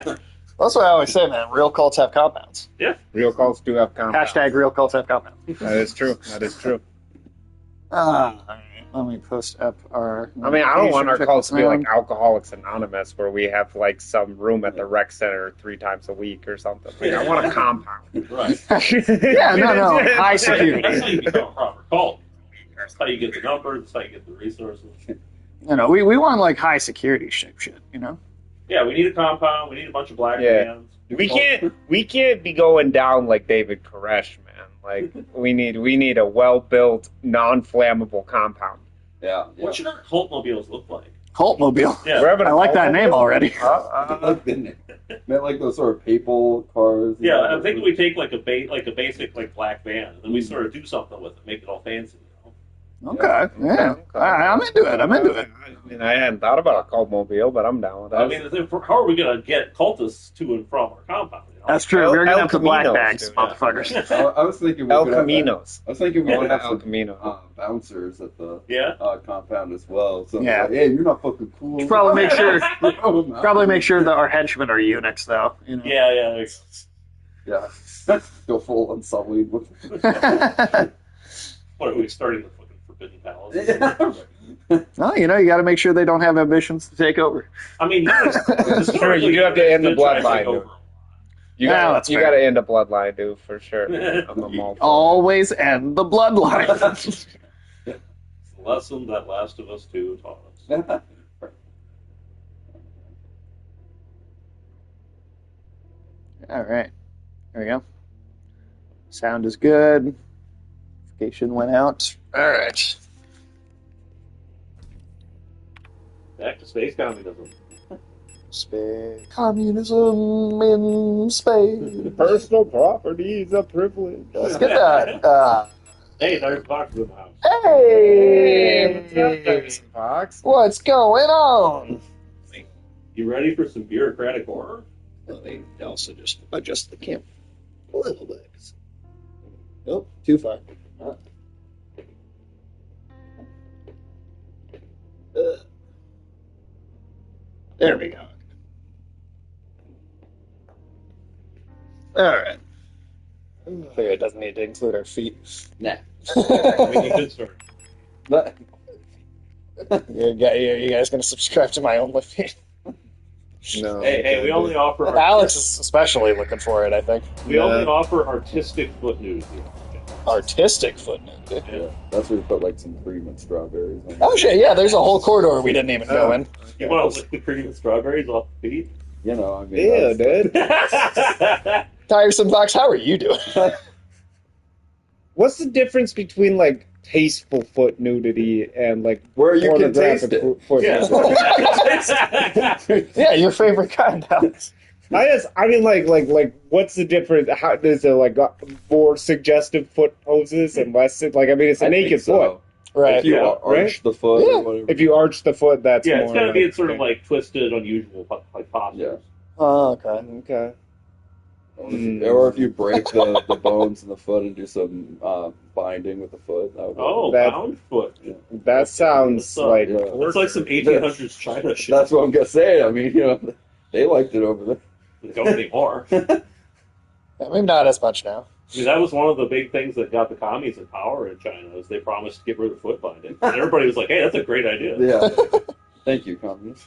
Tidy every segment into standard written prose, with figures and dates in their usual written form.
That's what I always say, man. Real cults have compounds. Yeah. Real cults do have compounds. Hashtag real cults have compounds. That is true. That is true. Let me post up our. I mean, I don't want our check cults to be around. like Alcoholics Anonymous, where we have like some room at the rec center 3 times a week or something. Like, I want a compound. Right. Yeah, no. High security. That's how you become a proper cult. That's how you get the numbers. That's how you get the resources. We want like high security shit, you know? Yeah, we need a compound. We need a bunch of black bands. We can't be going down like David Koresh, man. Like we need a well-built, non-flammable compound. Yeah. What should our cult mobiles look like? Cultmobile. Yeah. I like that name already. Meant like those sort of papal cars. Yeah, I'm thinking we take like a basic like black van, and then we sort of do something with it, make it all fancy. Okay, yeah. I'm into it. I mean, I hadn't thought about a cultmobile, but I'm down with that. I mean, how are we going to get cultists to and from our compound? You know? That's true. We're gonna have the black Caminos, bags, dude. motherfuckers. I was thinking El Caminos. I was thinking we would have El some Camino. bouncers at the Yeah. compound as well. So Yeah. like, hey, you're not fucking cool. Probably make sure that our henchmen are eunuchs, though. You know? Yeah. Yeah. Go full unsullied with. What are we starting the fucking Forbidden Palace? Well, you got to make sure they don't have ambitions to take over. I mean, Sure, you do have to end the bloodline, dude. You got to end the bloodline, dude, for sure. I'm a malt. Always end the bloodline. It's the lesson that Last of Us 2 taught us. All right. There we go. Sound is good. Notification went out. All right. Back to space communism. Communism in space. Personal property is a privilege. Let's get that. Hey, there's Fox in the house. Hey! Fox? What's going on? You ready for some bureaucratic horror? Let me also just adjust the camera a little bit. Nope, too far. There we go. All right. Clear, it doesn't need to include our feet. Nah. Making good start. You guys gonna subscribe to my OnlyFans? No. Hey, we only offer Alex is especially looking for it, I think. we only offer artistic foot news here. Artistic footnote. Yeah, that's where you put like some cream and strawberries. Oh shit, yeah, there's a whole corridor we didn't even go in. You want to lick the cream and strawberries off the feet? You know, I mean, Yeah, dude. Tiresome Fox, how are you doing? What's the difference between like tasteful foot nudity and like Where you can pornographic taste it. foot nudity? Yeah, your favorite kind, Alex. I mean, what's the difference? How is it like more suggestive foot poses and less? Like, I mean, it's a naked foot. Right. If you Yeah, arch the foot Yeah. or whatever. If you arch the foot, that's Yeah, more. it's got to be in sort of okay. like twisted, unusual like postures. Yeah. Oh, okay. Okay. Or if you break the bones in the foot and do some binding with the foot. That would be That- bound foot. That sounds like. Yeah. It's like some 1800s China shit. That's what I'm gonna say. I mean, they liked it over there. Don't anymore. Yeah, maybe not as much now. I mean, that was one of the big things that got the commies in power in China, is they promised to get rid of foot binding. And everybody was like, hey, that's a great idea. Yeah. Thank you, communists.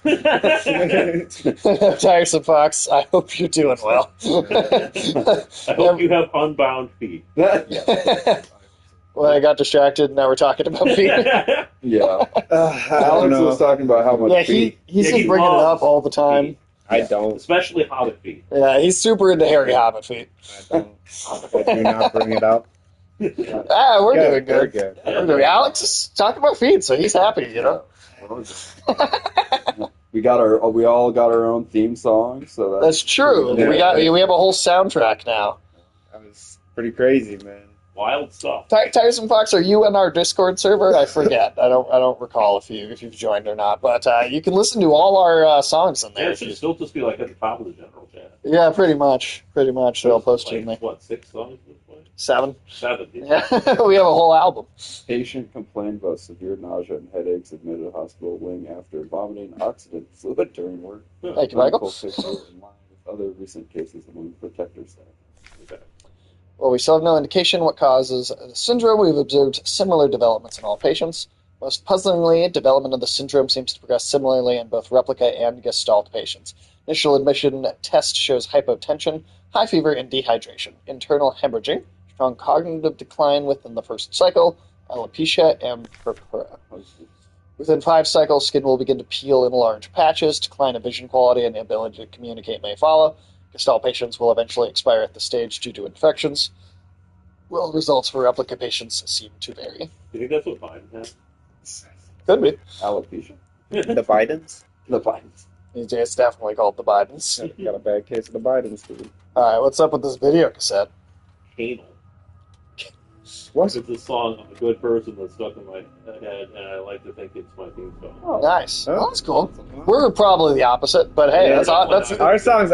Tiresome Fox, I hope you're doing well. I hope you have unbound feet. Well, I got distracted, now we're talking about feet. Yeah. I don't Alex know. was talking about how much Yeah, feet. he's Yeah, just he bringing it loves up all the time. I don't. Especially hobbit feet. Yeah, he's super into hairy hobbit feet. I don't. But do not bring it up. We're doing Very good. We're doing, Alex is talking about feet, so he's happy, We all got our own theme song, so That's true. Yeah. We have a whole soundtrack now. That was pretty crazy, man. Wild stuff. Tiresome Fox, are you in our Discord server? I forget. I don't recall if you've joined or not. But you can listen to all our songs in Yeah, there. it should still just be like at the top of the general chat. Yeah, pretty much. They'll post it in there. What, 6 songs at this point? 7. 7. Yeah, we have a whole album. Patient complained about severe nausea and headaches, admitted to hospital wing after vomiting oxidant fluid during work. Thank you, Michael. Clinical picture in line with recent cases among protector staff. Okay. Well, we still have no indication what causes the syndrome. We've observed similar developments in all patients. Most puzzlingly, development of the syndrome seems to progress similarly in both replica and Gestalt patients. Initial admission test shows hypotension, high fever, and dehydration, internal hemorrhaging, strong cognitive decline within the first cycle, alopecia, and purpura. Within 5 cycles, skin will begin to peel in large patches, decline of vision quality, and the ability to communicate may follow. Gestalt patients will eventually expire at the stage due to infections. Well, results for replica patients seem to vary. Do you think that's what Biden has? Could be. Alopecia. The Bidens? The Bidens. It's definitely called the Bidens. Got a bad case of the Bidens, dude. Alright, what's up with this video cassette? Canal. What? It's a song I'm a good person that's stuck in my head, and I like to think it's my theme song. Oh, Nice. Oh. Well, that's cool. We're probably the opposite, but hey, Yeah, that's Our songs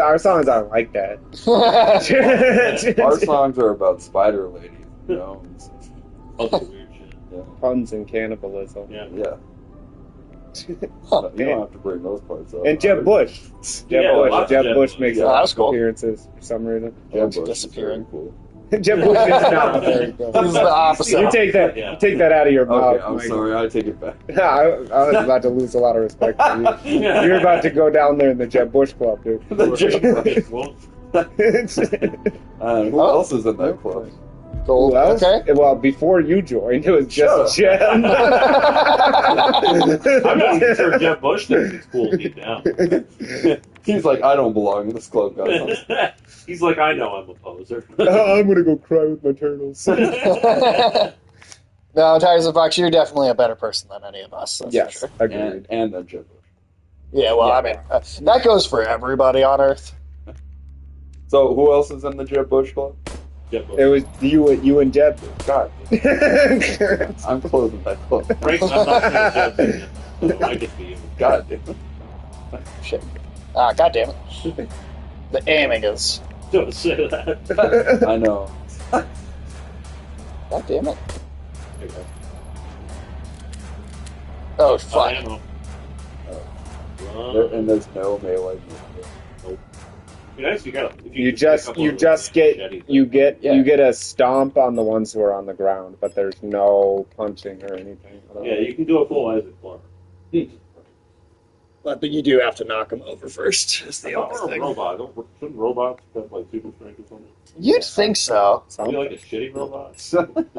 aren't like that. Our songs are about spider ladies, gnomes. Other weird shit. Yeah. Puns and cannibalism. Yeah. Yeah. Huh. You don't have to bring those parts up. And Jeb Bush. Yeah, lots of Jeb Jeb Bush Bush. makes Yeah, that's cool. appearances for some reason. Jeb Bush Bush is disappearing. very cool. Jeb Bush is not very cool. He's the opposite. You take that out of your Okay, mouth. I'm Mike. sorry. I take it back. I was about to lose a lot of respect for you. You're about to go down there in the Jeb Bush club, dude. The Jeb Bush. Well, Who else is in that club? Gold. Who else? Okay. Well, before you joined, it was Shut just Jeb. I'm not even sure Jeb Bush thinks it's cool deep down. He's like, I don't belong in this club, guys. He's like, I know I'm a poser. I'm gonna go cry with my turtles. No, Tigers and Fox, you're definitely a better person than any of us. That's Yes, for sure. agreed. And then Jeb Bush. Yeah, well, I mean, that goes for everybody on Earth. So who else is in the Jeb Bush club? Jeb Bush. It was you and Jeb. God, I'm closing that club. Frank, I'm not saying Jeb. So I just be you. God damn. Shit. Ah, God damn it. The aiming is. Don't say that. I know. God damn it. Oh, fuck. Ammo. And there's no melee. Be nice if you got. If You could just pick up one of those get machetes. you get Yeah. you get a stomp on the ones who are on the ground, but there's no punching or anything. Yeah, you can do a full Isaac Clarke. But you do have to knock him over first. Is the Or only a thing. robot. Shouldn't robots have like super strength or something? You'd think so. Be like a shitty robot.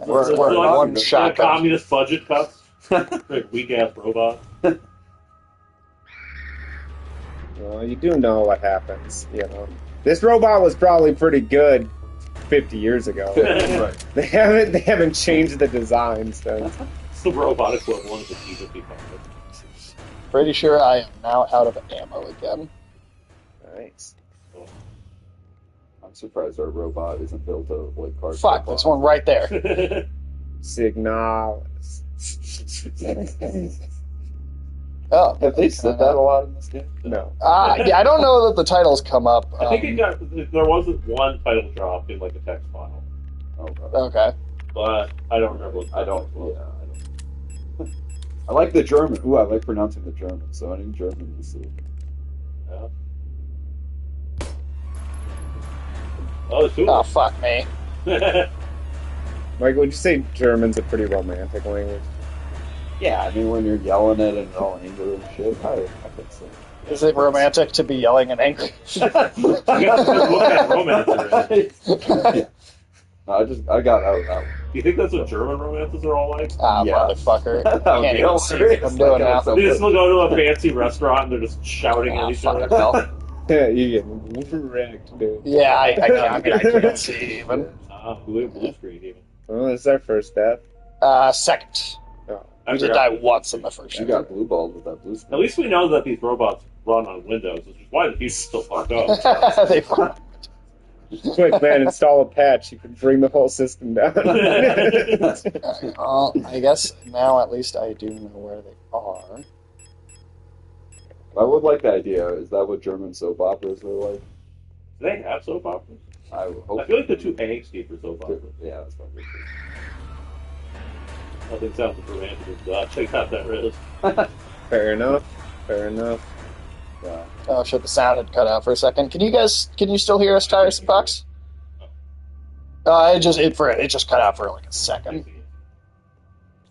We're Is it like one the shot. communist budget cuts. Like weak ass robot. Well, you do know what happens, you know. This robot was probably pretty good 50 years ago. Right. They haven't changed the design since. It's the robot equivalent of the T-55. Pretty sure I am now out of ammo again. Nice. I'm surprised our robot isn't built of like cardboard. Fuck, there's one right there. Signalis. Oh, Have they said that a lot in this game? No. yeah, I don't know that the titles come up. I think it got. There wasn't one title drop in like a text file, Oh, God. Okay. but I don't remember. What the I don't. text was. Yeah, I don't. I like the German. Ooh, I like pronouncing the German. So any German you see. Yeah. Oh, it's Oh, fuck me. Mike, would you say German's a pretty romantic language? Yeah, I mean when you're yelling at it and all angry and shit, I think so. Is it romantic to be yelling and angry? You got to look at romance already. I got out of that one. Do you think that's what German romances are all like? Ah, Yeah. motherfucker. That would Can't be even see hilarious. what I'm doing now. They just go to a fancy restaurant and they're just shouting at Ah, each fucking other. hell. Yeah, you get wrecked, dude. Yeah, I can't see even. Blue screen even. Well, this is our first step. Second. Oh. I We did forgot. die once in the first You year. got blue balls with that blue screen. At least we know that these robots run on Windows, which is why the future's still fucked up. They fuck. Quick, man, install a patch. You can bring the whole system down. I guess now at least I do know where they are. I would like the idea. Is that what German soap operas are like? Do they have soap operas? I would hope. I feel like they're too angsty for soap operas. Yeah, that's probably true. Nothing sounds as romantic as Dutch. I got that riz. Fair enough. Fair enough. Yeah. Oh shit! The sound had cut out for a second. Can you still hear us, Tiresome Fox? It just cut out for like a second.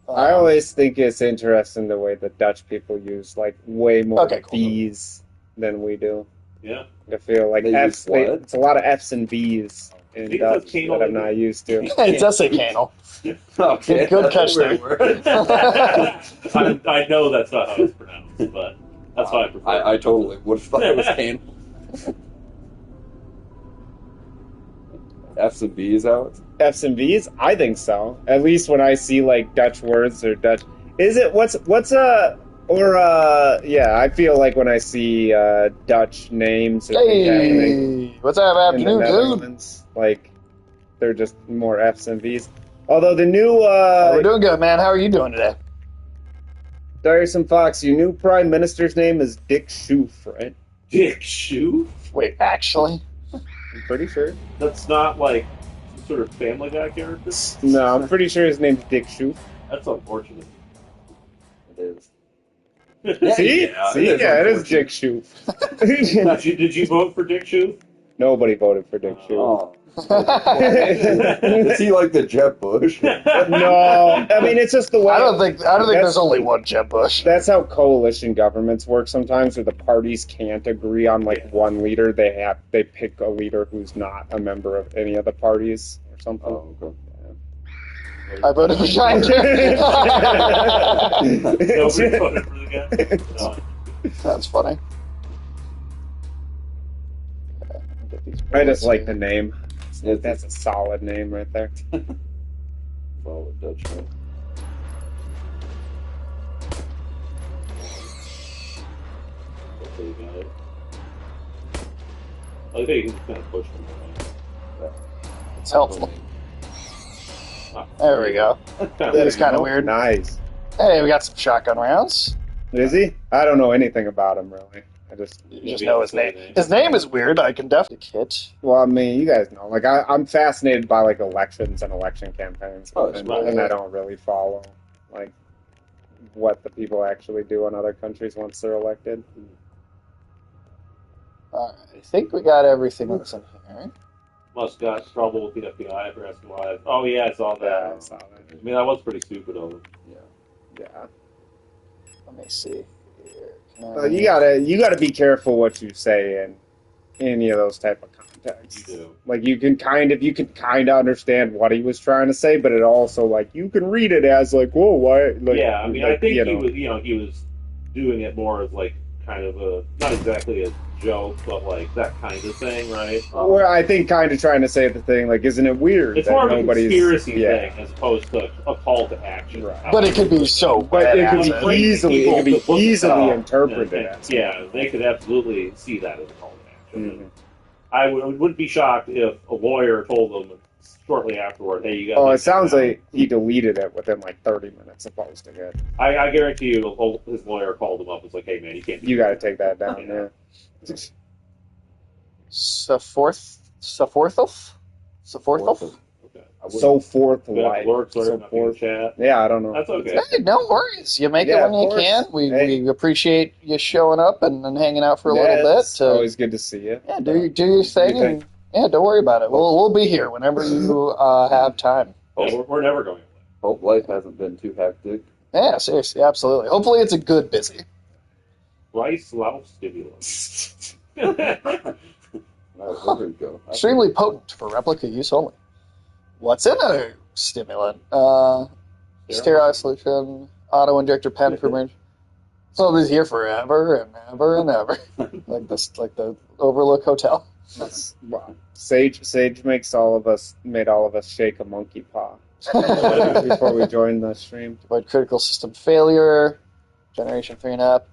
I always think it's interesting the way the Dutch people use like way more V's than we do. Yeah. I feel like They F's. use what? It's a lot of F's and V's in Dutch that I'm not used to. It does say canal. Okay. Good catch there. I know that's not how it's pronounced, but that's how I prefer it. I totally would have thought it was cane. F's and B's out? F's and V's? I think so. At least when I see like Dutch words or Dutch. Is it I feel like when I see Dutch names or things happening what's up, in the afternoon, dude? Netherlands, like they're just more F's and V's. Although the new we're doing good, man. How are you doing today? Tiresome Fox, your new prime minister's name is Dick Schoof, right? Dick Schoof? Wait, actually? I'm pretty sure. That's not like some sort of Family Guy character? No, I'm pretty sure his name's Dick Schoof. That's unfortunate. It is. See? It is Dick Schoof. Did you vote for Dick Schoof? Nobody voted for Dick Schoof. Oh. Is he like the Jeb Bush? No, I mean it's just the way. I don't think there's only one Jeb Bush. That's how coalition governments work sometimes, where the parties can't agree on like one leader. They pick a leader who's not a member of any of the parties or something. Oh, okay. I voted for Giant Jerry. Nobody voted for the guy? No. That's funny. I just like the name. That's a solid name right there. Solid Dutch name. Okay, you got it. I think you can kind of push them around. It's helpful. There we go. That is kind of weird. Nice. Hey, we got some shotgun rounds. Is he? I don't know anything about him really. You just know his name. His name is weird. I can definitely kit. Well, I mean, you guys know. Like, I'm fascinated by like elections and election campaigns, and I don't really follow like what the people actually do in other countries once they're elected. Alright, I think we got everything that's in here. Must got trouble with the FBI for asking why. Oh yeah, I saw that. Yeah, I saw that. I mean, that was pretty stupid of them. Yeah. Let me see. You gotta be careful what you say in any of those type of contexts. You do. Like you can kind of understand what he was trying to say, but it also like you can read it as like, whoa, why? Like, yeah, I mean, I think you know. he was doing it more as like kind of a not exactly a joke, but like that kind of thing, right? Well, I think kind of trying to say the thing like, isn't it weird? It's that more of a nobody's conspiracy thing as opposed to a call to action. Right. But it could be so But it could badass. be easily interpreted and, as yeah, they could absolutely see that as a call to action. Mhm. I wouldn't be shocked if a lawyer told them shortly afterward, "Hey, you got." Oh, it sounds like he deleted it within like 30 minutes of posting it. I guarantee you, his lawyer called him up. It's like, "Hey, man, you can't. You got to take that down. Yeah. Seforthov? Okay. So forth You have life. alerts or So nothing in the forth. chat. Yeah, I don't know. That's okay. Hey, no worries. You make Yeah, it when you of course. can. We Hey. we appreciate you showing up and hanging out for a Yeah, little bit. It's always good to see you. Yeah, do your thing. Okay. And, yeah, don't worry about it. We'll be here whenever you have time. Yeah, we're never going. Hope life hasn't been too hectic. Yeah, seriously, absolutely. Hopefully it's a good busy. Rice Lauf stimulus. There we go. Extremely potent for replica use only. What's in a stimulant? Sterile solution, auto-injector pen for marriage. So it's here forever and ever and ever. like the Overlook Hotel. Wow. Sage made all of us shake a monkey paw before we joined the stream. Avoid critical system failure. Generation 3 and up.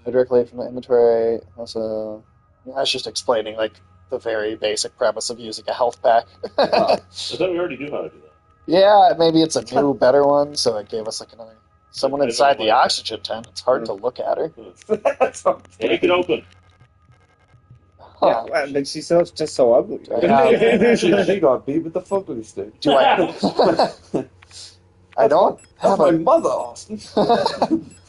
Directly from the inventory. Also, that's just explaining like the very basic premise of using a health pack. I thought we already knew how to do that. Yeah, maybe it's a new, better one, so it gave us like another someone inside the oxygen tent. It's hard to look at her. Take it open. Huh. Yeah, but she's just so ugly. She got beat with the fucking stick. Do I? I don't have My a. mother, Austin.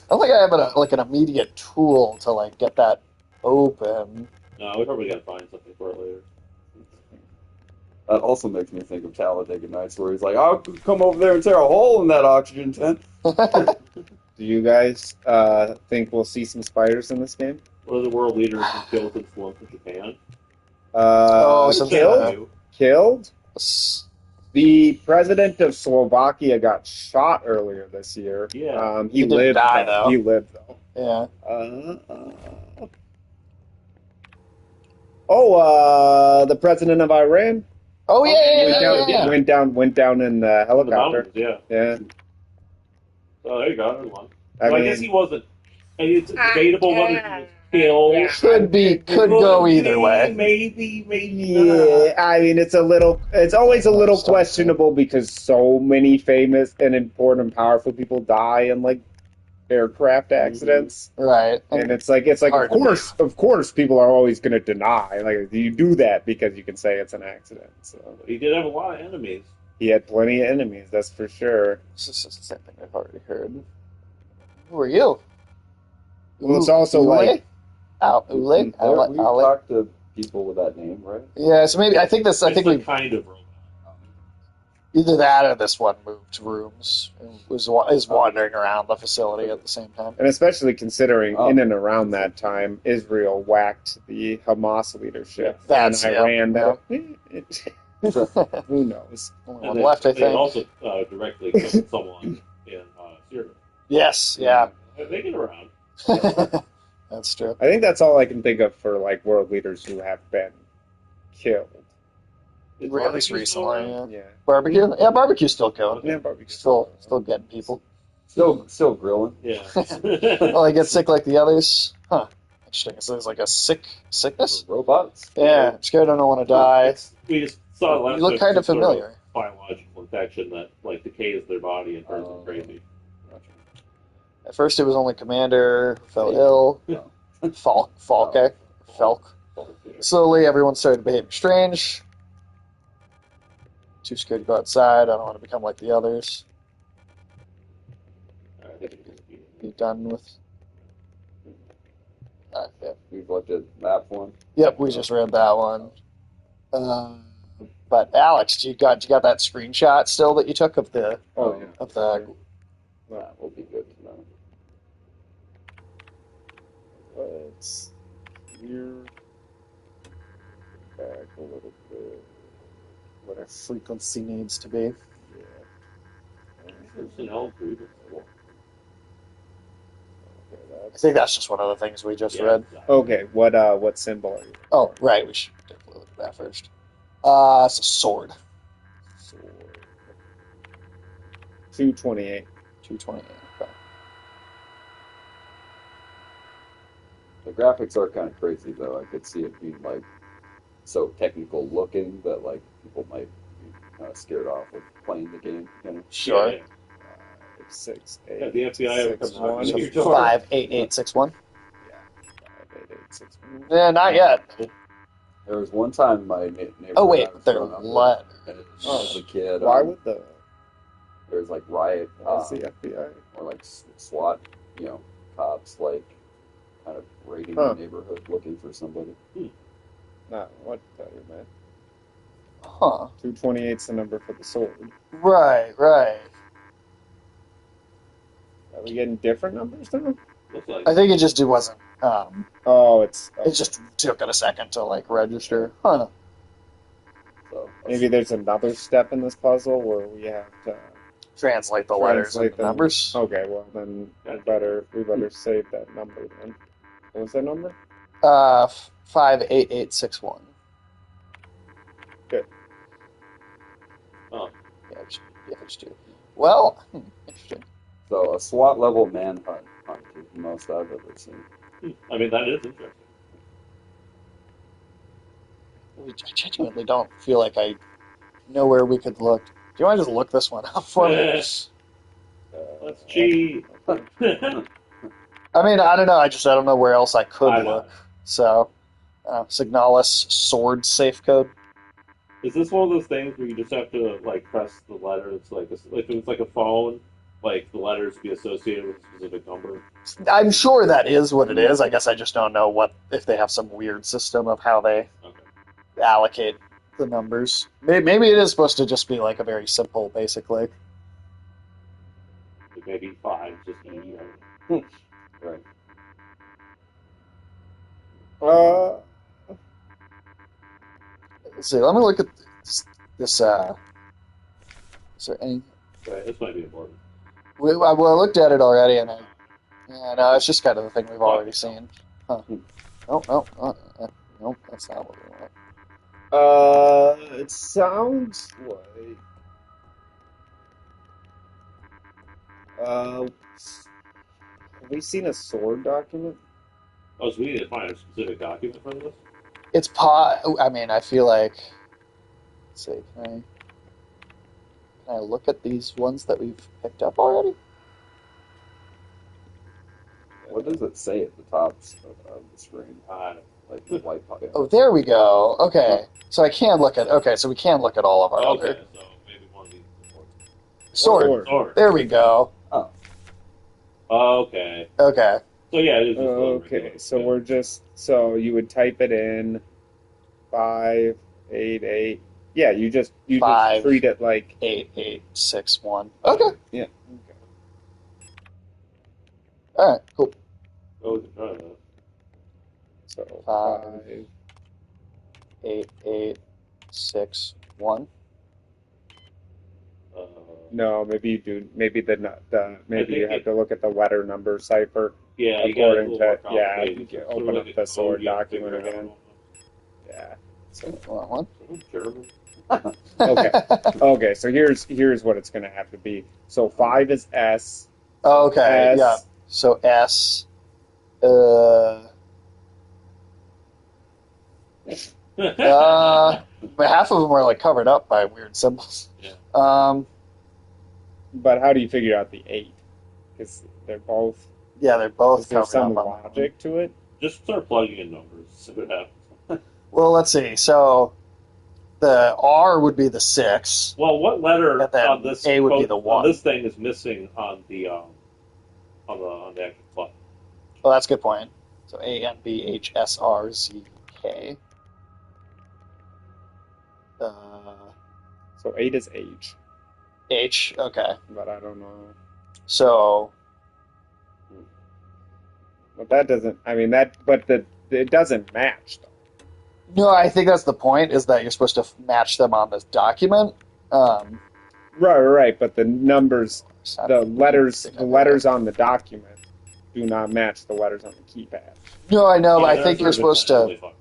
don't think I have an immediate tool to like get that open. No, we probably gotta find something for it later. That also makes me think of Talladega Nights, where he's like, "I'll come over there and tear a hole in that oxygen tent." Do you guys think we'll see some spiders in this game? One of the world leaders in killed and flown from Japan. Killed? Killed? The president of Slovakia got shot earlier this year. Yeah. He didn't lived. die, though. He lived though. Yeah. The president of Iran. Oh yeah. Went down in the helicopter. Yeah. Yeah. Oh, there you go. There's one. I I guess he wasn't. And it's debatable whether he was killed. Could go either way. Maybe Yeah, not. I mean, it's always a little questionable because so many famous and important and powerful people die in like aircraft accidents, Right. and it's like of course people are always going to deny like you do that because you can say it's an accident. So He did have a lot of enemies. he had plenty of enemies, that's for sure. This is just the same thing I've already heard. Who are you? Well, it's also Ule? like Ule? We talked to people with that name, right? Yeah, so maybe I think It's we kind of robot. either that or this one moved rooms and is wandering around the facility at the same time. and especially considering in and around that time, Israel whacked the Hamas leadership That's- and Iran. yeah. Who knows? Only And one they, left, I they think. also directly killed someone in Syria. Yes, yeah. They get around. That's true. I think that's all I can think of for like world leaders who have been killed. Is At least barbecue recently, still around? yeah. Yeah, Barbecue? Yeah, barbecue's still going. yeah, barbecue. Still getting people. Still grilling. Yeah. Well, they get sick like the others. Huh. Interesting. So there's like a sickness? Robots. Yeah, I'm scared I don't want to die. We just saw last You look week kind of some sort familiar. biological infection that like decays their body and turns them crazy. At first it was only Commander who fell ill. Falke. Slowly everyone started behaving strange. Too scared to go outside. I don't want to become like the others. Be done with. Yeah. We've looked at that one. Yep, we just read that one. But Alex, you got that screenshot still that you took of the Oh yeah. of the. That will be good to know. Let's gear back a little bit. What our frequency needs to be. I think that's just one of the things we just read. Okay, what symbol are you? Oh, right. We should definitely look at that first. It's a sword. Sword. 228. 228. Okay. The graphics are kind of crazy, though. I could see it being like so technical looking that like people might be kind of scared off of playing the game. You know? Sure. Yeah. 6, Yeah, the FBI ever comes 6, 1. knocking So at your door. 58861. Yeah. 58861. Yeah, not yet. There was one time my neighbor. Oh wait, and I was they're growing up, let. and as a kid, Why would the there was like riot, the FBI? or like SWAT, cops like kind of raiding the neighborhood looking for somebody. No, what better, man? Huh. 228's the number for the sword. Right. Are we getting different numbers now? Looks like I think it just wasn't. Oh, it's It just took it a second to like register. Huh. So maybe there's another step in this puzzle where we have to Translate the letters translate into numbers. Okay, well then we better save that number then. What was that number? 58861. Good. Oh. Yeah, it's two. Well, interesting. So a SWAT level manhunt is the most I've ever seen. I mean, that is interesting. I genuinely don't feel like I know where we could look. Do you want to just look this one up for me? Let's cheat. I mean, I don't know. I don't know where else I could look. So, Signalis sword safe code. Is this one of those things where you just have to like press the letter? It's like if it's like a phone, like the letters be associated with a specific number? I'm sure that is what it is. I guess I just don't know if they have some weird system of how they Okay. allocate the numbers. Maybe it is supposed to just be like a very simple, basically. Maybe 5, just E. Right. Let's see. Let me look at this. Is there any? Right, this might be important. I looked at it already, and no, it's just kind of the thing we've already seen. Huh. Nope, that's not what we want. It sounds like. Have we seen a sword document? Oh, so we need to find a specific document for this? It's I mean, I feel like. Let's see. Can I look at these ones that we've picked up already? What does it say at the top of the screen? Like the white pop. Oh, there we go. Okay, so I can look at. Okay, so we can look at all of our Okay, other so maybe one of these is sword. Sword. There we go. Oh, Okay. Okay. So yeah, it is just Okay, so you would type it in 588. Yeah, you just 5. treat it like 8861. Okay. yeah. Okay. All right. Cool. Oh, we can try that. So 5. 8861. No, maybe you do. Maybe maybe you think have to look at the letter number cipher. Yeah, you got According a to little more yeah, complicated. you can So open like up a the sword code you have to document figure again. out. Yeah. So One. German. okay. Okay, so here's what it's gonna have to be. So 5 is S. Okay. S. Yeah. So S. But half of them are like covered up by weird symbols. Yeah. But how do you figure out the 8? Because they're both. Yeah, they're both Is there covered some up. logic to it? Just start plugging in numbers. See what happens. Well, let's see. So the R would be the 6. Well, what letter And then on this A would be code- the on 1. this thing is missing on the actual clock? Well, that's a good point. So A N B H S R Z K. So 8 is H, H. Okay. but I don't know. So But that doesn't. I mean that. But it doesn't match though. no, I think that's the point. Is that you're supposed to match them on this document. Right. But the numbers, the letters on the document do not match the letters on the keypad. No, I know, but I Yeah, think you're that's supposed to. really fucked up.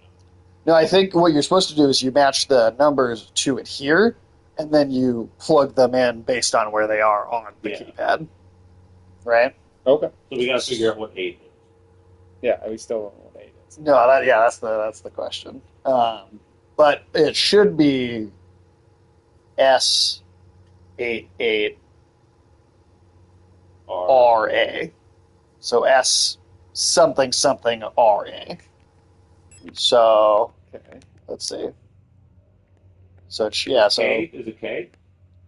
No, I think what you're supposed to do is you match the numbers to it here, and then you plug them in based on where they are on the Yeah. keypad. Right? Okay. So we got to figure out what 8 is. Yeah, we still don't know what 8 is. No, that's the question. But it should be S88 RA. So S something something RA. So Okay. let's see. So So K? Is it K?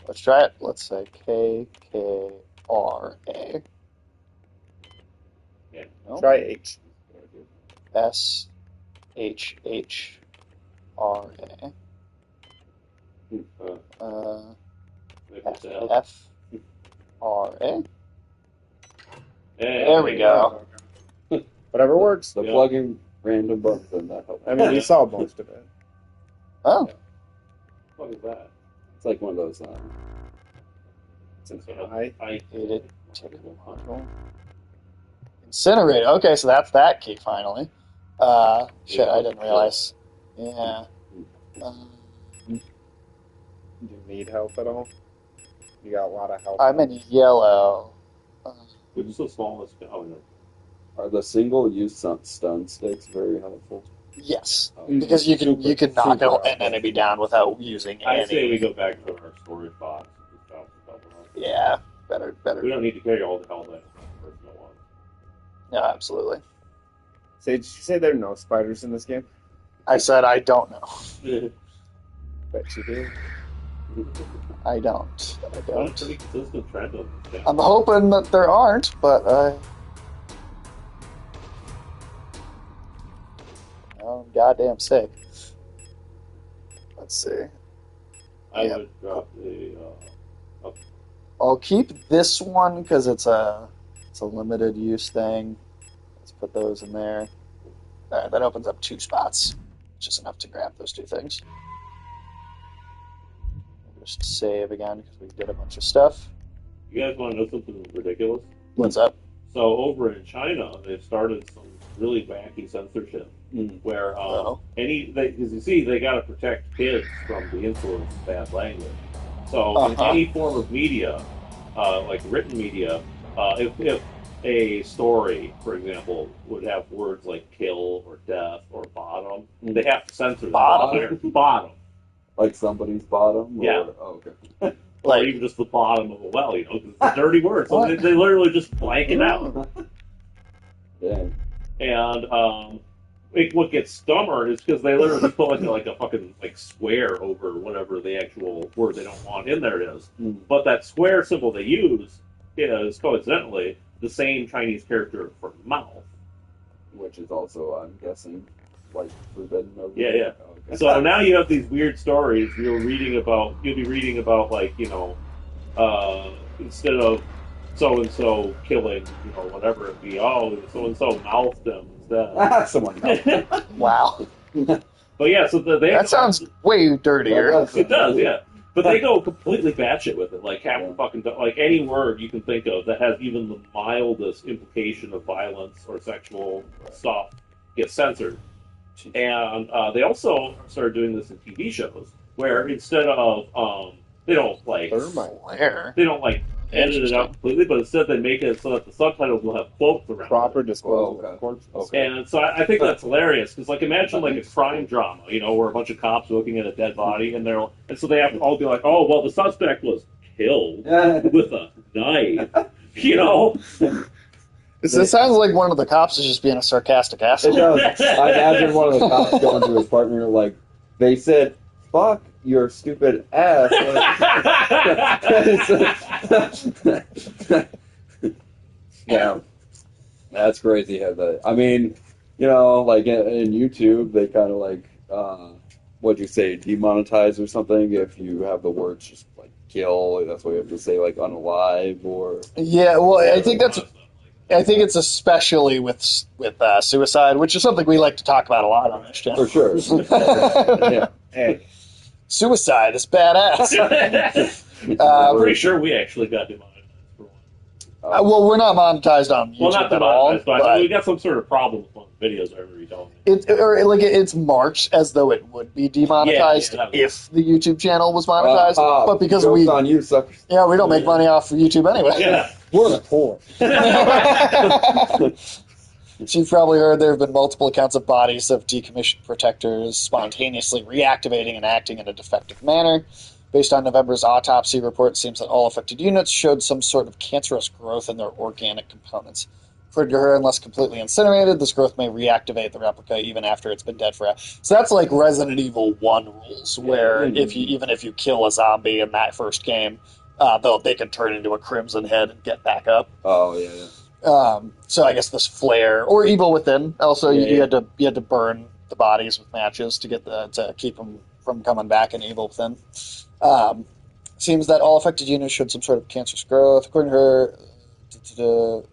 let's try it. Let's say KKRA. Yeah. No? Try H. SHHRA. Maybe it's L. FRA. Hey, There we go. Whatever works. the Yeah. plugging random buttons in that helps. I mean, we saw most of it. Oh, What is that? It's like one of those. It's an So, I. created typical module. Incinerate. Okay, so that's that key finally. Shit, I didn't realize. Yeah. Do you need help at all? You got a lot of help. I'm in yellow. Which is the smallest? Oh, no. Are the single-use stun sticks very helpful? Yes, Oh, because you can knock super an enemy down without using I any. say we go back to our storage box. And just drop the couple off. Yeah, better. We don't need to carry all the hell that personal ones. Yeah, absolutely. Did you say there are no spiders in this game? I said I don't know. Bet you do. I don't. I That's a don't. pretty consistent trend on this channel. I'm hoping that there aren't, but I'm goddamn sick. Let's see. I Yeah. would drop the. I'll keep this one because it's a limited use thing. Let's put those in there. All right, that opens up 2 spots, which is enough to grab those 2 things. Just save again because we did a bunch of stuff. You guys want to know something ridiculous? What's up? So over in China, they've started some really wacky censorship where as you see, they got to protect kids from the influence of bad language. So in any form of media, like written media, if a story, for example, would have words like kill or death or bottom, they have to censor Bottom? Bottom. Like somebody's bottom? Yeah. Or, oh, okay. Or even just the bottom of a well, you know, 'cause it's a dirty word. So they literally just blank it out. Yeah. And what gets dumber is because they literally put like a fucking like square over whatever the actual word they don't want in there is. But that square symbol they use is coincidentally the same Chinese character for mouth. Which is also, I'm guessing, like forbidden over Yeah, there. yeah. Oh, okay. So now you have these weird stories you'll be reading about like, you know, instead of so and so killing, you know, whatever it be, oh, so and so mouthed him instead. Someone else. Wow. But yeah, so That sounds way dirtier. It does, yeah. But they go completely batshit with it. Like half the fucking like any word you can think of that has even the mildest implication of violence or sexual stuff gets censored. And they also started doing this in TV shows where instead of they don't like Where? they don't like edit it out completely, but instead they make it so that the subtitles will have quotes around Proper it. disposal okay. of corpses. Okay. And so I think that's hilarious because, like, imagine like a crime drama, you know, where a bunch of cops are looking at a dead body, and so they have to all be like, "Oh, well, the suspect was killed with a knife," you know. It sounds like one of the cops is just being a sarcastic It asshole. does. I imagine one of the cops going to his partner like, they said, "Fuck your stupid ass." Yeah, that's crazy. How that? I mean, you know, like in YouTube, they kind of like, what'd you say, demonetize or something if you have the words just like kill. That's why you have to say like unalive or. Yeah, well, I think it's especially with suicide, which is something we like to talk about a lot on this channel. For sure. Yeah. Hey, Suicide is badass. I'm pretty sure we actually got demonetized for one. Well, we're not monetized on YouTube Well, not at all, demonetized, but we got some sort of problem with one of the videos I remember you telling me. it's marked as though it would be demonetized Yeah, if the YouTube channel was monetized, but because joke's on you, suckers. we don't make money off of YouTube anyway. Yeah. we're poor. So you've probably heard there have been multiple accounts of bodies of decommissioned protectors spontaneously reactivating and acting in a defective manner. Based on November's autopsy report, it seems that all affected units showed some sort of cancerous growth in their organic components. According to her, unless completely incinerated, this growth may reactivate the replica even after it's been dead for a... So that's like Resident Evil 1 rules, where even if you kill a zombie in that first game, they can turn into a crimson head and get back up. Oh yeah. So I guess this flare or Evil Within. Also, you had to burn the bodies with matches to keep them from coming back in Evil Within. Seems that all affected units showed some sort of cancerous growth. According to her, the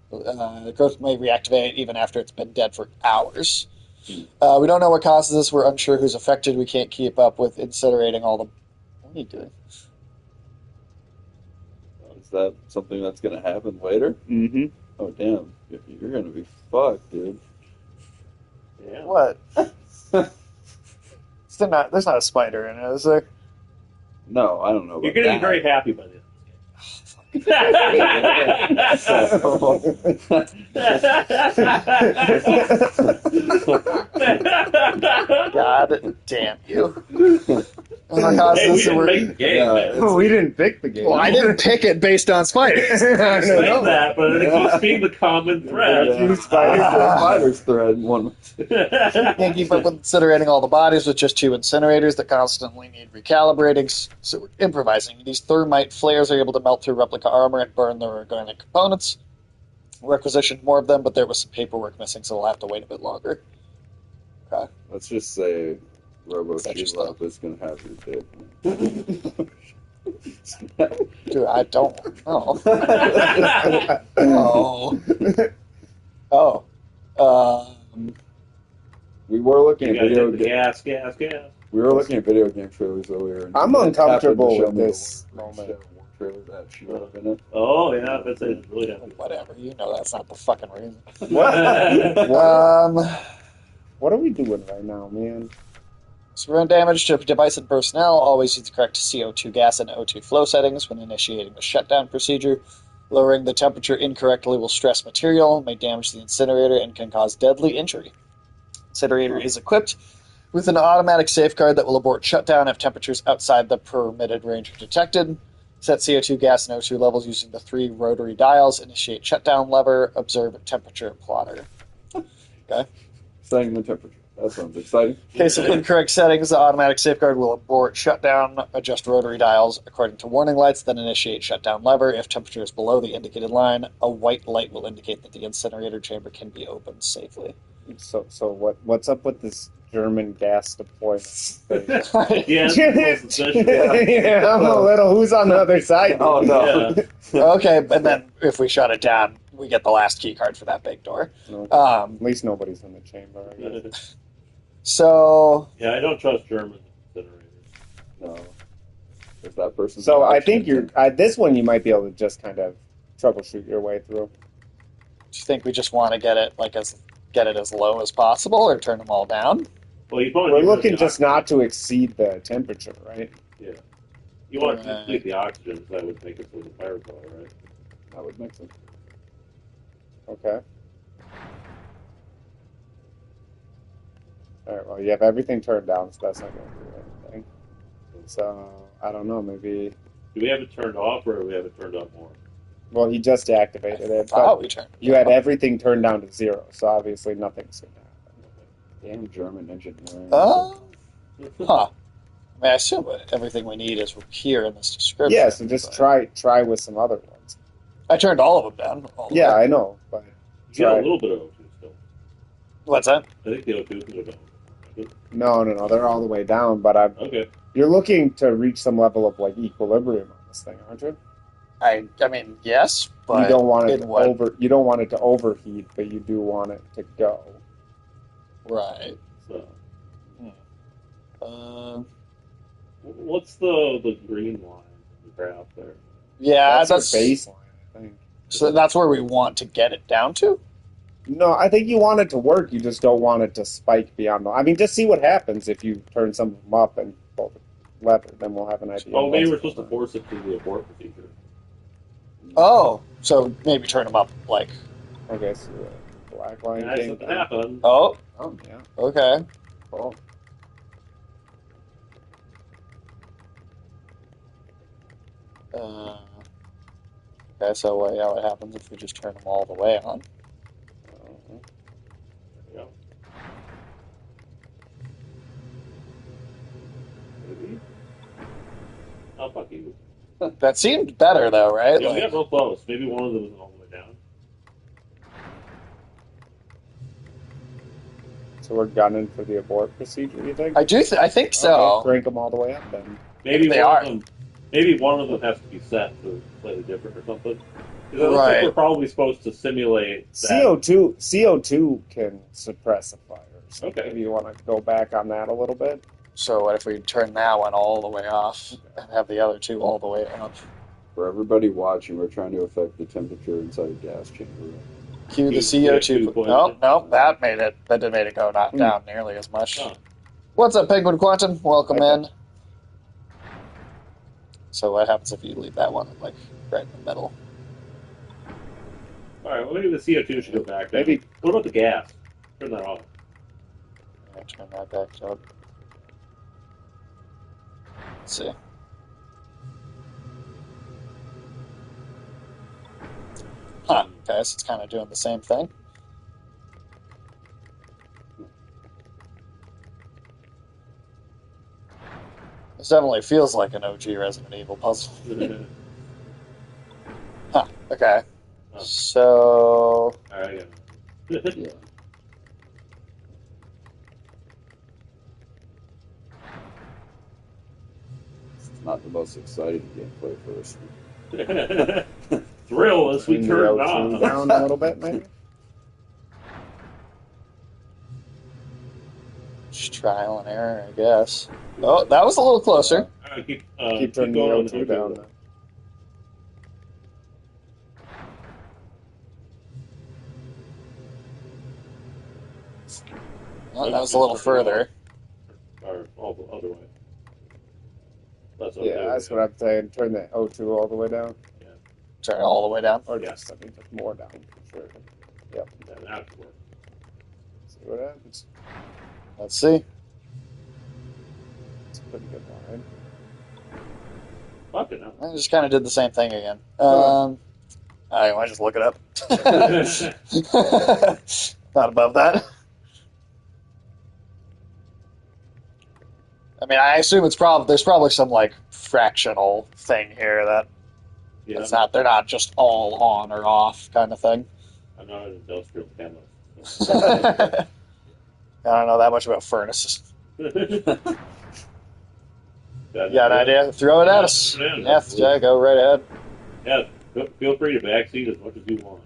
growth may reactivate even after it's been dead for hours. We don't know what causes this. We're unsure who's affected. We can't keep up with incinerating all the... What are you doing? Is that something that's going to happen later? Mm-hmm. Oh, damn. You're going to be fucked, dude. Yeah. What? There's not a spider in it, is there? No, I don't know about You're going to be that. very happy by the end. God damn you. Because Hey, we didn't make the game, man. We didn't pick the game. Well, I didn't pick it based on spiders. I Say know that, but it keeps being the common thread. Few spiders. Spiders thread. One. Can't keep up with incinerating all the bodies with just 2 incinerators that constantly need recalibrating, so we're improvising. These thermite flares are able to melt through replica armor and burn their organic components. Requisitioned more of them, but there was some paperwork missing, so we'll have to wait a bit longer. Okay. Let's just say Robo Is that just Shelob is going to have your dick. Dude, I don't know. We were looking You at gotta video hit the games. gas. We were looking at video game trailers earlier. And I'm they uncomfortable happened to show with me this the one moment. trailer that she up in it. Oh, yeah, that's it. Really happy. Whatever, you know that's not the fucking reason. What are we doing right now, man? So run damage to device and personnel. Always use the correct CO2 gas and O2 flow settings when initiating the shutdown procedure. Lowering the temperature incorrectly will stress material, may damage the incinerator, and can cause deadly injury. Incinerator is equipped with an automatic safeguard that will abort shutdown if temperatures outside the permitted range are detected. Set CO2 gas and O2 levels using the 3 rotary dials. Initiate shutdown lever. Observe temperature plotter. Okay. Setting the temperature. That sounds exciting. In case of incorrect settings, the automatic safeguard will abort shutdown, adjust rotary dials according to warning lights, then initiate shutdown lever. If temperature is below the indicated line, a white light will indicate that the incinerator chamber can be opened safely. So what's up with this German gas deployment thing? Yeah, Yeah, I'm a little. Who's on the other side? Oh no. Yeah. Okay, and then if we shut it down, we get the last key card for that big door. At least nobody's in the chamber. I guess. So Yeah, I don't trust German incinerators. No. If that person's So not I think actually- this one you might be able to just kind of troubleshoot your way through. do you think we just want to get it as low as possible, or turn them all down? Well, you want We're to looking the just oxygen. not to exceed the temperature, right? Yeah. You want to Right. deplete the oxygen, so that would make it sort of fireball, right? That would make sense. Okay. All right. Well, you have everything turned down, so that's not going to do anything. So I don't know. Maybe. Do we have it turned off, or do we have it turned up more? Well, he just deactivated it. Oh, But we turned. you had everything turned down to 0, so obviously nothing's going to happen. Damn German engineering. Huh. I mean, I assume everything we need is here in this description. Yeah. So just but try with some other ones. I turned all of them down. all the Yeah, way. I know, but You got a try. little bit of O2 still. What's that? I think the O2 could have gone. No, they're all the way down. But Okay. you're looking to reach some level of like equilibrium on this thing, aren't you? I mean, yes, but you don't want it in to what? You don't want it to overheat, but you do want it to go. Right. So, What's what's the green line in the graph there? Yeah, that's your baseline, I think. So that's where we want to get it down to. No, I think you want it to work. You just don't want it to spike beyond the. I mean, just see what happens if you turn some of them up and pull the lever. Then we'll have an idea. Oh, maybe we're what's supposed to going force it through the abort procedure. Oh, so maybe turn them up like. on. Okay, so the black line That's came what down. happened. Oh, Oh, yeah. okay. Oh. Okay, so yeah, what happens if we just turn them all the way on? Yeah. Maybe. Oh, fuck you. That seemed better though, right? Yeah, we Like, got real close. Maybe one of them isn't all the way down. So we're gunning for the abort procedure. You think? I do. I think so. Okay, crank them all the way up then. Maybe They one are. of them. Maybe one of them has to be set to slightly different or something. Because it looks Right. like we're probably supposed to simulate that. CO2 can suppress a fire. So Okay. maybe you want to go back on that a little bit. So what if we turn that one all the way off and have the other two all the way up? For everybody watching, we're trying to affect the temperature inside a gas chamber. Cue the Keep CO2. CO2 No, that made it. That didn't make it go not down nearly as much. Oh. What's up, Penguin Quantum? Welcome Okay. in. So what happens if you leave that one like right in the middle? All right, well, maybe the CO2 should go back down. Maybe. What about the gas? Turn that off. I'll turn that back up. Let's see. Huh, okay, so it's kind of doing the same thing. This definitely feels like an OG Resident Evil puzzle. Huh, okay. Oh. So... All right, yeah. Yeah. It's not the most exciting gameplay first. Thrill as we Turn turn the it O2 on. down a little bit, maybe. Just trial and error, I guess. Oh, that was a little closer. Keep turning the going, O2 down. Then. Oh, that was a little further. Or all the other way. That's Yeah, okay. that's what I'm saying. Turn the O2 all the way down. Turn it all the way down. Or Yeah. just, I mean, just more down, for sure. Yep. Yeah, that would work. See what happens. Let's see. It's a pretty good line. Fucking hell. I just kind of did the same thing again. I want to just look it up. Not above that. I mean, I assume there's probably some like fractional thing here that Yeah, it's not. They're not just all on or off kind of thing. I'm not an industrial chemist. I don't know that much about furnaces. You got an idea? Throw it at us. Yeah, go right ahead. Yeah, feel free to backseat as much as you want.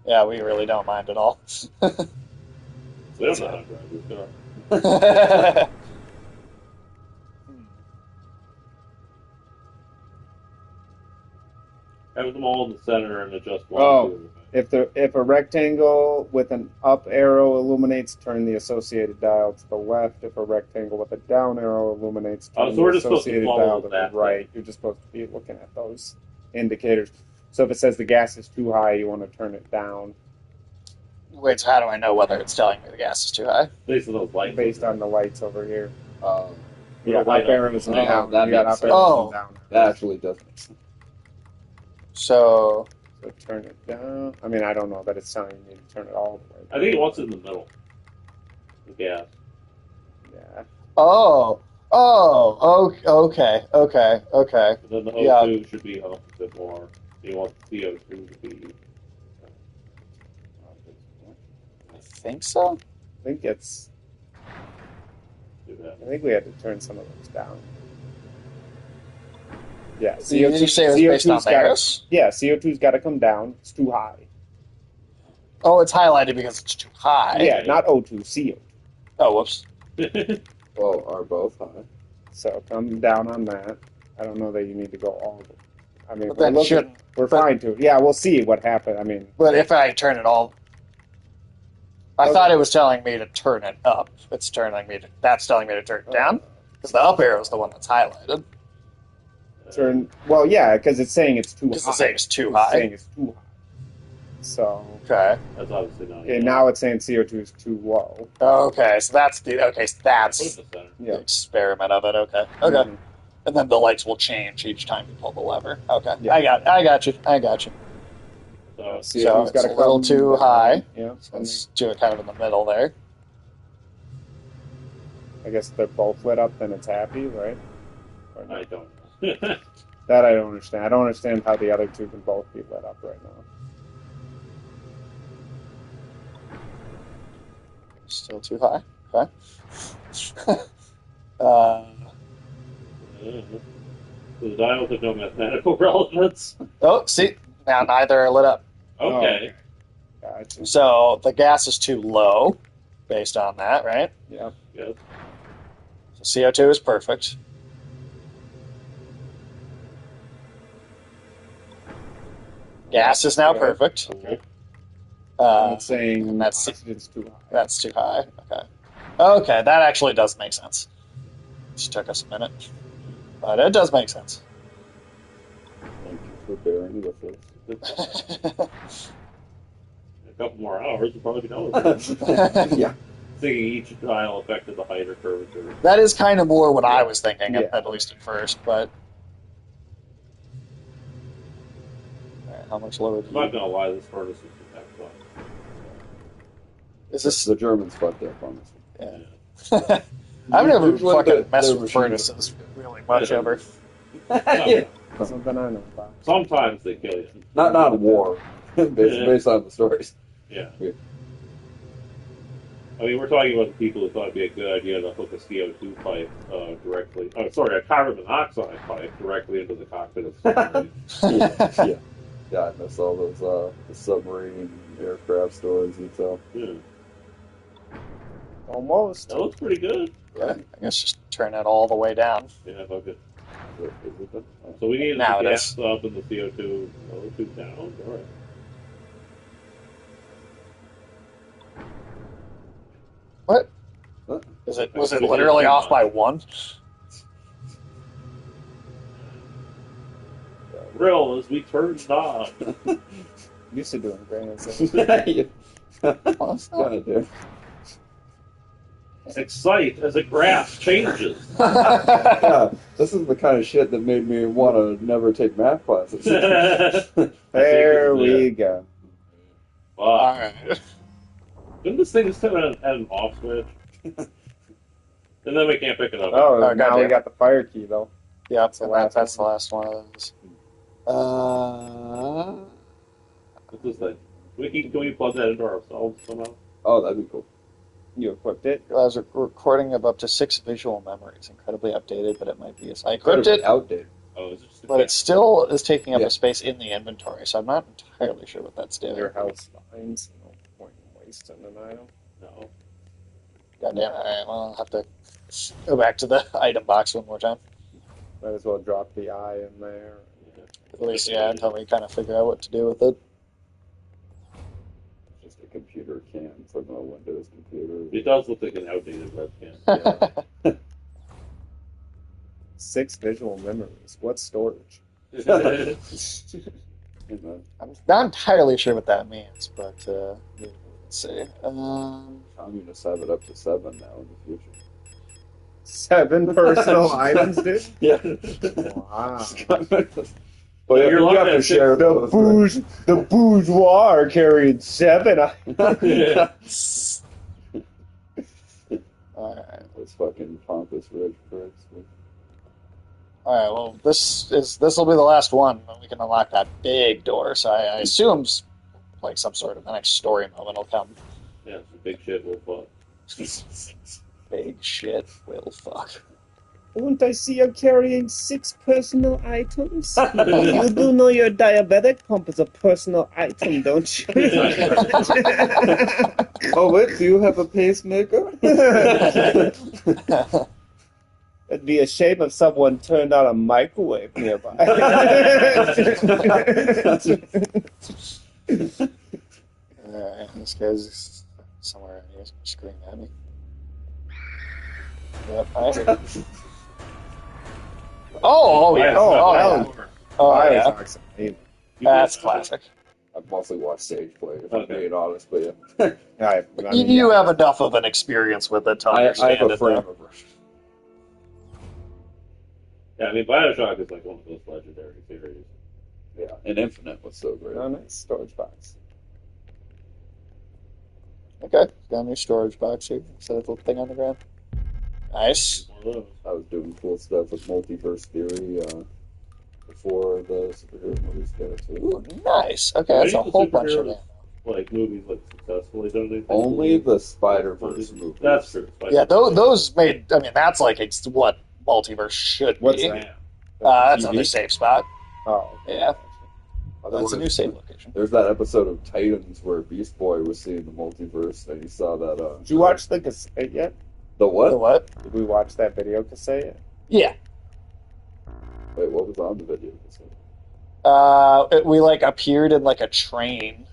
Yeah, we really don't mind at all. We don't know how to drive this car. Have them all in the center and adjust one. Oh, if a rectangle with an up arrow illuminates, turn the associated dial to the left. If a rectangle with a down arrow illuminates, turn so we're the just supposed to associated follow dial to the that right. You're just supposed to be looking at those indicators. So if it says the gas is too high, you want to turn it down. Wait, so how do I know whether it's telling me the gas is too high? Based on those lights. Based on the lights over here. You Little got light up arrows and Oh, down. that You got makes up arrows sense. and down. That actually does make sense. So, So turn it down. I mean, I don't know that it's telling you to turn it all the way down. I think it wants it in the middle. The gas. Yeah. okay. And then the O2 should be up a bit more. You want the CO2 to be. I think so. I think it's. Do that. I think we had to turn some of those down. Yeah, Did you say it was based on theirs? Yeah, CO2's got to come down. It's too high. Oh, it's highlighted because it's too high. Yeah, not O2, CO2. Oh, whoops. Well, are both high? So come down on that. I don't know that you need to go all the way. I mean, But then shouldn't. we're fine to. Yeah, we'll see what happens. I mean, But if I turn it all, I thought it was telling me to turn it up. That's telling me to turn it down because the up arrow is the one that's highlighted. turn. Well, yeah, because it's saying it's too high. Because it's saying it's too It's high. saying it's too high. So Okay. That's obviously not. okay, now it's saying CO2 is too low. Okay. So that's Put it in the center. the Yeah. experiment of it. Okay. Mhm. And then the lights will change each time you pull the lever. Okay. Yeah. I got you. So, CO2's it's gotta a little come too down. high. Yeah. So let's do it kind of in the middle there. I guess if they're both lit up, then it's happy, right? Or not? I don't know. That I don't understand. I don't understand how the other two can both be lit up right now. Still too high. Okay. So the dials have no mathematical relevance. Oh, see, now neither are lit up. Okay. Gotcha. So the gas is too low, based on that, right? Yeah. Yes. So CO2 is perfect. Gas is now Yeah. perfect. Okay. It's saying and that's oxygen's too high. that's too high. Okay. Okay, that actually does make sense. Just took us a minute, but it does make sense. for bearing with us. A couple more hours, we'll probably be done with it. Yeah. Thinking each dial affected the height or curvature. That is kind of more what I was thinking, at least at first, but... Alright, how much lower do I'm not going to lie, this furnace is the next one. Is this... The Germans fucked up on this one. Yeah. I've never Usually fucking messed with machines. furnaces really much ever. Yeah. Something I know about. Sometimes they kill you. Not war. based on the stories. Yeah. I mean, we're talking about the people who thought it'd be a good idea to hook a CO2 pipe directly. Oh, sorry, a carbon monoxide pipe directly into the cockpit of the submarine. Yeah, I miss all those the submarine aircraft stories and stuff. Yeah. Almost. That looks pretty good. Yeah, I guess just turn it all the way down. Yeah, okay. So we need the gas up and the CO2 down. All right. What? Was it literally off by one? Real as we turn knob. Used to doing grand. Excite as a graph changes. Yeah, this is the kind of shit that made me want to never take math classes. There we go. All right. Couldn't this thing just have an off switch? And then we can't pick it up. Oh, now we got the fire key, though. Yeah, that's the last one of those. What's this thing? Can we plug that into ourselves somehow? Oh, that'd be cool. You equipped it? I was recording of up to 6 visual memories. Incredibly outdated, but it might be. I equipped it, outdated. Oh, but it still is taking up a space in the inventory, so I'm not entirely sure what that's doing. Your house lines. No point in wasting an item. No. Goddamn, alright, well, I'll have to go back to the item box one more time. Might as well drop the eye in there. At least, until we kind of figure out what to do with it. Just a computer cam from a Windows computer. It does look like an outdated webcam. Yeah. 6 visual memories. What storage? I'm not entirely sure what that means, but let's see. I'm going to set it up to 7 now in the future. 7 personal items, dude? Yeah. Wow. Well, you have to share those. The bourgeois carried 7 items. Alright. Those fucking pompous rich pricks. Alright, well, this will be the last one. We can unlock that big door, so I assume like some sort of the next story moment will come. Yeah, some big shit will fuck. Big shit will fuck. Won't I see you carrying 6 personal items? You do know your diabetic pump is a personal item, don't you? Oh, wait, do you have a pacemaker? It'd be a shame if someone turned on a microwave nearby. Alright, this guy's somewhere in here screaming at me. Yep, I heard it. Oh, yeah. That's classic. I've mostly watched Sage play, if I'm being honest, but yeah. You have enough of an experience with it to understand I have a it. frame of reference. Yeah, I mean, Bioshock is like one of those legendary series. Yeah, and Infinite was so great. Oh, nice storage box. Okay, got a new storage box here. Set a little thing on the ground. Nice. I was doing cool stuff with multiverse theory before the superhero movies got it too. Ooh, nice. Okay, that's a whole bunch of them. Like movies like successfully done anything? Only the Spider-Verse movies. That's true. Yeah, those made. I mean, that's like it's what multiverse should be. What's that? That's another safe spot. Oh, Yeah, Otherwise, that's a new save location. There's that episode of Titans where Beast Boy was seeing the multiverse, and he saw that. Did you watch the cassette yet? The what? The what? Did we watch that video cassette yet? Yeah. Wait, what was on the video? We like appeared in like a train,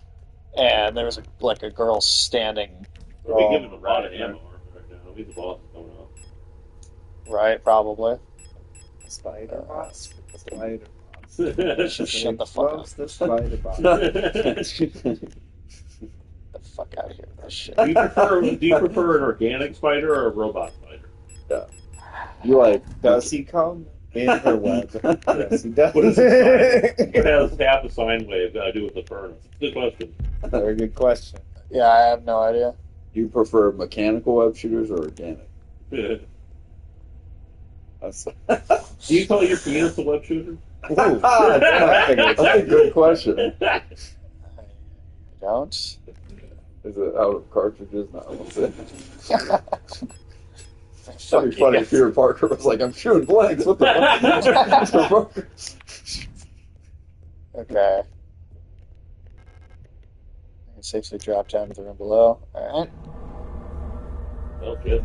and there was a girl standing. We're giving a lot of ammo right now. I mean, the boss is coming up. Right, probably. Spider boss. Spider Just shut the fuck up. Loves the spider bite. Get the fuck out of here with this shit. Do you prefer an organic spider or a robot spider? Yeah. You like? Does he come in her web? Yes, he does. What is the sign? What has half a sine wave got to do with the furnace? Good question. Very good question. Yeah, I have no idea. Do you prefer mechanical web shooters or organic? Do That's, you call your penis a web shooter? Ooh, that's a good question. I don't. Is it out of cartridges? No, what's it? That'd be funny if Peter Parker was like, "I'm shooting blanks." What the fuck? Okay. I can safely drop down to the room below. Alright. Oh, shit.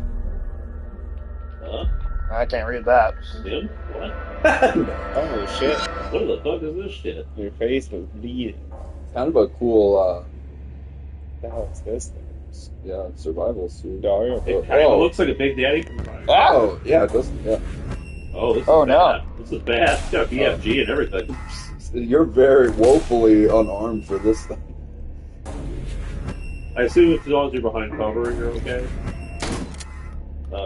Huh? I can't read that. Him? What? Oh shit! What the fuck is this shit? Your face was bleeding. Kind of a cool, What the hell is this thing? yeah, survival suit. Dario. It kind of looks like a Big Daddy. Ah! Oh, yeah, it does. Yeah, Oh, this is Oh, bad. no. This is bad. It's got BFG and everything. you're very woefully unarmed for this thing. I assume as long as you're behind cover, you're okay.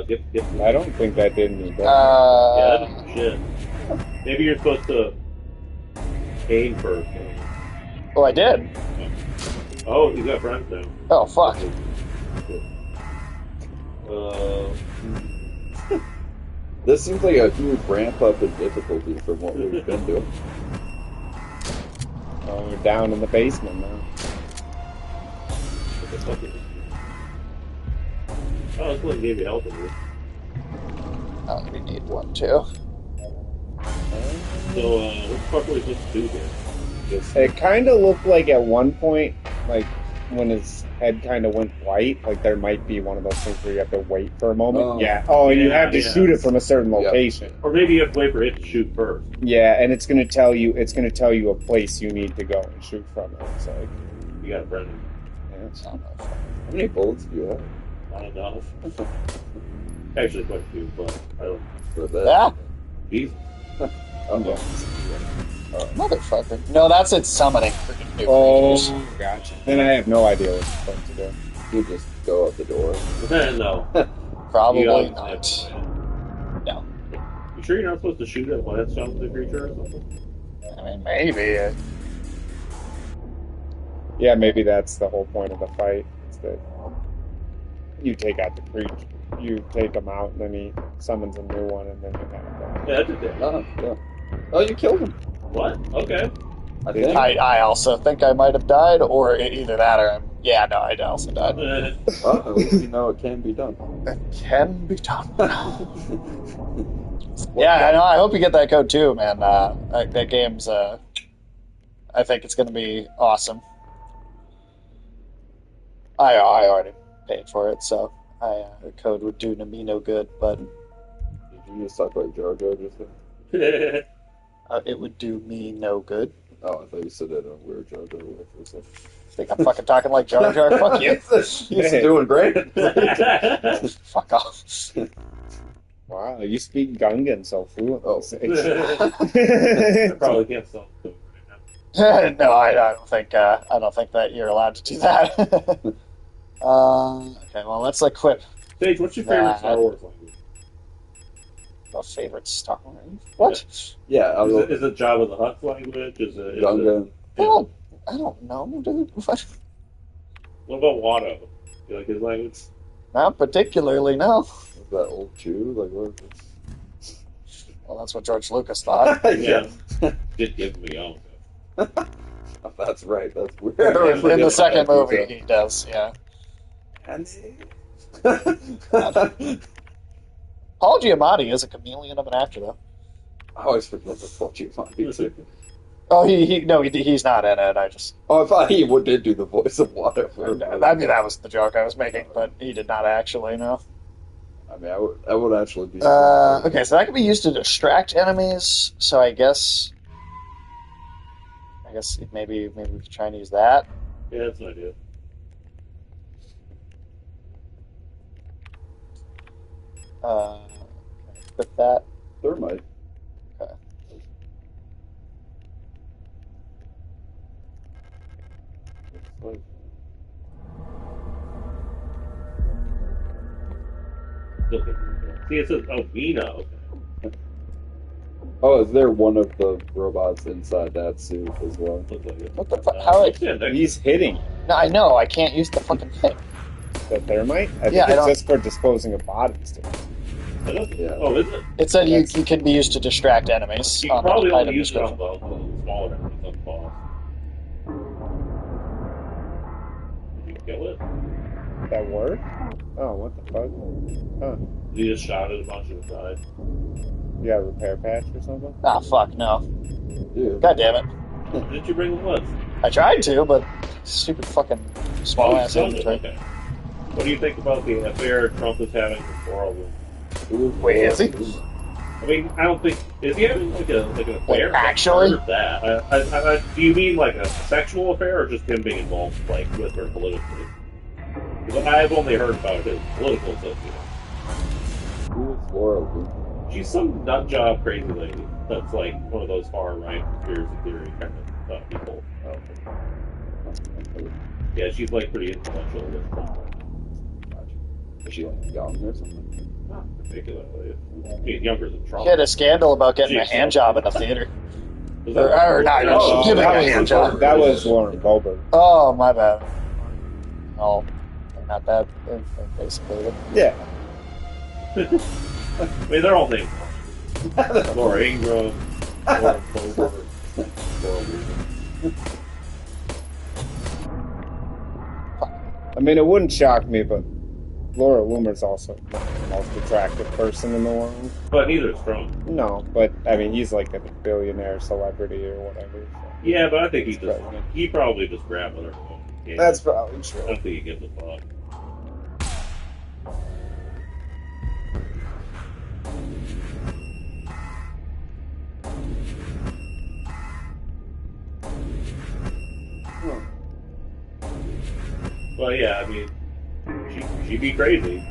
Get. I don't think that did me bad. Yeah, that's shit. Maybe you're supposed to aim first. Oh, I did. Oh, you got friends now. Oh, fuck. This seems like a huge ramp up in difficulty from what we've been doing. Oh, we're down in the basement now. What the fuck is it? Oh, this one gave you health in here. Oh, we need one too. So, what the fuck are we supposed to do here? Just, It kind of looked like at one point, like when his head kind of went white, like there might be one of those things where you have to wait for a moment. Oh. Yeah. Oh, and you Yeah, have to yeah. shoot it from a certain Yeah. location. or maybe you have to wait for it to shoot first. Yeah, and it's gonna tell you. It's gonna tell you a place you need to go and shoot from. It's like, You got a friend. yeah, it's Oh, no, fuck. How many bullets do you have Not enough. Actually, quite a few, but I don't. for that? Ah, Jesus. Okay. motherfucker. No, that's it summoning freaking new creatures. oh, gotcha. Then I have no idea what you're supposed to do. You just go out the door. No. Probably You gotta- not. No. You sure you're not supposed to shoot at one of the creature or something? I mean, maybe. Yeah, maybe that's the whole point of the fight. Is that you take out the creature, you take him out, and then he summons a new one, and then you have that. Yeah, that's a dick. Oh, yeah. Oh, you killed him. What? Okay. I think. I also think I might have died, or either that or yeah, no, I also died. Well, at least you know it can be done. It can be done. Yeah, I know. I hope you get that code too, man. That game's. I think it's going to be awesome. I already paid for it, so the code would do me no good, but Did you just talk like Jar Jar just then? it would do me no good. Oh, I thought you said that on Weird Jar Jar way for a second. Think I'm fucking talking like Jar Jar? Fuck you. He's doing great. Fuck off. Wow, you speak Gungan so fluently. Oh. I probably can't sell it right now. No, I don't think that you're allowed to do that. Okay, well, let's equip Sage, what's your favorite Star Wars language? my favorite Star Wars. What? Yeah, I was Is it Jabba the Hutt's language? Is it? Gungan. I don't know, dude. What? What about Watto? You like his language? Not particularly, no. Was that old Jew? Like what? Well, that's what George Lucas thought. Yeah. Did give me on. That's right. That's weird. In the second movie, he does, yeah. Paul Giamatti is a chameleon of an actor, though. I always forget the fuck you want me to. Oh, he's not in it. I just, Oh, I thought he did do the voice of Watto. I mean, that was the joke I was making, but he did not actually, no. I mean, I would actually be. Okay, so that can be used to distract enemies. So I guess maybe we could try and use that. Yeah, that's an idea. Equip that. Thermite. Okay. Okay. See, it says Vina. Okay. Oh, is there one of the robots inside that suit as well? Looks like it. What the fuck? How? He's hitting No, I know. I can't use the fucking thing. the thermite. I Yeah, think it's just for disposing of bodies. Yeah. Oh, is it? It said you can be used to distract enemies. You can probably the only item use it on description. the smaller enemies on the boss. Did you kill it? That worked? Oh, what the fuck? Huh? You just shot it a bunch of the side. You got a repair patch or something? Ah, fuck, no. Dude. God damn it. Didn't you bring the woods? I tried to, but stupid fucking small ass you inventory. okay. What do you think about the affair Trump is having with Laurel? Wait, is he? I mean, I don't think is he having like an affair? Actually? I've heard of that. Do you mean like a sexual affair or just him being involved like with her politically? Because I've only heard about his political association. Who is Laurel? She's some nut job crazy lady that's like one of those far right conspiracy theory kind of people. Yeah, she's like pretty influential with Trump. Is she like young or something? Not particularly. I mean, younger than Trump. He had a scandal about getting a hand job in the theater. Or not, giving a hand job. That was Lauren Goldberg. Oh, my bad. Oh, not bad, basically. Yeah. I mean, they're all named Laura Ingraham, Laura Clover, Laura Weaver. I mean, it wouldn't shock me, but Laura Loomer's also not the most attractive person in the world. But neither is Trump. No, but I mean, he's like a billionaire celebrity or whatever. So. Yeah, but I think President. he probably just grabbed other phone. Yeah. That's probably I true. don't think he gives a fuck. Well, yeah, I mean, she'd be crazy,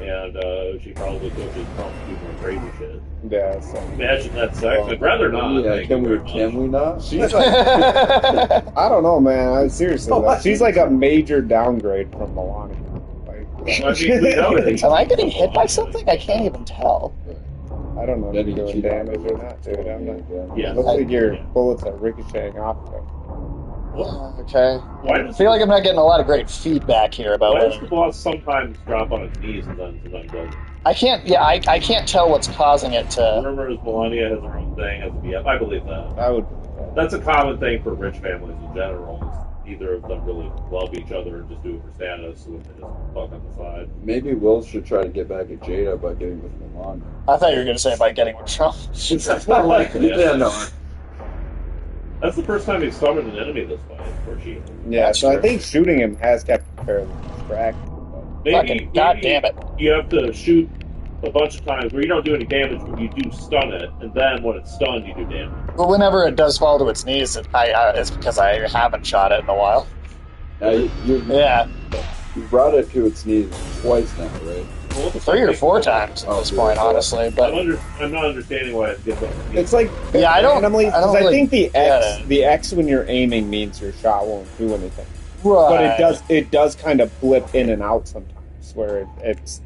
and she probably coaches Trump to do more crazy shit. Yeah, so. Imagine that sex. I'd rather not. Yeah, thank you very much. can we not? She's like, I don't know, man. Seriously, though, she's like a major downgrade from Melania. Like, I mean, we know it. Am I getting hit by something? I can't even tell. I don't know if you're doing damage or not, dude. I'm not. Yeah. Looks like your bullets are ricocheting off of it. Okay. Why I does feel like I'm not getting a lot of great feedback here about why does the whether... boss sometimes drop on his knees and then doesn't? I can't, yeah, I can't tell what's causing it to... Rumor is Melania has her own thing as a BF. I believe that. I would. That's a common thing for rich families in general. Is neither of them really love each other and just do it for status, so they just fuck on the side. Maybe Will should try to get back at Jada by getting with Milan. I thought you were going to say by getting with Trump. That's not likely. Yeah, no. That's the first time he's summoned an enemy this fight, or she. Yeah, That's so I true. think shooting him has kept him fairly distracted. Fucking god damn it. You have to shoot a bunch of times where you don't do any damage, but you do stun it, and then when it's stunned, you do damage. But whenever it does fall to its knees, it's because I haven't shot it in a while. Now, you Yeah, brought it to its knees twice now, right? Well, 3 or 4 times at this point, honestly. But I'm not understanding why it gives up. It's like Yeah, I don't I think the get X it. the X when you're aiming means your shot won't do anything, right. but it does kind of blip in and out sometimes where it's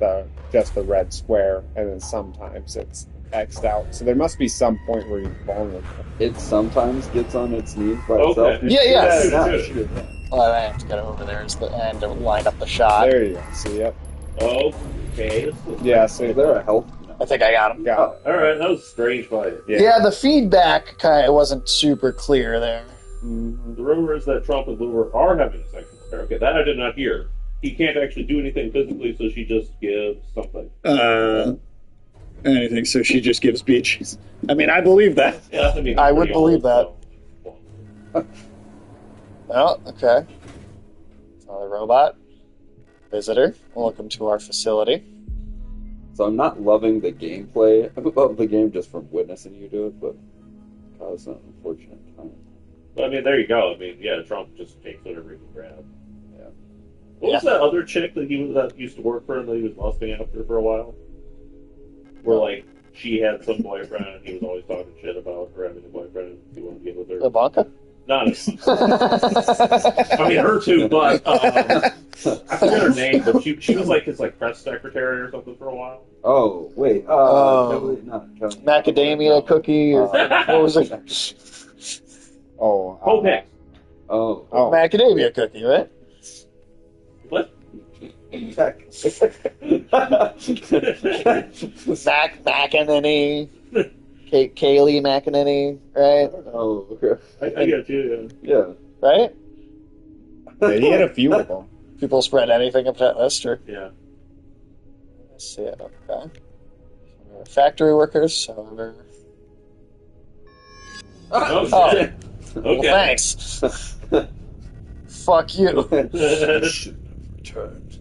just the red square and then sometimes it's X'd out. So there must be some point where you're vulnerable. It sometimes gets on its knees by Okay. itself. Yeah, yeah. Shoot, Nah, shoot. shoot it, yeah. Well, I have to get over there and to line up the shot. There you go. See, yep. Okay. Yeah. Is See, there a health? I think I got him. got it. All right, that was a strange fight. Yeah, the feedback kind of wasn't super clear there. The rumor is that Trump and Luber are having a sexual affair. Okay, that I did not hear. He can't actually do anything physically, so she just gives something. Anything, so she just gives beaches. I mean, I believe that. Yeah, I mean, I he's would pretty believe old, so- Oh, okay. Another robot. Visitor. Welcome to our facility. So I'm not loving the gameplay of the game just from witnessing you do it, but caused an unfortunate time. But I mean, there you go. I mean, yeah, Trump just takes whatever he can grab. Yeah. What was that other chick that that used to work for him that he was lusting after for a while? Where like she had some boyfriend and he was always talking shit about her having a boyfriend and he wanted to get with her. Ivanka? Not as I mean, her too, but I forget her name, but she was like his press secretary or something for a while. Oh, wait. Kelly, not Kelly. Macadamia cookie. Or, what was it? Popex. Oh. Macadamia cookie, right? What? Macanini. Kaylee McEnany, right? Oh, okay. I got you, Yeah. Right? Yeah, he had a few of them. People spread anything up that list, or yeah. let's see it. Okay. Factory workers, however. Oh, shit. Well, Okay. thanks. Fuck you. Returned.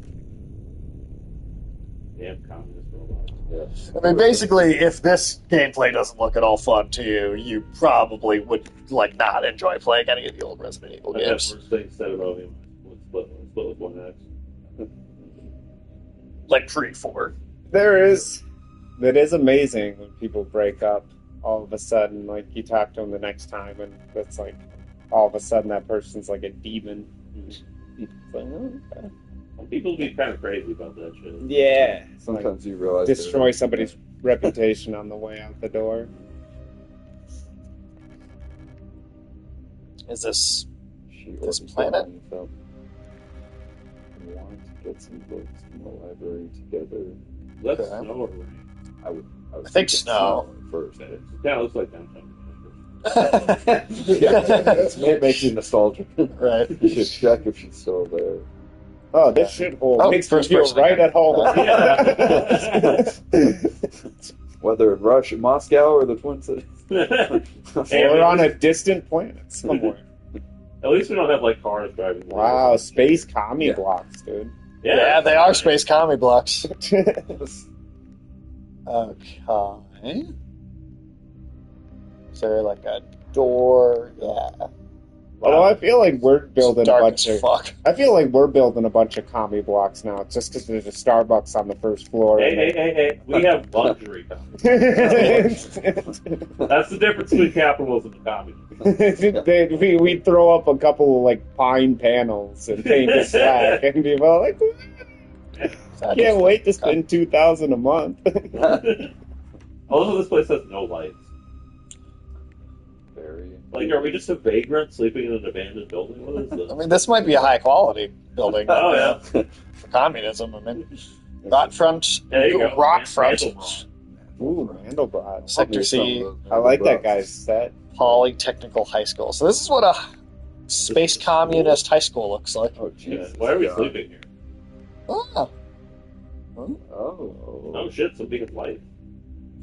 Damn communist robots. Yeah. I mean, basically, if this gameplay doesn't look at all fun to you, you probably would not enjoy playing any of the old Resident Evil I games. first thing said about him. Let's split with one X. Like pre-4. It is amazing when people break up all of a sudden. Like, you talk to them the next time, and it's like, all of a sudden that person's like a demon. It's like, oh, okay. Some people be kind of crazy about that shit. Yeah. Sometimes you realize Destroy somebody's reputation on the way out the door. Is this this planet? We want to get some books from the library together. Let's Okay. snow or rain. I would I think thinking snow. at first. It kind of looks like downtown. It makes you nostalgic. Right. You should check if she's still there. Oh, this shithole makes me first feel person right again. at home. Whether in Russia, Moscow, or the Twin Cities. Or on a distant planet somewhere. At least we don't have cars driving. Wow, space commie Yeah. blocks, dude. Yeah, they are space commie blocks. Okay. Is there a door? Yeah. Although I feel like we're building a Dark bunch as of. fuck. I feel like we're building a bunch of commie blocks now, just because there's a Starbucks on the first floor. Hey! We have luxury companies. That's the difference between capitalism and communism. we throw up a couple of pine panels and paint it black, and people are like, "Can't wait to spend $2,000 a month." Although this place has no lights. Very. Are we just a vagrant sleeping in an abandoned building? What is this? I mean, this might be a high quality building. Oh, yeah. For communism. I mean, Rot Front, Yeah, there you go. Rock Front, Mandelbrot. Ooh, Mandelbrot. Sector C, I like that guy's set. Polytechnical High School. So this is what a space communist high school looks like. Oh, Yeah. Jesus. Why are we sleeping here? Oh. Oh shit! Something is light.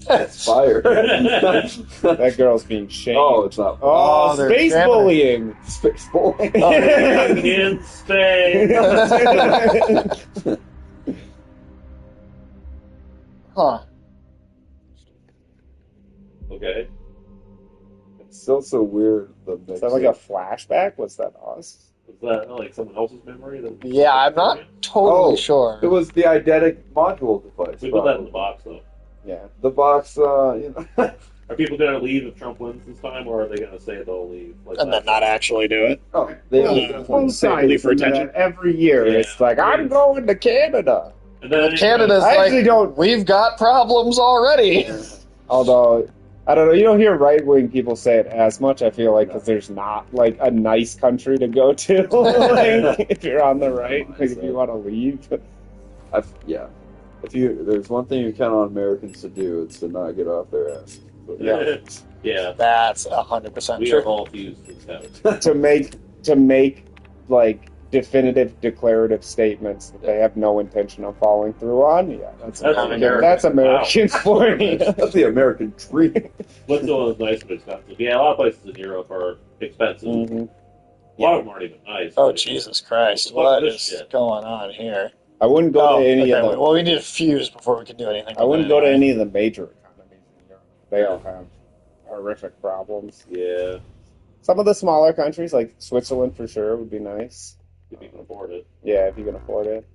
It's fire. That girl's being shamed. Oh, it's not. Oh, they're space jamming. bullying. Space bullying. In space. Huh. Okay. It's still so weird. Is that like a flashback? Was that us? Is that someone else's memory? Yeah, I'm not totally Oh, sure. It was the eidetic module device. We put that in the box, though. Yeah. The box, Are people going to leave if Trump wins this time, or are they going to say they'll leave? And then not actually do it. Oh, they Both sides for do attention. that every year. Yeah. It's like, I'm going to Canada. And then Canada's I actually don't. we've got problems already. Although, I don't know, you don't hear right-wing people say it as much, I feel like, because there's not, a nice country to go to, if you're on the right, if you want to leave. yeah. There's one thing you count on Americans to do, it's to not get off their ass. But, Yeah. Yeah. That's 100% We true. are all fused with to make, definitive declarative statements that they have no intention of following through on, yeah, that's American. That's American for you. That's the American dream. Switzerland is nice but expensive. Yeah, a lot of places in Europe are expensive. Mm-hmm. A lot of them aren't even nice. Oh, Jesus Christ. What What is is this shit? going on here? I wouldn't go to any of the. Well, we need a fuse before we can do anything. I wouldn't go to anyway. any of the major economies in Europe. They all have horrific problems. Yeah, Some of the smaller countries, like Switzerland, for sure, would be nice. if you can afford it. Yeah, if you can afford it.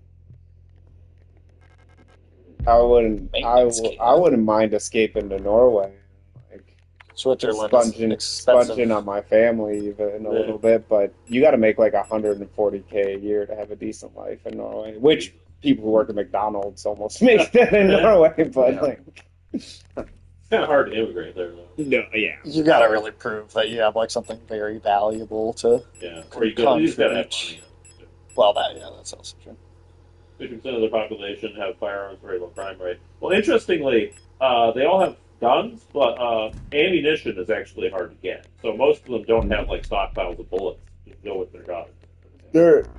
I wouldn't. Maintenance I wouldn't mind escaping to Norway. Switzerland is expensive. Sponging on my family even a little bit, but you got to make like 140K a year to have a decent life in Norway, which people who work at McDonald's almost make that in Norway, but like... It's kind of hard to immigrate there, though. No, yeah. You got to really prove that you have like something very valuable to... Yeah, or you just got to have money. Well, that's also true. 50% of the population have firearms, very low crime rate. Well, interestingly, they all have guns, but ammunition is actually hard to get. So most of them don't have like stockpiles of bullets to go with their guns.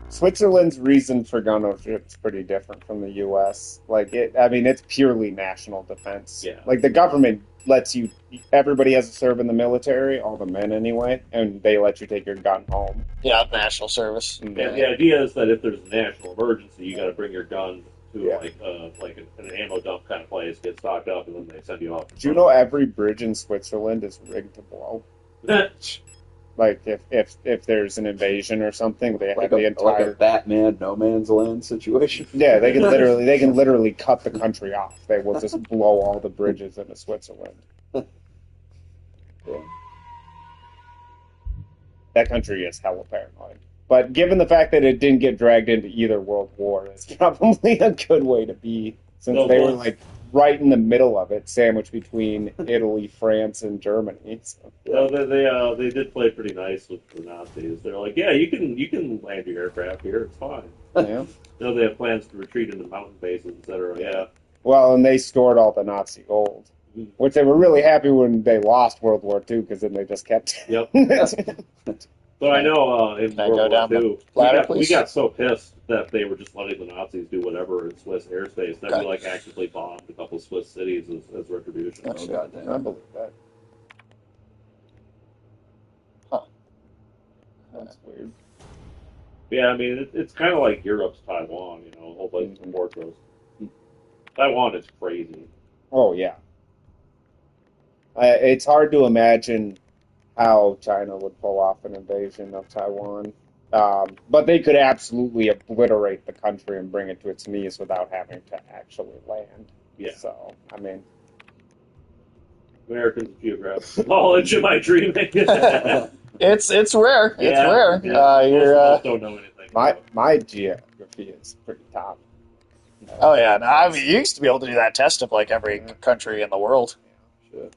Switzerland's reason for gun ownership is pretty different from the U.S. It's purely national defense. Yeah. Like the government lets you, everybody has to serve in the military, all the men anyway, and they let you take your gun home. Yeah, national service. And the idea is that if there's a national emergency, you got to bring your gun to like an ammo dump kind of place, get stocked up, and then they send you off. Do you know every bridge in Switzerland is rigged to blow? Like if there's an invasion or something, they have the entire like a Batman No Man's Land situation. Yeah, they can literally cut the country off. They will just blow all the bridges into Switzerland. Yeah. That country is hella paranoid. But given the fact that it didn't get dragged into either world war, it's probably a good way to be, since they were like right in the middle of it, sandwiched between Italy, France, and Germany. So. No, they did play pretty nice with the Nazis. They're like, yeah, you can land your aircraft here. It's fine. Yeah. They have plans to retreat into mountain bases, etc. Yeah. Well, and they stored all the Nazi gold, which they were really happy when they lost World War II, because then they just kept. Yep. So I know in World War II, we got so pissed that they were just letting the Nazis do whatever in Swiss airspace that we like actively bombed a couple Swiss cities as retribution. Oh, goddamn. I believe that. Huh. That's weird. Yeah, I mean, it's kind of like Europe's Taiwan, a whole bunch of fortress. Taiwan is crazy. Oh, yeah. It's hard to imagine how China would pull off an invasion of Taiwan. But they could absolutely obliterate the country and bring it to its knees without having to actually land. Yeah. So, I mean... Americans' geographic knowledge, am I dreaming? It's rare. It's rare. Yeah. Don't know anything. My geography is pretty top. Oh, yeah. No, I mean, you used to be able to do that test of, like, every country in the world. Sure.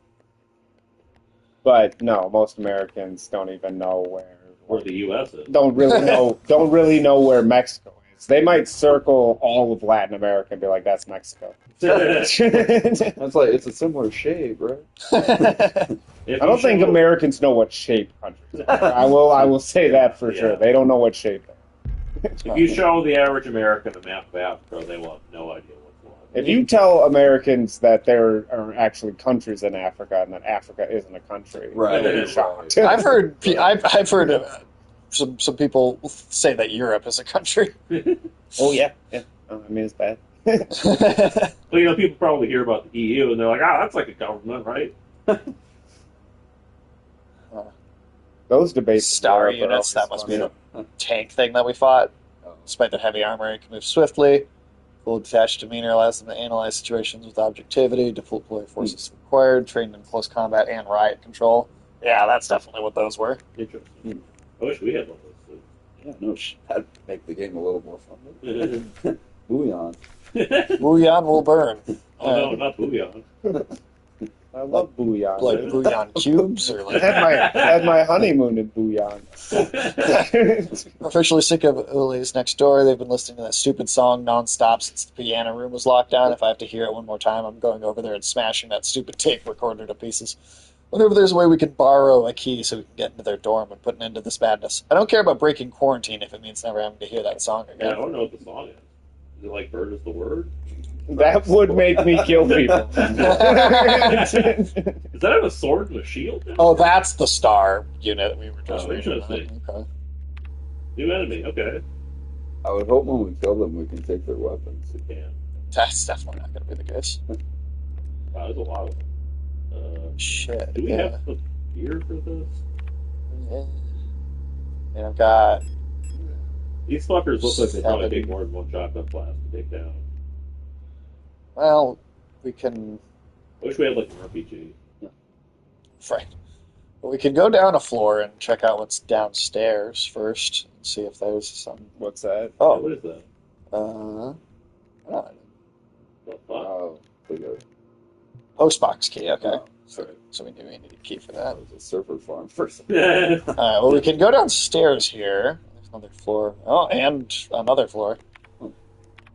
But, no, most Americans don't even know where the U.S. is. Don't really know where Mexico is. They might circle all of Latin America and be like, that's Mexico. That's like, it's a similar shape, right? I don't think Americans know what shape countries are. I will say that for sure. They don't know what shape they are. If you show the average American a map of Africa, they will have no idea what's going on. If you tell Americans that there are actually countries in Africa and that Africa isn't a country, right? They'll be shocked. I've heard some people say that Europe is a country. Oh yeah. I mean, it's bad. Well, people probably hear about the EU and they're like, that's like a government, right? Those debates. Star units, that must be the tank thing that we fought. Despite their heavy armor, it can move swiftly. Full detached demeanor allows them to analyze situations with objectivity, deploy forces required, trained in close combat and riot control. Yeah, that's definitely what those were. Interesting. I wish we had one of those too. Yeah, no, that'd make the game a little more fun. Bouillon. Bouillon will burn. Oh no, not bouillon. I love bouillon. Like bouillon cubes, or like. I had my honeymoon in bouillon. Officially sick of Ule's Next Door. They've been listening to that stupid song nonstop since the piano room was locked down. If I have to hear it one more time, I'm going over there and smashing that stupid tape recorder to pieces. Wonder if there's a way we can borrow a key so we can get into their dorm and put an end to this madness. I don't care about breaking quarantine if it means never having to hear that song again. Yeah, I don't know what the song is. Is it like Bird is the Word? That would make me kill people. Does that have a sword and a shield? Oh, that's the star unit we were just reading. Interesting. Okay. New enemy, okay. I would hope when we kill them, we can take their weapons. We can. That's definitely not going to be the case. Wow, there's a lot of them. Shit. Do we have the gear for this? Yeah. And I've got... These fuckers look like they probably take more than one shotgun blast to take down. Well, we can... I wish we had like an RPG. Right. Well, we could go down a floor and check out what's downstairs first and see if there's some. What's that? Oh, what is that? oh, What the fuck? Oh, the postbox key. Okay, Oh, sorry. so we need a key for That that. was a surfer farm first. All right. Well, we can go downstairs here. There's another floor. Oh, and another floor. All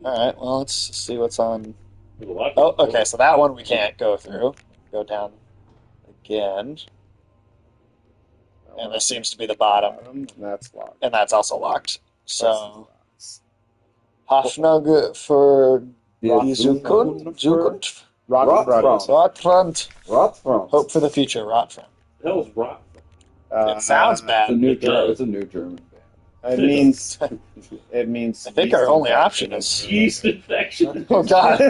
right. Well, let's see what's on. There's a lot Oh, of- okay. So that one we can't go through. Go down again, and this seems to be the bottom, And that's locked. and that's also locked. So Hafnug for Zukunft. Rock Brothers. Rotfront. Rothfront. Hope for the future. Rotfront. The hell's rock? It sounds bad. It's a new German band. It means. I think our only option is. Yeast infection. Oh God.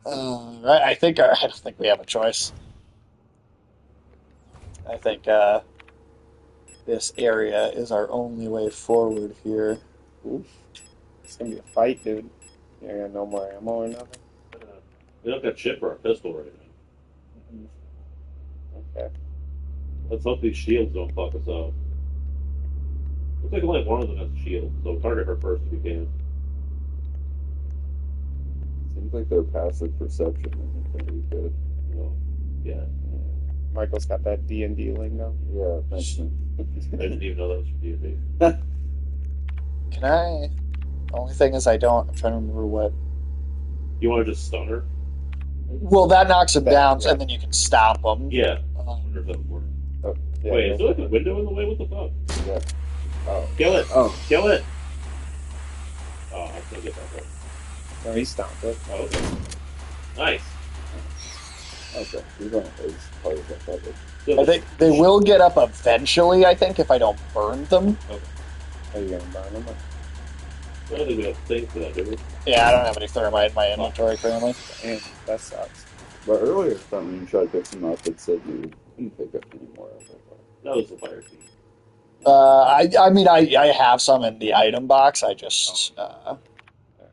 Right. I don't think we have a choice. I think this area is our only way forward here. Oof. It's gonna be a fight, dude. You got no more ammo or nothing? We don't got shit for our pistol right now. Okay. Let's hope these shields don't fuck us up. Looks like only one of them has a shield, so target her first if you can. Seems like their passive perception isn't pretty good. Well, yeah. Michael's got that D&D lingo. Yeah, thanks. I didn't even know that was for D&D. Can I? The only thing is I'm trying to remember what. You want to just stun her? Well, that knocks them down, Yeah. and then you can stomp them. Yeah. I wonder if that would work. Oh, yeah, Wait, yeah. is there like a window in the way? What the fuck? Yeah. Oh. Kill it! Oh. Kill it! Oh, I'm gonna get that one. No, he stomped it. Oh, okay. Nice. Okay. You're going to face part of that coverage. So I think they will get up eventually. I think if I don't burn them. Are you gonna burn him? I don't think we have things for that, do we? Yeah, I don't have any thermite in my inventory currently. Damn, that sucks. But earlier, when you tried to pick some up, it said you couldn't pick up any more of it. That was the fire team. I mean, I have some in the item box. I just. All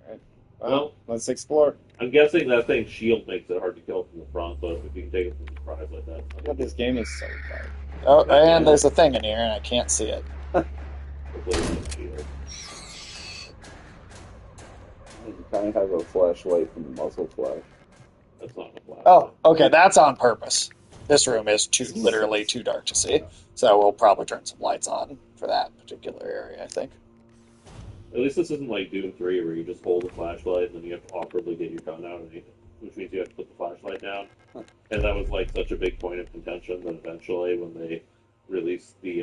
right. Well, Well- let's explore. I'm guessing that thing's shield makes it hard to kill from the front, but if you can take it from surprise like that. God, this game is so dark. Oh, and there's a thing in here, and I can't see it. Hopefully it's a shield. You kind of have a flashlight from the muzzle flash. That's not a flash. Oh, okay, that's on purpose. This room is literally too dark to see, so we'll probably turn some lights on for that particular area, I think. At least this isn't like Doom 3 where you just hold the flashlight and then you have to awkwardly get your gun out, which means you have to put the flashlight down. And that was like such a big point of contention that eventually when they released the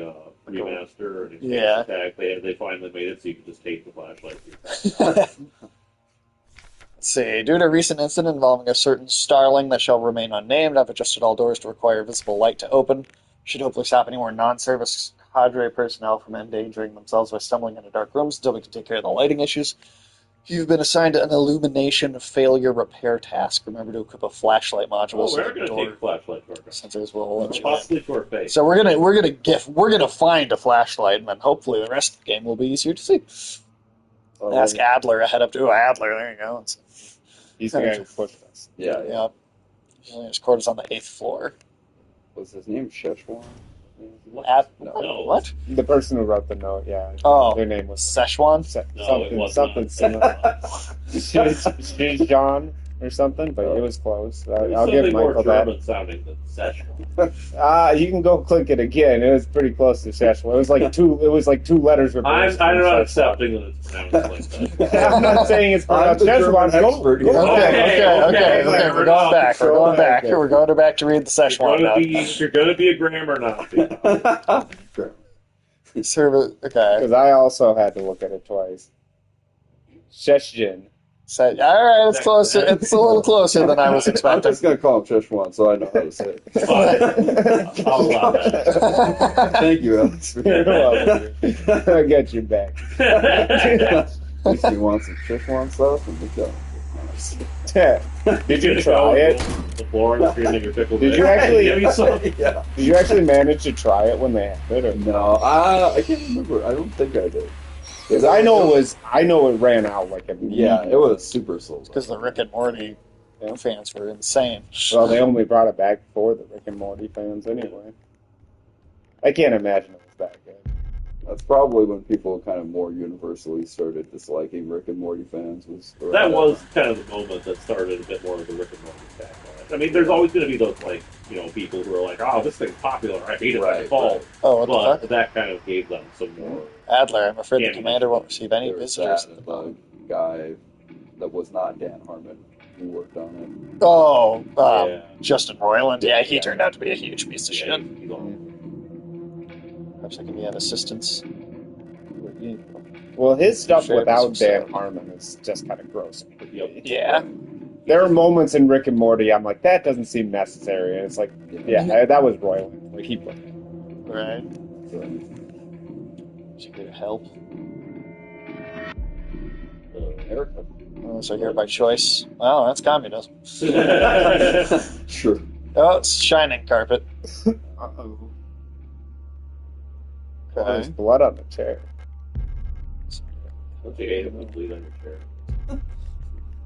remaster and Yeah. attack, they finally made it so you could just take the flashlight. Let's see. Due to a recent incident involving a certain starling that shall remain unnamed, I've adjusted all doors to require visible light to open. Should hopefully stop any more non-service cadre personnel from endangering themselves by stumbling into dark rooms until we can take care of the lighting issues. You've been assigned an illumination failure repair task. Remember to equip a flashlight module Oh, so we're the going to door take a flashlight to our gun. sensors will let you in. Possibly to our face. So we're gonna find a flashlight, and then hopefully the rest of the game will be easier to see. Ask Adler ahead of Adler. There you go. He's the guy who pushed us. Yeah, yeah. Yeah. His quarters on the 8th floor. Was his name Szechuan? No. What? The person who wrote the note, yeah. Oh, Their name was Szechuan. No, it was something not. similar. She's John or something, but it was close. I'll give Something more Michael that. German sounding than Szechuan. You can go click it again. It was pretty close to Szechuan. It was like two. It was like two letters reversed. I'm not from accepting that it's pronounced like that. Szechuan. I'm not saying it's I'm pronounced the German Szechuan. expert Go- here. Okay. We're going back. We're going back. We're going back to read the Szechuan now. You're going to be a grammar Nazi. Service. Okay. Because I also had to look at it twice. Szechjin. So, all right. It's closer. It's a little closer than I was I'm expecting. just going to call him Szechuan so I know how to say it. Fine. I'll allow that. Thank you, Alex. You're welcome. I got your back. At least he wants some Szechuan sauce and the gun. Did you try it? The floor and screaming your pickle. Did you actually- Give me some. Yeah. Did you actually manage to try it when they had it? Or No, I can't remember. I don't think I did. Because I know it ran out like immediately. Yeah, it was super slow. Because the Rick and Morty fans were insane. Well, they only brought it back for the Rick and Morty fans anyway. I can't imagine it was that good. That's probably when people kind of more universally started disliking Rick and Morty fans. That was kind of the moment that started a bit more of the Rick and Morty backlash. I mean, there's always going to be those people who are like, "Oh, this thing's popular. I hate it by default." Right. Oh, what the But fuck? that kind of gave them some more. Adler, I'm afraid Yeah, the commander won't receive any There was visitors. that, the guy that was not Dan Harmon who worked on Oh, Yeah. Justin Roiland. Yeah, he Yeah. turned out to be a huge piece of shit. He's on. Perhaps I can have assistance. Well, his stuff Sure, without that's Dan so. Harmon is just kind of gross. Yep. Yeah. There are moments in Rick and Morty I'm like, that doesn't seem necessary. And it's like, it. yeah, that was Roiland. Like, he put it. Right. So, Is he going to help? Erica. Unless they're here by choice. Well, that's communism. Sure. Oh, it's shining carpet. Uh-oh. There's Okay. blood on the chair. Don't you hate it when you bleed on your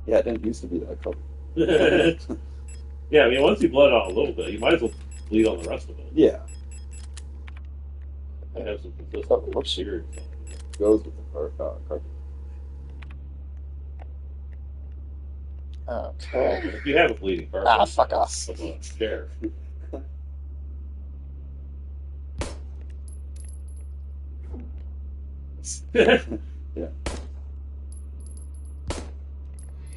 Yeah, it didn't used to be that color. chair? Yeah, I mean, once you bled on a little bit, you might as well bleed on the rest of it. Yeah, I have some consistent Oh, whoops. cigarettes. goes with the carpet. Okay. If you have a bleeding carpet, Ah, fuck off. put it on a chair. Yeah.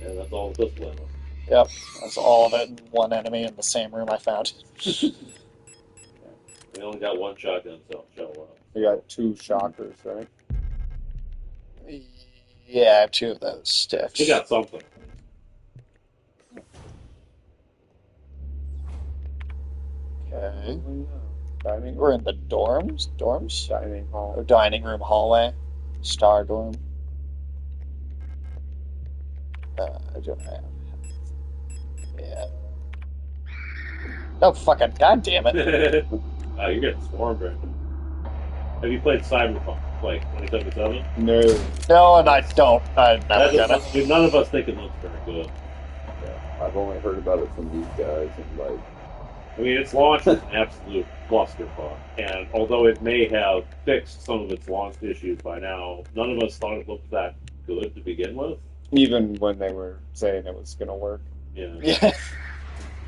Yeah, that's all the pistol ammo. Yep. That's all of it in one enemy in the same room I found. We only got one shotgun shell left. We got 2 shockers, right? Yeah, I have 2 of those sticks. We got something. Okay. Dining, We're in the dorms? Dorms? dining Or hall. dining room hallway? Star dorm? I don't have. Yeah. Oh, fucking goddamn it. Oh, you're getting swarmed right now. Have you played Cyberpunk, like 2077? No. No, and I don't. I'm never gonna. None of us think it looks very good. Yeah, I've only heard about it from these guys, and like, I mean, its launch is an absolute clusterfuck, and although it may have fixed some of its launch issues by now, none of us thought it looked that good to begin with. Even when they were saying it was going to work. Yeah. Yeah.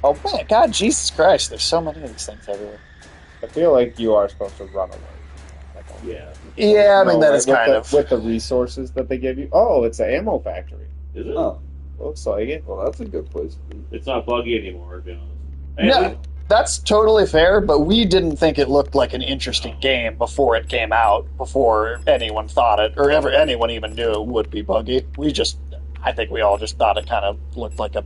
Oh man, God, Jesus Christ! There's so many of these things everywhere. I feel like you are supposed to run away. Yeah. Yeah, I mean that is with kind the, of. with the resources that they give you. Oh, it's an ammo factory. Is it? oh, Looks like it. well, that's a good place to be. It's not buggy anymore, to be honest. And No, that's totally fair, but we didn't think it looked like an interesting game before it came out, before anyone thought it, or ever anyone even knew it would be buggy. I think we all just thought it kind of looked like a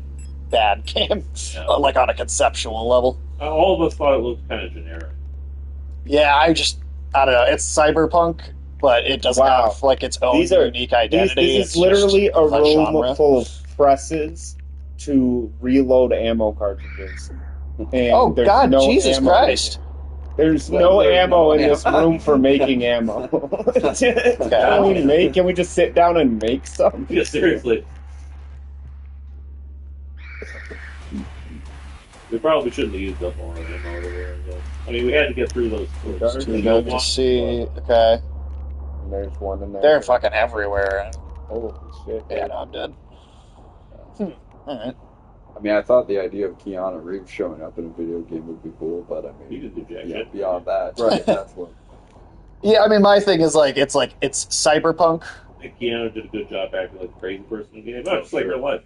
bad game, Yeah. like on a conceptual level. all of us thought it looked kind of generic. Yeah, I don't know. It's cyberpunk, but it doesn't Wow. have like its own These are- unique identity. This It's is literally just a room genre. full of presses to reload ammo cartridges. And Oh there's God, no Jesus ammo. Christ! There's Well, no there's ammo no in this ammo. room for making ammo. Can we just sit down and make some? Yeah, seriously. We probably shouldn't have used up all our ammo over there. I mean, we had to get through those. Too good to see. Okay, And there's one in there. they're fucking everywhere. Holy shit. Yeah, no, I'm dead. All right. I mean, I thought the idea of Keanu Reeves showing up in a video game would be cool, but I You mean, can do jack yeah, shit. beyond that, right? That's what. Yeah, I mean, my thing is it's cyberpunk. I think Keanu did a good job acting like a crazy person in the game. No, it's like real life.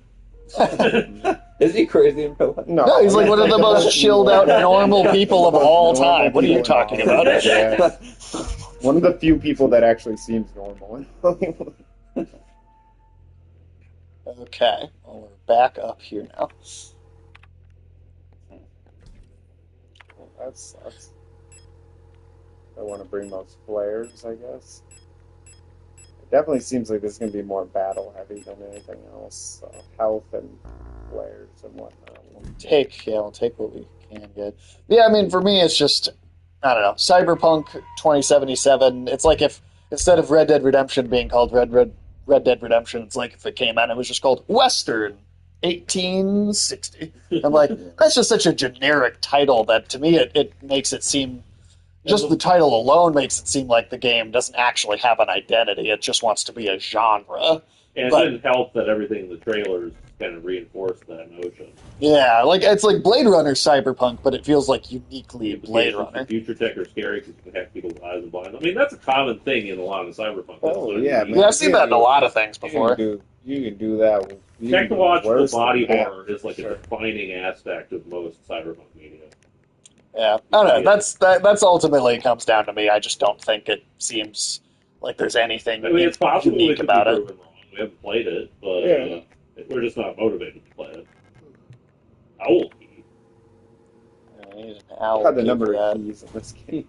Is he crazy in real life? No, he's like one of the most chilled out, normal people of all time. What are you talking about? Yeah. One of the few people that actually seems normal. Okay, well, we're back up here now. That sucks. I want to bring those flares, I guess. It definitely seems like this is going to be more battle heavy than anything else. Health and flares and whatnot. We'll take what we can get. Yeah, I mean, for me, it's just, I don't know, Cyberpunk 2077. It's like if instead of Red Dead Redemption being called Red Dead Redemption, it's like if it came out and it was just called Western 1860. I'm like, that's just such a generic title that to me it makes it seem, just the title alone makes it seem like the game doesn't actually have an identity. It just wants to be a genre. And it didn't help that everything in the trailers kind of reinforced that notion. Yeah, like it's like Blade Runner Cyberpunk, but it feels like uniquely Blade Runner. Future tech are scary because you can hack people's eyes and blind. I mean, that's a common thing in a lot of Cyberpunk. Oh, yeah, man. Yeah, I've seen that in a lot of things before. You can do that with technological body horror is like a defining aspect of most Cyberpunk media. Yeah, I don't know. That's ultimately comes down to me. I just don't think it seems like there's anything it's possible unique about it. Wrong. We haven't played it, but we're just not motivated to play it. Owl key. God, the number of keys in this game.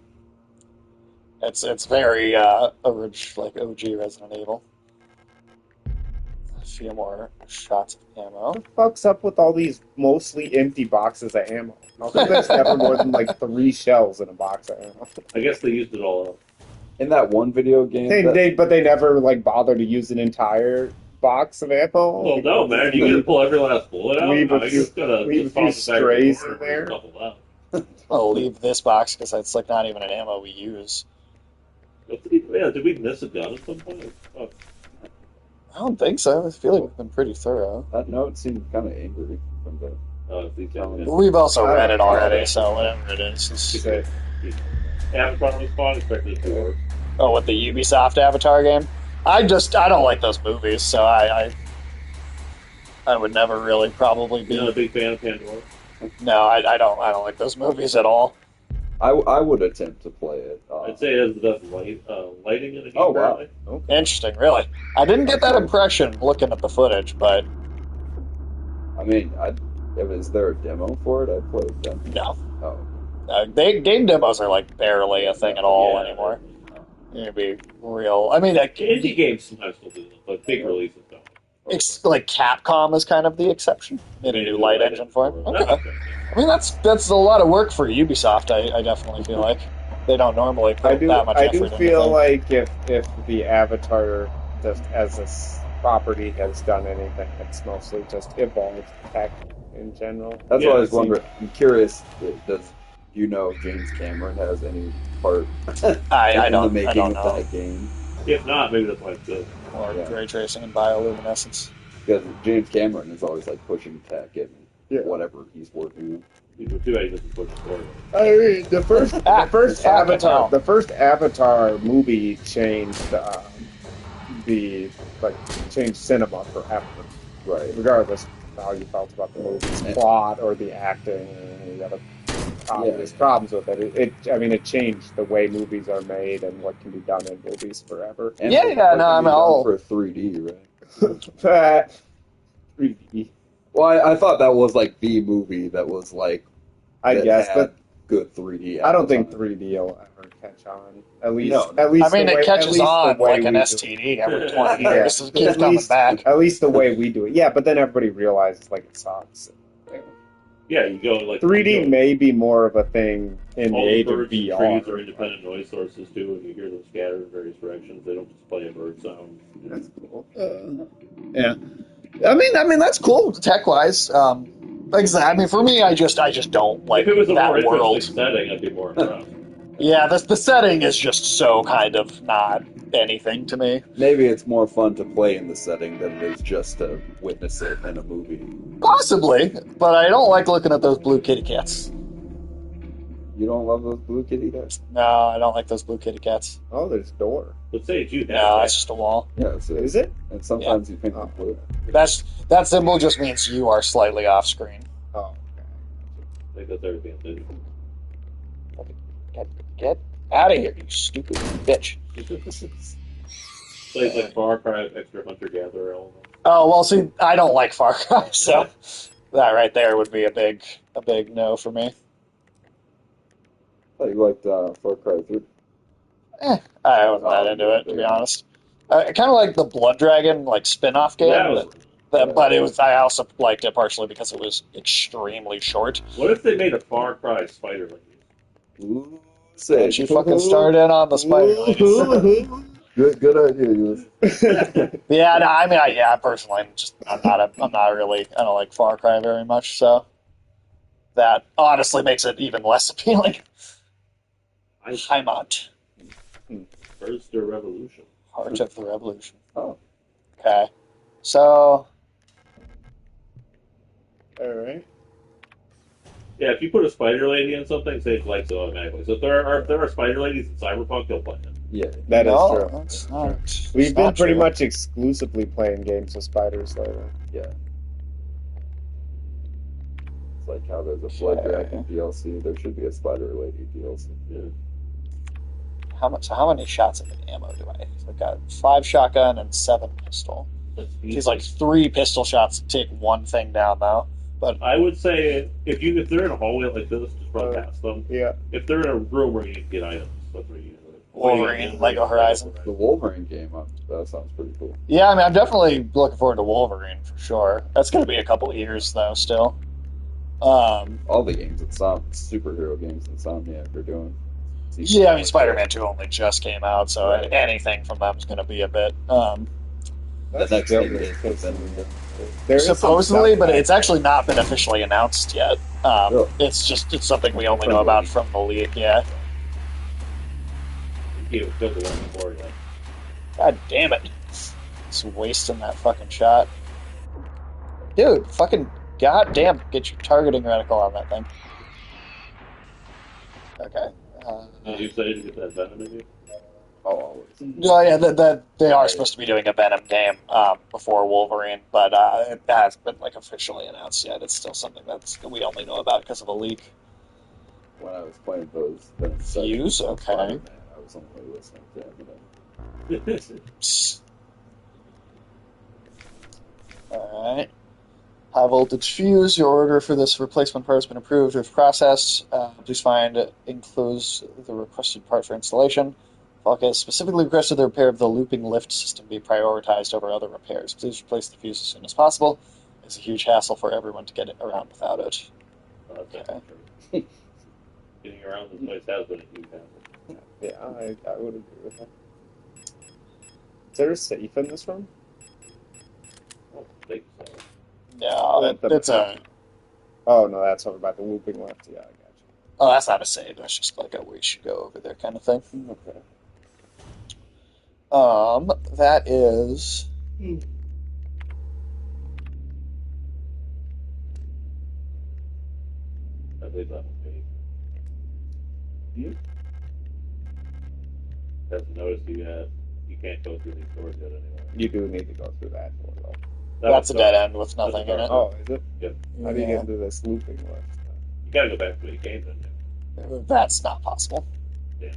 It's very like OG Resident Evil. A few more shots of ammo. What the fuck's up with all these mostly empty boxes of ammo? How come there's never more than like 3 shells in a box of ammo? I guess they used it all up. In that one video game, but they never like bother to use an entire box of ammo. Well, no, man, you gotta pull every last bullet out. Leave a few strays in there. I'll leave this box because it's like not even an ammo we use. Did we miss a gun at some point? Oh. I don't think so. I feel like we've been pretty thorough. That note seemed kind of angry from the. We've also read it already, so whatever it is. Avatar was fun, expected to work. Oh, with the Ubisoft Avatar game? I don't like those movies, so I would never really probably be. You're not a big fan of Pandora? No, I don't like those movies at all. I would attempt to play it. I'd say it has the best lighting in a game. Oh, wow. Okay. Interesting, really. I didn't get that impression looking at the footage, but... I mean, is there a demo for it? I'd play a demo. No. Oh. Game demos are like barely a thing at all anymore. It'd be real. I mean, indie games sometimes will do them, but big releases don't. It's like Capcom is kind of the exception. Made a new light engine for it. Okay. I mean, that's a lot of work for Ubisoft. I definitely feel like they don't normally put that much effort into I do feel like if the Avatar just as a property has done anything, it's mostly just evolved tech in general. That's what I was wondering. I'm curious. Does James Cameron has any part I in don't, the making I don't of know. that game? If not, maybe that's why it's good. Or ray tracing and bioluminescence. Because James Cameron is always like pushing tech and whatever he's working on. Too bad he doesn't push forward. I mean, the first Avatar movie changed changed cinema forever. Right. Regardless of how you felt about the movie's plot or the acting, you got obvious problems with it. It changed the way movies are made and what can be done in movies forever. And I'm all for 3D, right? 3D. Well, I thought that was like the movie that was like. I guess, but good 3D. I don't think 3D will ever catch on. At least, it catches on like an STD every 20 years. It keeps coming back. At least the way we do it. Yeah, but then everybody realizes like it sucks. Yeah, you go like 3D may be more of a thing in the age of VR. Trees are independent noise sources too, and you hear them scatter in various directions. They don't just play a bird sound. That's cool. Yeah, I mean that's cool tech wise. Like I said, for me, I just don't like if it was a that more world. interesting setting, I'd be more impressed. Yeah, the setting is just so kind of not anything to me. Maybe it's more fun to play in the setting than it is just to witness it in a movie. Possibly, but I don't like looking at those blue kitty cats. You don't love those blue kitty cats? No, I don't like those blue kitty cats. Oh, there's a door. Let's say you. No, it's just a wall. Yeah, is it? And sometimes you paint them blue. That symbol just means you are slightly off screen. Oh, okay. I think that's everything. Get out of here, you stupid bitch. Plays like Far Cry, extra hunter-gatherer element. Oh, well, see, I don't like Far Cry, so that right there would be a big no for me. I thought you liked Far Cry 3. I wasn't that into it, to be honest. I kind of like the Blood Dragon, spin-off game, but it was. I also liked it partially because it was extremely short. What if they made a Far Cry Spider Ladies? Ooh, Did you fucking start in on the Spider Ladies? Good idea. Yeah, no, I mean, personally, I'm I don't like Far Cry very much, so that honestly makes it even less appealing. Heimat, First the revolution. Heart of the Revolution. Oh, Okay, so All right. Yeah, if you put a spider lady in something, Sage likes it automatically. So if there are spider ladies in Cyberpunk, he'll play it. yeah. That is no, true. that's not. We've it's been not pretty true. much exclusively playing games with spiders lately. Yeah. It's like how there's a Blood Dragon DLC, there should be a Spider Lady DLC. Yeah. How many shots of ammo do I? I've got 5 shotgun and 7 pistol. She's like 3 pistol shots to take one thing down though. But I would say if they're in a hallway like this, just run past them. Yeah. If they're in a room where you need to get items, that's where you do it. Wolverine, Lego Horizon. The Wolverine game, that sounds pretty cool. Yeah, I mean, I'm definitely looking forward to Wolverine for sure. That's going to be a couple of years though, still. All the games that superhero games that Insomniac are doing. Yeah, I mean, Spider-Man 2 only just came out, so anything from them is going to be a bit. The next thing is Supposedly, but it's actually not been officially announced yet. Really? It's something we only know about from the leak. Yeah. You can't build the one before yet. God damn it! It's wasting that fucking shot, dude. Fucking goddamn! Get your targeting reticle on that thing. Okay. Did you say to get that venom in you? Oh, always. No, yeah, that they are supposed to be doing a Venom game before Wolverine, but it hasn't been like officially announced yet. It's still something we only know about because of a leak. When I was playing those Venom Fuse, okay. Spider-Man, I was only listening to Eminem. All right. High voltage fuse. Your order for this replacement part has been approved with process. Please find includes the requested part for installation. Falk has specifically requested the repair of the looping lift system be prioritized over other repairs. Please replace the fuse as soon as possible. It's a huge hassle for everyone to get it around without it. Okay. Getting around this place has been a huge hassle. Yeah, I would agree with that. Is there a safe in this room? I don't think so. No, it's a. Oh no, that's over by the looping lift. Yeah, I got you. Oh, that's not a save. That's just like a we should go over there kind of thing. Okay. That is. I believe that would be. Hasn't noticed you can't go through these doors yet anyway. You do need to go through that door though. That's a dead end with nothing in it. Oh, is it? Yep. How do you get into this looping lift? You gotta go back to where you came in. That's not possible. Yeah.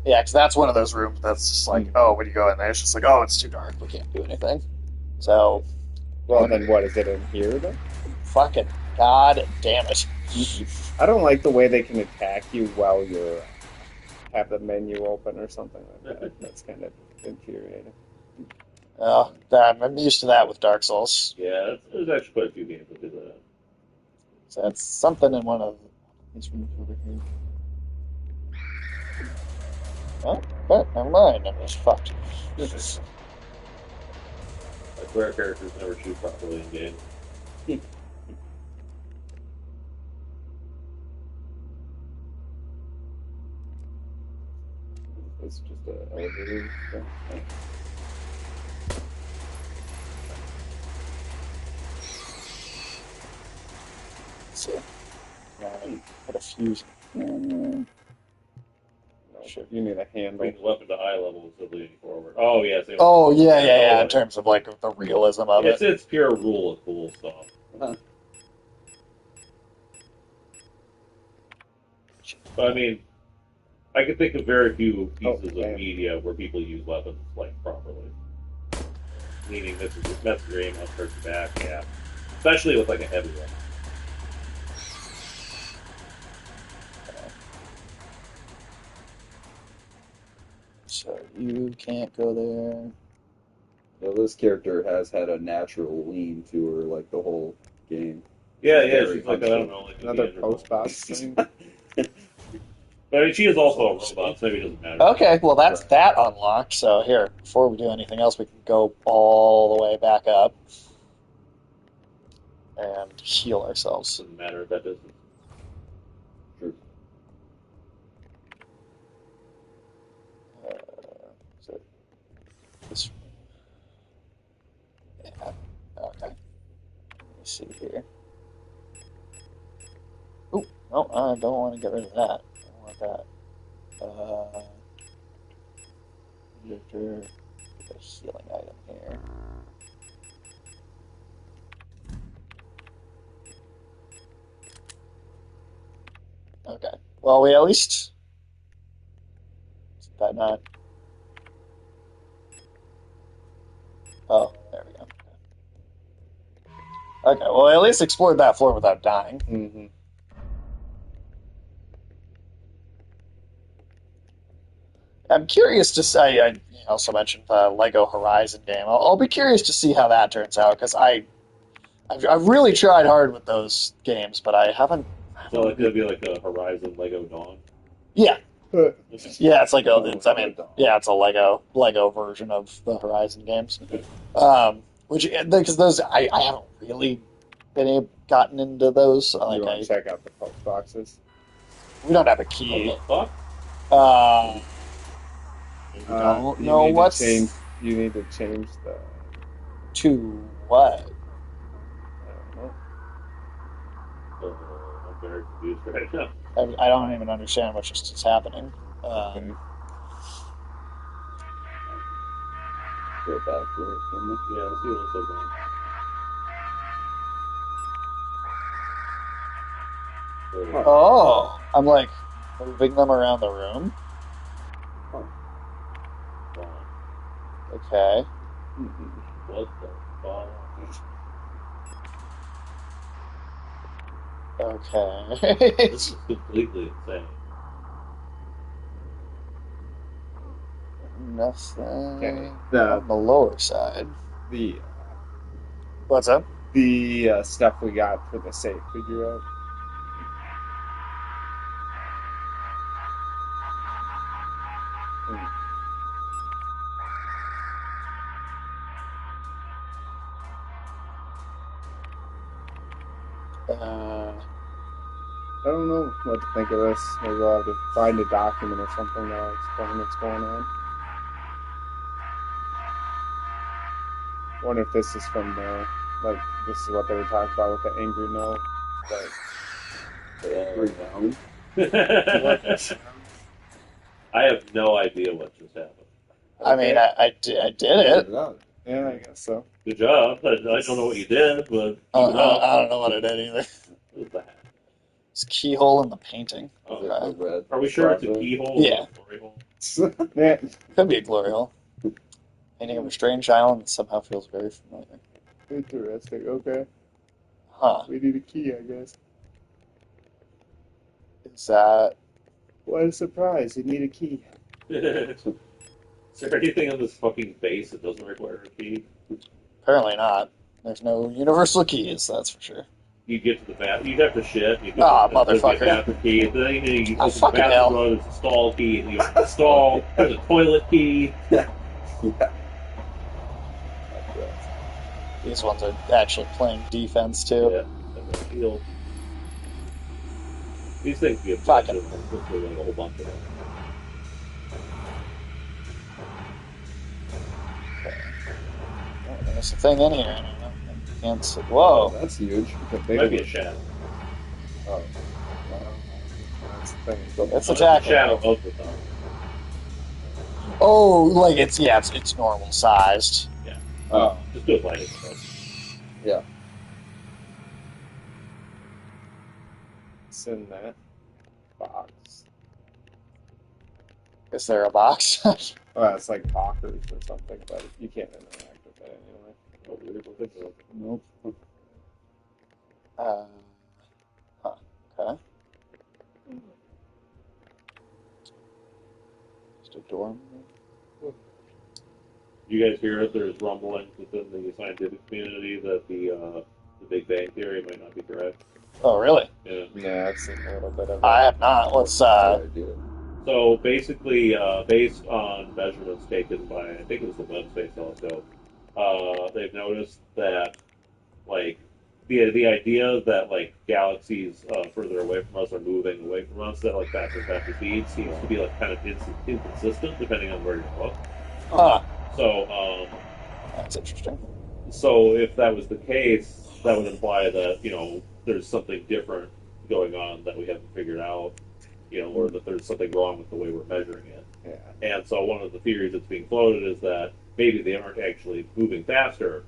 Yeah, because that's one of those rooms that's just like, oh, when you go in there, it's just like, oh, it's too dark. We can't do anything. So, Well, then what is it in here then? fucking god damn it. I don't like the way they can attack you while you're have the menu open or something like that. That's kind of infuriating. I'm used to that with Dark Souls. Yeah, there's actually quite a few games that do that. So that's something in one of these rooms over here. Oh, but never mind. I'm just fucked. Like rare characters never shoot properly in games. It's just an elevator thing. So, put a fuse. No, you need a handle. Bring the weapon to eye level instead of leaning forward. Oh, yeah. Oh, yeah. In terms of like the realism of it. It's pure rule of cool stuff. Huh. But I mean, I can think of very few pieces of man. media where people use weapons like properly. Meaning this is just mess your aim up, hurt your back, yeah. Especially with like a heavy weapon. So you can't go there. Well, this character has had a natural lean to her like the whole game. Yeah, Very she's like, I don't know, like Another Neanderthal. post box thing. But I mean, she is also a robot, so maybe it doesn't matter. Okay, well that's that unlocked. So here, before we do anything else, we can go all the way back up and heal ourselves. Doesn't matter at that distance. Sure. Is it this? Yeah. Okay. Let me see here. Ooh, no, I don't want to get rid of that. I don't want that. Get a healing item here. Okay. Well, we at least. Is that not? Oh, there we go. Okay. Well, I at least explored that floor without dying. Mm-hmm. I'm curious to say. I also mentioned the Lego Horizon game. I'll be curious to see how that turns out because I've really tried hard with those games, but I haven't. So like, it'd be like a Horizon Lego Dawn. Yeah, Okay. yeah. It's like it's a Lego version of the Horizon games. Which because those I haven't really gotten into those. You want to check out the post boxes? We don't have a What key. the fuck? We don't know what's You need to change the. to what. I don't know. I'm very confused right now. I don't even understand what's just happening. Okay. Go back to it. Yeah, let's see what it says now. Oh, I'm like moving them around the room. Okay. What the fuck? Okay. This is completely insane. Nothing Okay. on the lower side. The What's up? the stuff we got for the safe figure out. I don't know what to think of this. Maybe we'll have to find a document or something that'll explain what's going on. I wonder if this is from like this is what they were talking about with the angry no. I have no idea what just happened. I mean, I did it. Yeah, I guess so. Good job. I don't know what you did, but keep it up. I don't know what I did either. What the heck? It's a keyhole in the painting. Okay. Are we sure it's a keyhole? Yeah. Or a glory hole? Yeah. Could be a glory hole. Painting of a strange island that somehow feels very familiar. Interesting. Okay. Huh. We need a key, I guess. Is that... What a surprise. You need a key. Is there anything on this fucking base that doesn't require a key? Apparently not. There's no universal keys, that's for sure. You get to the bath, you'd have to shit. You motherfucker. Get the bathroom key, and then you open the fucking bathroom hell. door, there's a stall key, and you open the stall, there's a toilet key. These ones are actually playing defense, too. Yeah, and the shield. These things get Fucking. like a whole bunch of them. Oh, there's a thing in here. I don't know. I can't see. Whoa. That's huge. Might be a shadow. Oh. That's the thing. It's A attacking. shadow of the thumb. Oh, like it's normal sized. Yeah. Oh. Just do it like it. Yeah. It's in that box. Is there a box? Well, it's like talkers or something, but you can't interact with it anyway. Oh, weird. What is it? Nope. Okay. Just a door. You guys hear it? There's rumblings within the scientific community that the Big Bang Theory might not be correct. Oh, really? Yeah. Yeah, I've seen a little bit of it. I have not. What's So basically, based on measurements taken by, I think it was the Webb Space Telescope, they've noticed that like the idea that like galaxies further away from us are moving away from us at like faster and faster speeds seems to be like kind of inconsistent depending on where you look. Huh. So That's interesting. so if that was the case, that would imply that there's something different going on that we haven't figured out, or that there's something wrong with the way we're measuring it. Yeah. And so one of the theories that's being floated is that maybe they aren't actually moving faster,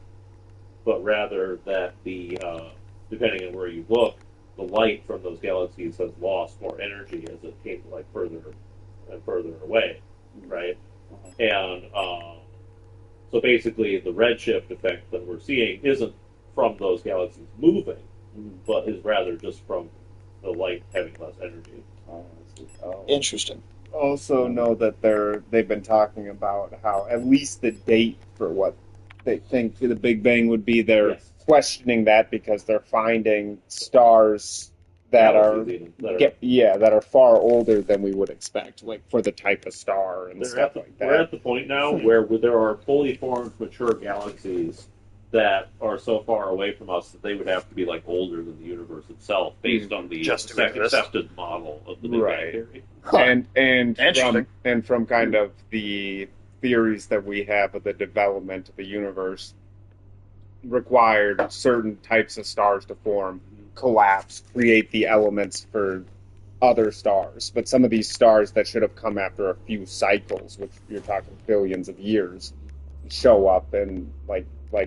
but rather that depending on where you look, the light from those galaxies has lost more energy as it came like further and further away, right? And so basically, the redshift effect that we're seeing isn't from those galaxies moving, but is rather just from the light having less energy. Interesting. Also know that they've been talking about how at least the date for what they think the Big Bang would be. They're questioning that because they're finding stars that are far older than we would expect, like for the type of star and stuff like that. We're at the point now where there are fully formed, mature galaxies that are so far away from us that they would have to be like older than the universe itself, based on the accepted model of the Big Bang theory. And from kind of the theories that we have of the development of the universe, required certain types of stars to form, collapse, create the elements for other stars. But some of these stars that should have come after a few cycles, which you're talking billions of years, show up and like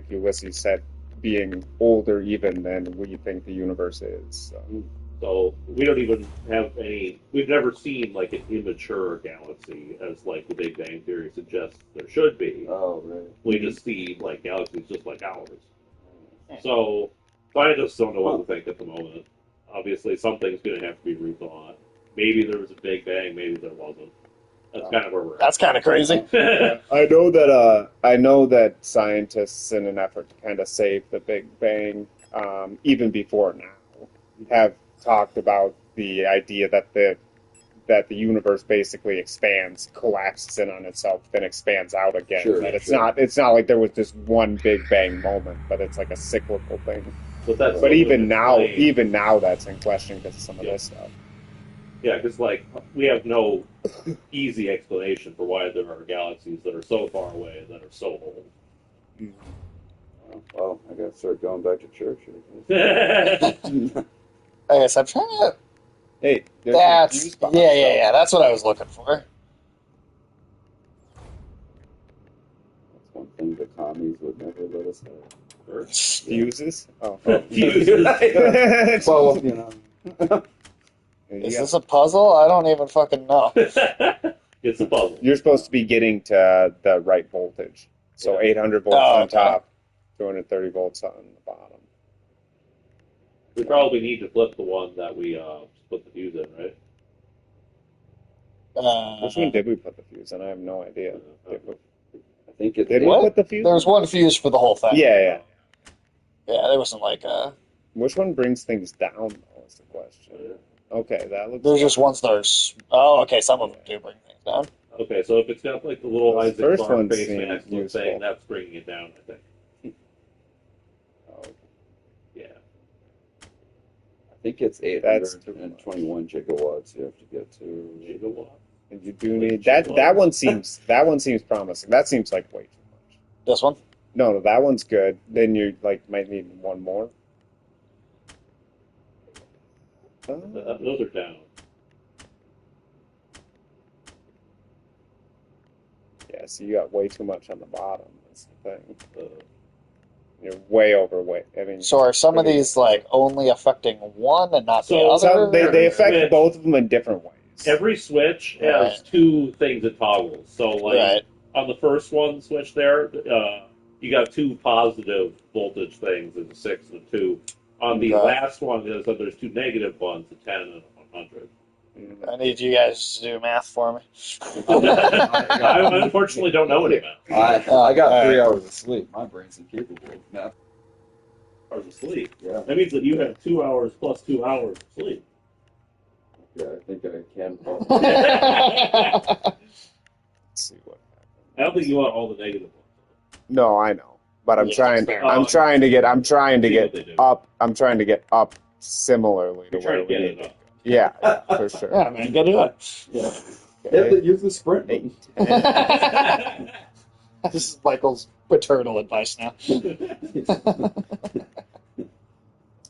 Ulysses said, being older even than we think the universe is. So we don't even have any. We've never seen like an immature galaxy as like the Big Bang theory suggests there should be. Oh, right. We just see like galaxies just like ours. So scientists don't know what to think at the moment. Obviously, something's going to have to be rethought. Maybe there was a Big Bang, maybe there wasn't. That's kind of where we're at. That's kind of crazy. I know that scientists, in an effort to kind of save the Big Bang, even before now, have talked about the idea that the universe basically expands, collapses in on itself, then expands out again. It's not like there was just one Big Bang moment, but it's like a cyclical thing. But even now, that's in question because of some of this stuff. Yeah, because like we have no easy explanation for why there are galaxies that are so far away and that are so old. Well, I gotta start going back to church. I guess I'm trying to. Hey, that's that's what I was looking for. That's one thing the commies would never let us have. Fuses? Oh. Fuses. Well, you know. Is this a puzzle? I don't even fucking know. It's a puzzle. You're supposed to be getting to the right voltage. So 800 volts on top, 230 volts on the bottom. We probably need to flip the one that we put the fuse in, right? Which one did we put the fuse in? I have no idea. I think it did. We put the fuse? There was one fuse for the whole thing. Yeah. Yeah, there wasn't like a. Which one brings things down, though, is the question. Okay, that looks. There's just ones that are. Oh, okay, some of them do bring things down. Okay, so if it's got like the little Isaac first Clarke one face seemed mask thing, that's bringing it down, I think. Yeah. I think it's 821 gigawatts you have to get to. Gigawatt? And you do need that one seems promising. That seems like way too much. This one? No, that one's good. Then you might need one more. Those are down. Yeah, so you got way too much on the bottom. That's the thing. You're way overweight. I mean, so are some of these like only affecting one and not the other? They affect both of them in different ways. Every switch has two things it toggles. So like on the first one switch there, you got two positive voltage things, there's a 6 and a 2. On the last one, there's two negative ones, a 10 and a 100. I need you guys to do math for me. I unfortunately don't know any math. I got 3 hours of sleep. My brain's incapable of math. hours of sleep. Yeah. That means that you have 2 hours plus 2 hours of sleep. Yeah, I think I can. Let's see what happens. I don't think you want all the negative ones. No, I know, but I'm Yeah, trying. fair. I'm trying to get. I'm trying to See what they get do. up. I'm trying to get up similarly to You're trying where to we get need it to. up. Yeah, for sure. Yeah, man, get it up. Yeah. Okay. Use the sprint button. 8, 10. This is Michael's paternal advice now.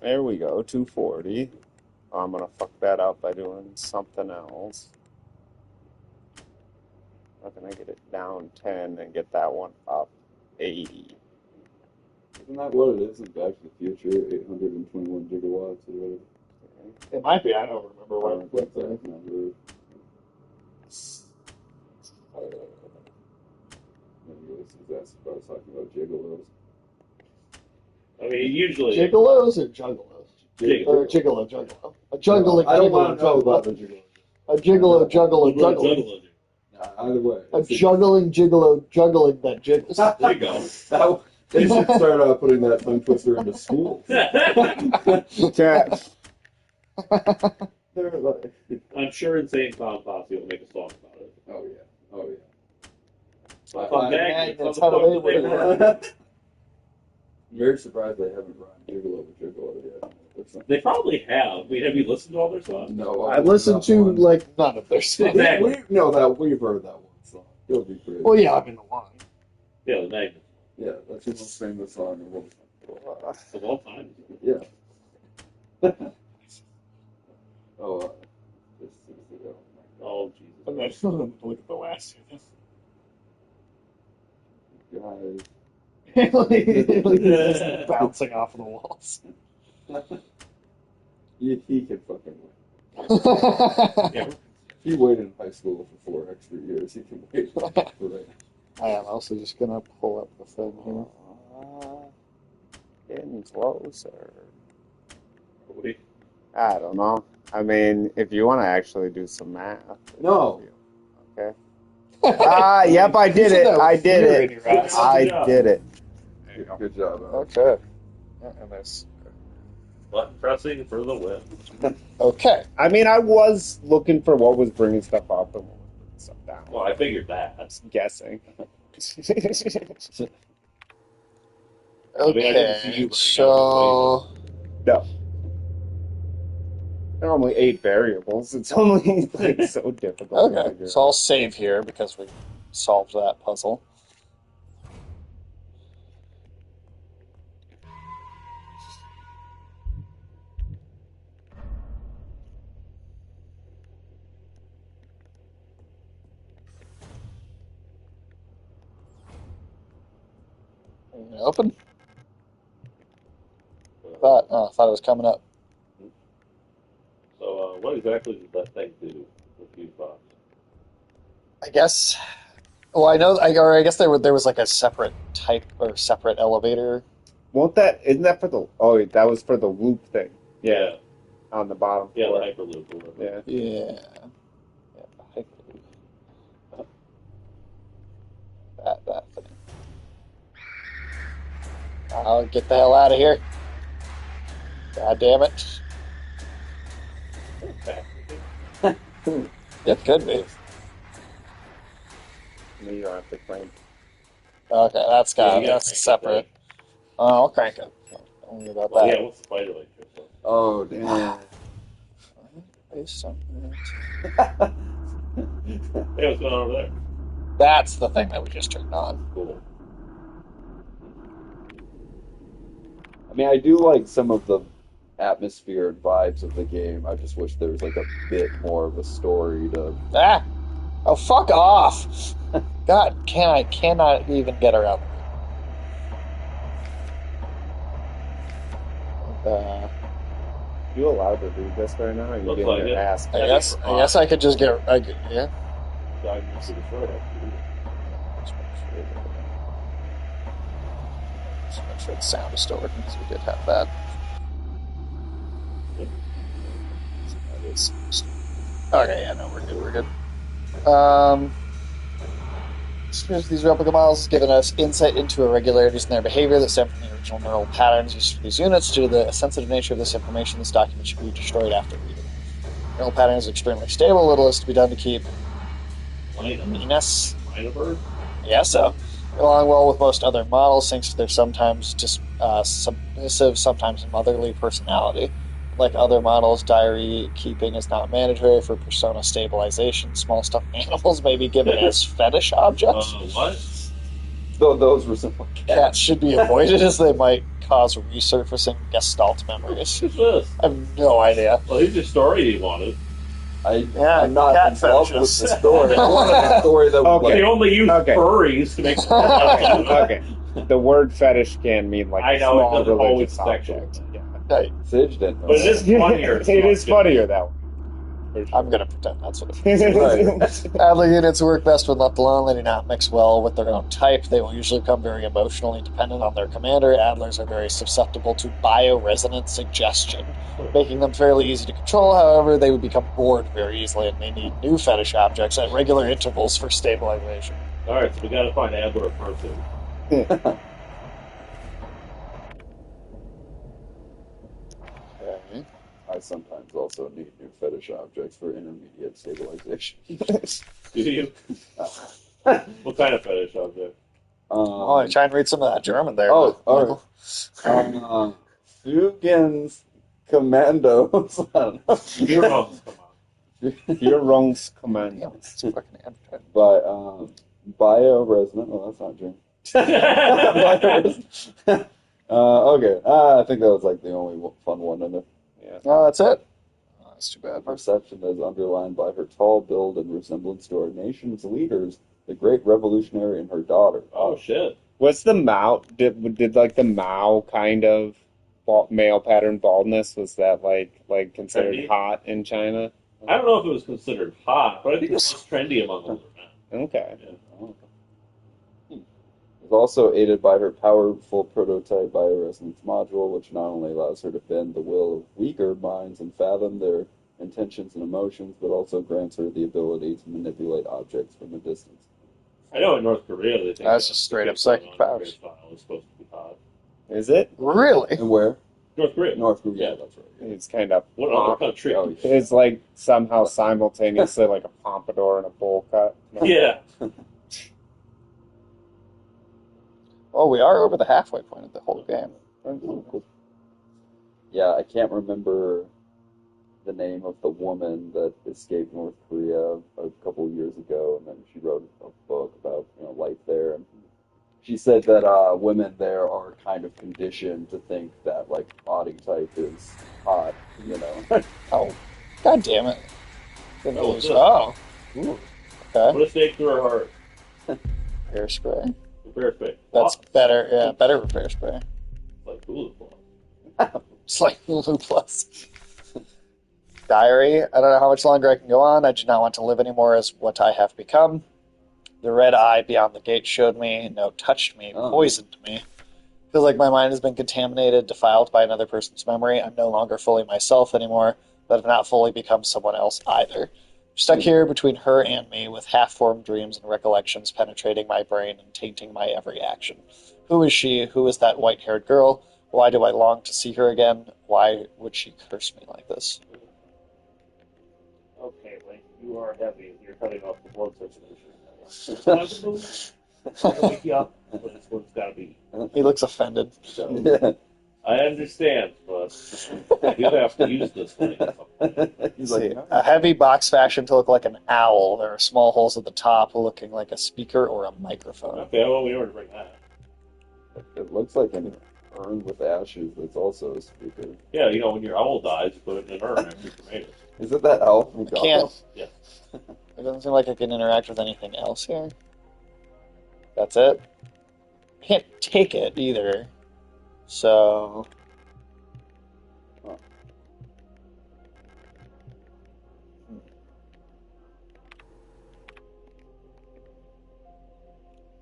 There we go. 240. I'm gonna fuck that up by doing something else. How can I get it down 10 and get that one up 80? Isn't that what it is in Back to the Future? 821 gigawatts or whatever. It might be. I don't remember I what. don't think that number. That's what I was talking about, gigolos. I mean, usually. Gigolos or juggalos? Gigolo. Or gigolo, juggalo. A juggling, I don't gigolo, want to know about the juggalo. gigolo. A gigolo, juggalo, juggling. Juggalo. Either way. A juggling, gigolo, juggling that jiggles. There you go. They should start putting that tongue twister into school. Yeah. They're like, I'm sure Insane Clown Posse will make a song about it. oh yeah, oh yeah. Magnets, how do they work? I'm very surprised they haven't run Gigolo with Gigolo yet. They probably have. I mean, have you listened to all their songs? No, I listened to like none of their songs. Exactly. We've heard that one song. It'll be great. Well, yeah, I've been the one. Yeah, the Magnets. Yeah, that's your most famous song. Of all time. Yeah. This is Oh, Jesus. And then look at the last two. guys. Just bouncing off of the walls. He can fucking win. Yeah. He waited in high school for 4 extra years. He can wait for that. I am also just gonna pull up the thing here. Getting closer. Wait. I don't know. I mean, if you want to actually do some math. No. Okay. Yep, I did it. I did it. I did it. Good job. Alex. Okay. And there's... Button pressing for the win. Okay. I mean, I was looking for what was bringing stuff up and what was bringing stuff down. Well, I figured that. I'm guessing. Okay. So... No. There are only 8 variables. It's only like so difficult. to Okay. figure So I'll save here because we solved that puzzle. Open? Thought it was coming up. So, what exactly does that thing do with Fuse Box? I guess. Well, I know. I guess there was like a separate type or separate elevator. Won't that? Isn't that for the? Oh, that was for the loop thing. Yeah. On the bottom Yeah, floor. the Hyperloop or whatever. Yeah. Yeah. That thing. I'll get the hell out of here. God damn it. It could be. You don't have to claim. Okay, that's Yeah, you gotta that's crank it, separate. right? I'll crank it. Don't worry about Well, that. yeah, what's the spider like? Oh, damn. Based on Hey, what's going on over there? That's the thing that we just turned on. Cool. I mean, I do like some of the atmosphere and vibes of the game. I just wish there was like a bit more of a story to. Ah! Oh, fuck off! God, cannot even get around. You allowed to do this right now? Or you Looks getting like your it. ass I guess I could just get. Yeah. God, you see the short Just make sure the sound is still working because we did have that. That is. Okay, yeah, no, we're good. These replica models has given us insight into irregularities in their behavior that stem from the original neural patterns used for these units. Due to the sensitive nature of this information, this document should be destroyed after reading. Neural patterns are extremely stable. Little is to be done to keep Venus. Yeah, so along well with most other models, thanks to their sometimes just submissive, sometimes motherly personality. Like other models, diary keeping is not mandatory for persona stabilization. Small stuffed animals may be given as fetish objects. What? So those were simple Cats should be avoided as they might cause resurfacing gestalt memories. What's this? I have no idea. Well, here's the story he wanted. I'm not cat in love with fetishes. the story. I wanted a story that was They Okay. only use Okay. furries to make. Okay. The word fetish can mean like I know, it small doesn't always religious sexual. object. Yeah. Right. Sage didn't know But it that. is funnier. It is funnier that way. For sure. I'm going to pretend that's what it is. Right. Adler units work best when left alone. They do not mix well with their own type. They will usually become very emotionally dependent on their commander. Adlers are very susceptible to bioresonant suggestion, making them fairly easy to control. However, they would become bored very easily, and they need new fetish objects at regular intervals for stabilization. Alright, so we gotta find Adler first. I sometimes also need new fetish objects for intermediate stabilization. Do you? What kind of fetish object? Oh, try and read some of that German there. Oh, Michael. Fugens Commandos. I don't know. Neurons, come on. Führungskommandos. Damn, it's fucking advertising. By bioresonant. Oh, that's not German. Bioresonant. Okay. I think that was like the only fun one in there. Yeah. Oh, that's it. Oh, that's too bad. Perception is underlined by her tall build and resemblance to our nation's leaders, the great revolutionary and her daughter. Oh shit. What's the Mao? Did like the Mao kind of male pattern baldness? Was that like considered Trendy? hot in China? I don't know if it was considered hot, but I think it was trendy among older men. Okay. Is also aided by her powerful prototype bioresonance module, which not only allows her to bend the will of weaker minds and fathom their intentions and emotions, but also grants her the ability to manipulate objects from a distance. I know in North Korea they think That's just straight up psychic powers. style is supposed to be hot. Is it? Really? And where? North Korea. North Korea. Yeah. Yeah, that's right. It's kind of. What other country? Oh, yeah. It's like somehow simultaneously like a pompadour and a bowl cut. Yeah. Oh, we are over the halfway point of the whole game. Cool. Yeah, I can't remember the name of the woman that escaped North Korea a couple years ago, and then she wrote a book about life there. And she said that women there are kind of conditioned to think that like body type is hot. Oh, god damn it. Didn't Oh, lose- good. oh. Ooh. Okay. Put a stake through her heart. Hair spray. Repair spray. That's better. Yeah, better repair spray. Like Hulu Plus. It's like Hulu Plus. Diary. I don't know how much longer I can go on. I do not want to live anymore as what I have become. The red eye beyond the gate showed me, no, touched me, Oh. poisoned me. Feels like my mind has been contaminated, defiled by another person's memory. I'm no longer fully myself anymore, but have not fully become someone else either. Stuck here between her and me, with half-formed dreams and recollections penetrating my brain and tainting my every action. Who is she? Who is that white-haired girl? Why do I long to see her again? Why would she curse me like this? Okay, Link, you are heavy. You're cutting off the blood circulation. I'll wake you up, but this one's gotta be. He looks offended. I understand, but you have to use this thing. He's See, like, a heavy box fashioned to look like an owl. There are small holes at the top looking like a speaker or a microphone. Okay, well, we don't bring that. it looks like an urn with ashes that's also a speaker. Yeah, when your owl dies, you put it in an urn after you cremate it. Is it that elf from I can't. Gotham? Yeah. It doesn't seem like I can interact with anything else here. That's it. Can't take it either. So. Huh.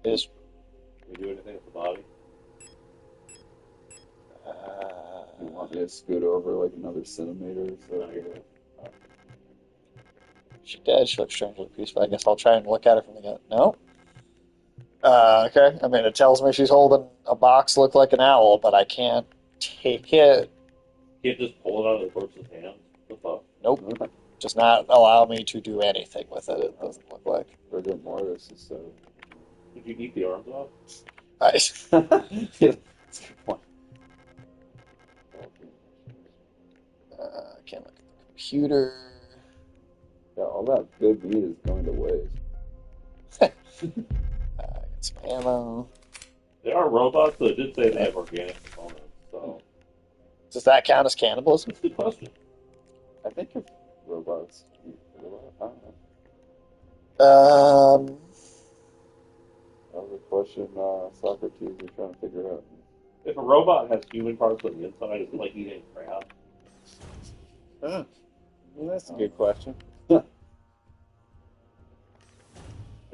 Is Can we do anything with the body? You want me to scoot over like another centimeter? So she dead? She looks strangely peaceful. I guess I'll try and look at her from the gut. No. Okay. I mean, it tells me she's holding a box look like an owl, but I can't take it. You can't just pull it out of the corpse's hand. What the fuck? Nope. Does not allow me to do anything with it, it doesn't look like. Rigor mortis is so. Did you eat the arms off? Nice. Yeah, that's a good point. I can't look at the computer. Yeah, all that good meat is going to waste. Get some ammo. They are robots, so it did say they have organic components. So Does that count as cannibalism? that's a good question. I think if robots eat robots, I don't know. That was a question Socrates was trying to figure out. If a robot has human parts on the inside, is it like eating crab? Well, that's a good question. I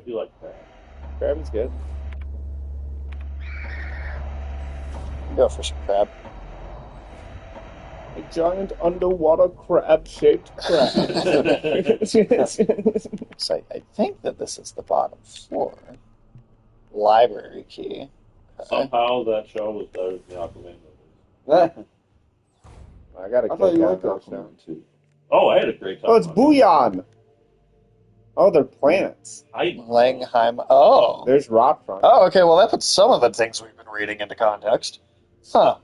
do like crab. Crab is good. Go for some crab. A giant underwater crab-shaped crab. So I think that this is the bottom floor. Library key. Okay. Somehow that show was better than the Aquaman movies. I gotta I thought you liked that show. Aquaman too. Oh, I had a great time. Oh, it's on it. bouillon. Oh, they're plants. Langheim. Oh. There's rock front. Oh, okay. Well, that puts some of the things we've been reading into context. Huh.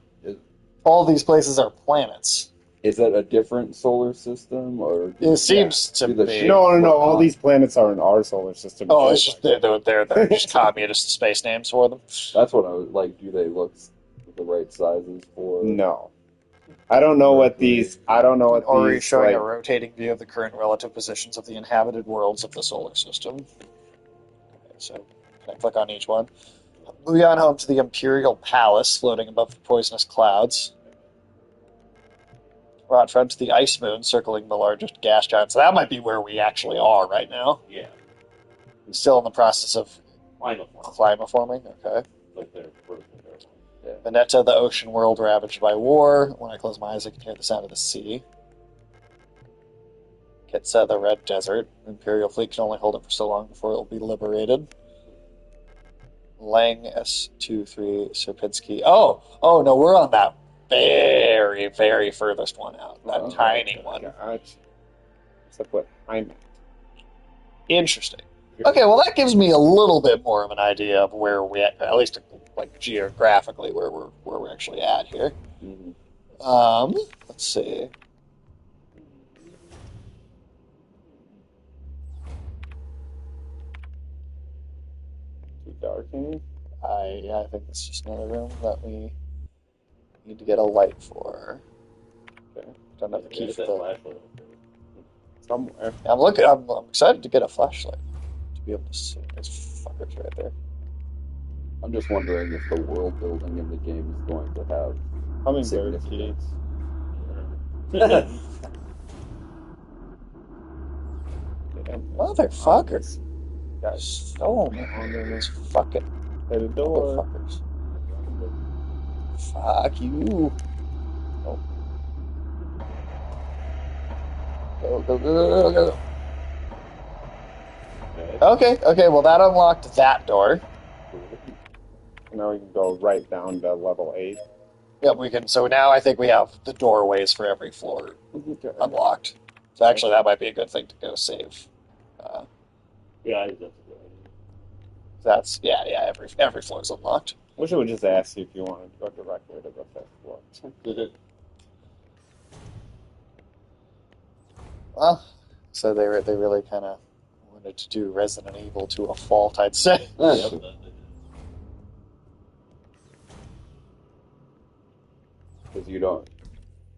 All these places are planets. Is that a different solar system, or It seems to Do the be. shape- No. All these planets are in our solar system. Oh, it's just they're just communist space names for them. that's what I was like? Do they look the right sizes for? No. I don't know what these. I don't know what Or these. he's showing like, a rotating view of the current relative positions of the inhabited worlds of the solar system. Okay, so can I click on each one? Bouillon home to the Imperial Palace, floating above the poisonous clouds. Brought front to the ice moon, circling the largest gas giant. So that might be where we actually are right now. Yeah. Still in the process of Climaform. Okay. Like they're frozen there. Veneta, the ocean world ravaged by war. When I close my eyes, I can hear the sound of the sea. Kitsa, the red desert. Imperial fleet can only hold it for so long before it will be liberated. Lang S23 Serpinski. Oh no, we're on that very, very furthest one out. That tiny one. Gotcha. Except what I'm at. Interesting. Okay, well that gives me a little bit more of an idea of where we at least like geographically where we're actually at here. Mm-hmm. Let's see. Too dark in here? I think it's just another room that we need to get a light for. Okay. Don't have the key for the. Flashlight. Somewhere. I'm excited to get a flashlight to be able to see. There's fuckers right there. I'm just wondering if the world building in the game is going to have Hummingbird key. significance. Motherfuckers. Guys, so many these fucking At the door. motherfuckers. Fuck you. Oh. Go. Okay, well that unlocked that door. Now we can go right down to level 8. Yep, we can. So now I think we have the doorways for every floor unlocked. So actually, that might be a good thing to go save. Yeah, I think that's a good idea. That's every floor is unlocked. Wish it would just ask you if you wanted to go directly to the fifth floor. Well, so they really kind of wanted to do Resident Evil to a fault, I'd say. Yep. Because you don't,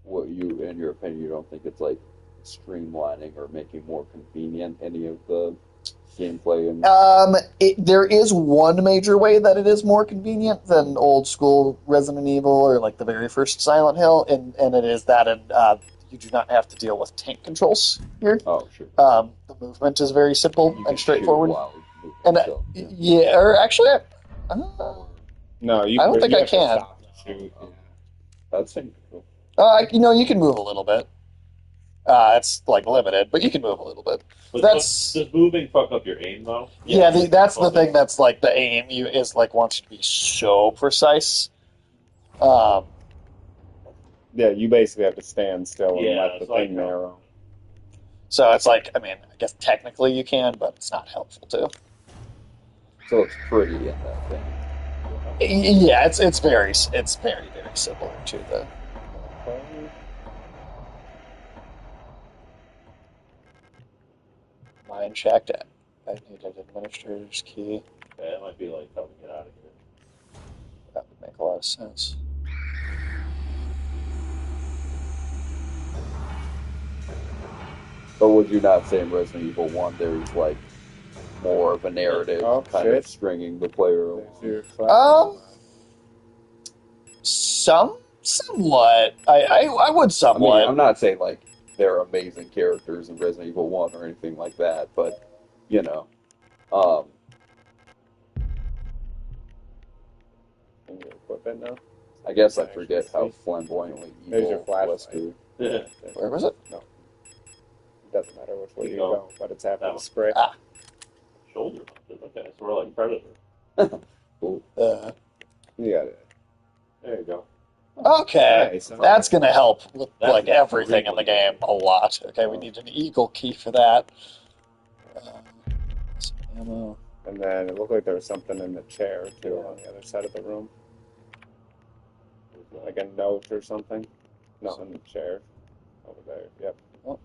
in your opinion, you don't think it's like streamlining or making more convenient any of the gameplay and There is one major way that it is more convenient than old school Resident Evil or like the very first Silent Hill, and it is that you do not have to deal with tank controls here. oh sure, The movement is very simple you and can straightforward. shoot while moving And still, yeah. yeah, or actually, No, you. I don't think you I have to can. stop and shoot. That seems cool. you can move a little bit. It's like limited, but you can move a little bit. But That's does moving fuck up your aim though? yeah. That's the thing. That's like the aim. You is like wants you to be so precise. Yeah, you basically have to stand still and Yeah, let the so I thing know. narrow. So it's like, I mean, I guess technically you can, but it's not helpful too. So it's pretty in that thing. Yeah, it's very similar to the. Mine checked. I need an administrator's key. Yeah, it might be like how to get out of here. That would make a lot of sense. But would you not say in Resident Evil 1 there's like more of a narrative kind of stringing the player along? Somewhat. I would somewhat. I mean, I'm not saying like they're amazing characters in Resident Evil 1 or anything like that, but you know, Can you equip it now? I guess I forget how flamboyantly There's your evil flashlight. Yeah. Where was it? No. It doesn't matter which way you go. go, but it's after That the one. spray. Shoulder mounted. Okay, so we're like Predator. Cool. You got it. There you go. Okay, Nice. that's going to help with That's like not everything in the game a lot. Okay, we need an eagle key for that. Some ammo. And then it looked like there was something in the chair, too, on the other side of the room. Like a note or something. No, in the chair. Over there, yep. Well,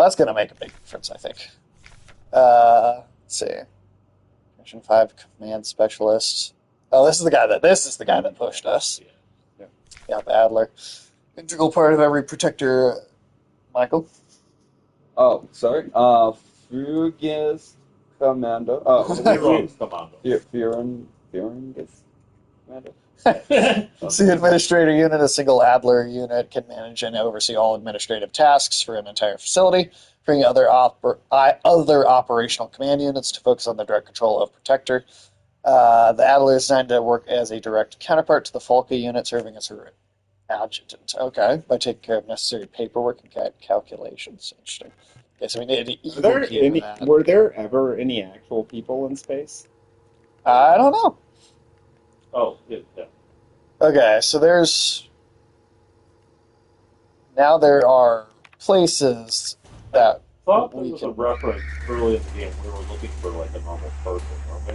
that's going to make a big difference, I think. Let's see. Mission 5 Command Specialist. Oh, this is the guy that pushed us. Yeah, Adler. Integral part of every protector. Michael? Oh, sorry. Fugis Commando. Heroes Commando. Fearon gets Commando. It's the administrator unit. A single Adler unit can manage and oversee all administrative tasks for an entire facility, freeing other operational command units to focus on the direct control of Protector. The Adler is designed to work as a direct counterpart to the Falca unit, serving as her adjutant. Okay, by taking care of necessary paperwork and calculations. Interesting. Okay, so we need an evil key for that. Were there ever any actual people in space? I don't know. Oh, yeah. Okay, so now there are places that I thought there was a reference early in the game. We were looking for like a normal person, weren't we?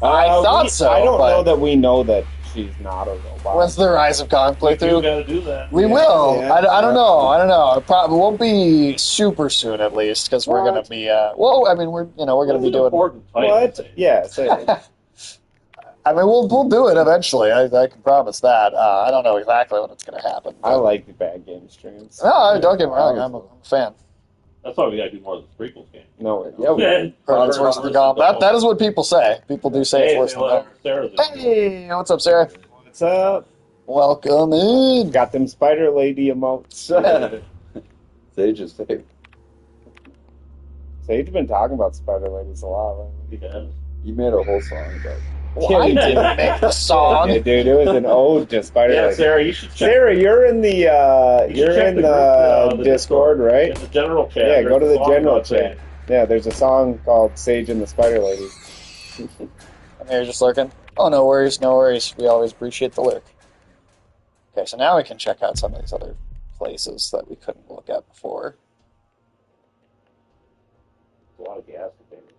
I thought so. I don't but know that we know that she's not a robot. Once the Rise of Kong We playthrough, got to do that. we will. Yeah. I don't know. It probably won't be super soon, at least, because we're going to be. Well, I mean, we're going to be doing. Important title. What? Yeah, say it. I mean, we'll do it eventually. I can promise that. I don't know exactly when it's going to happen. I like the bad game streams. No, don't get me wrong. I'm a fan. That's why we got to do more of the prequels game. No, Yeah, we Yeah. Heard it's worse than Gone. That is what people say. People do say it's worse than Gone. Sarah's in here. Hey, what's up, Sarah? What's up? Welcome in. Got them spider lady emotes. Sage's favorite. Sage's been talking about spider ladies a lot lately. Yeah. You made a whole song about it. Well, I didn't make the song. Yeah, dude, it was an ode to spider Yeah, lady. Sarah, you should check. Sarah, you're in the You should check the Discord, right? In the general chat. Yeah, go to there's a the song general about chat. Sage. Yeah, there's a song called Sage and the Spider Lady. I'm here just lurking. Oh, no worries, no worries. We always appreciate the lurk. Okay, so now we can check out some of these other places that we couldn't look at before. There's a lot of gas containers.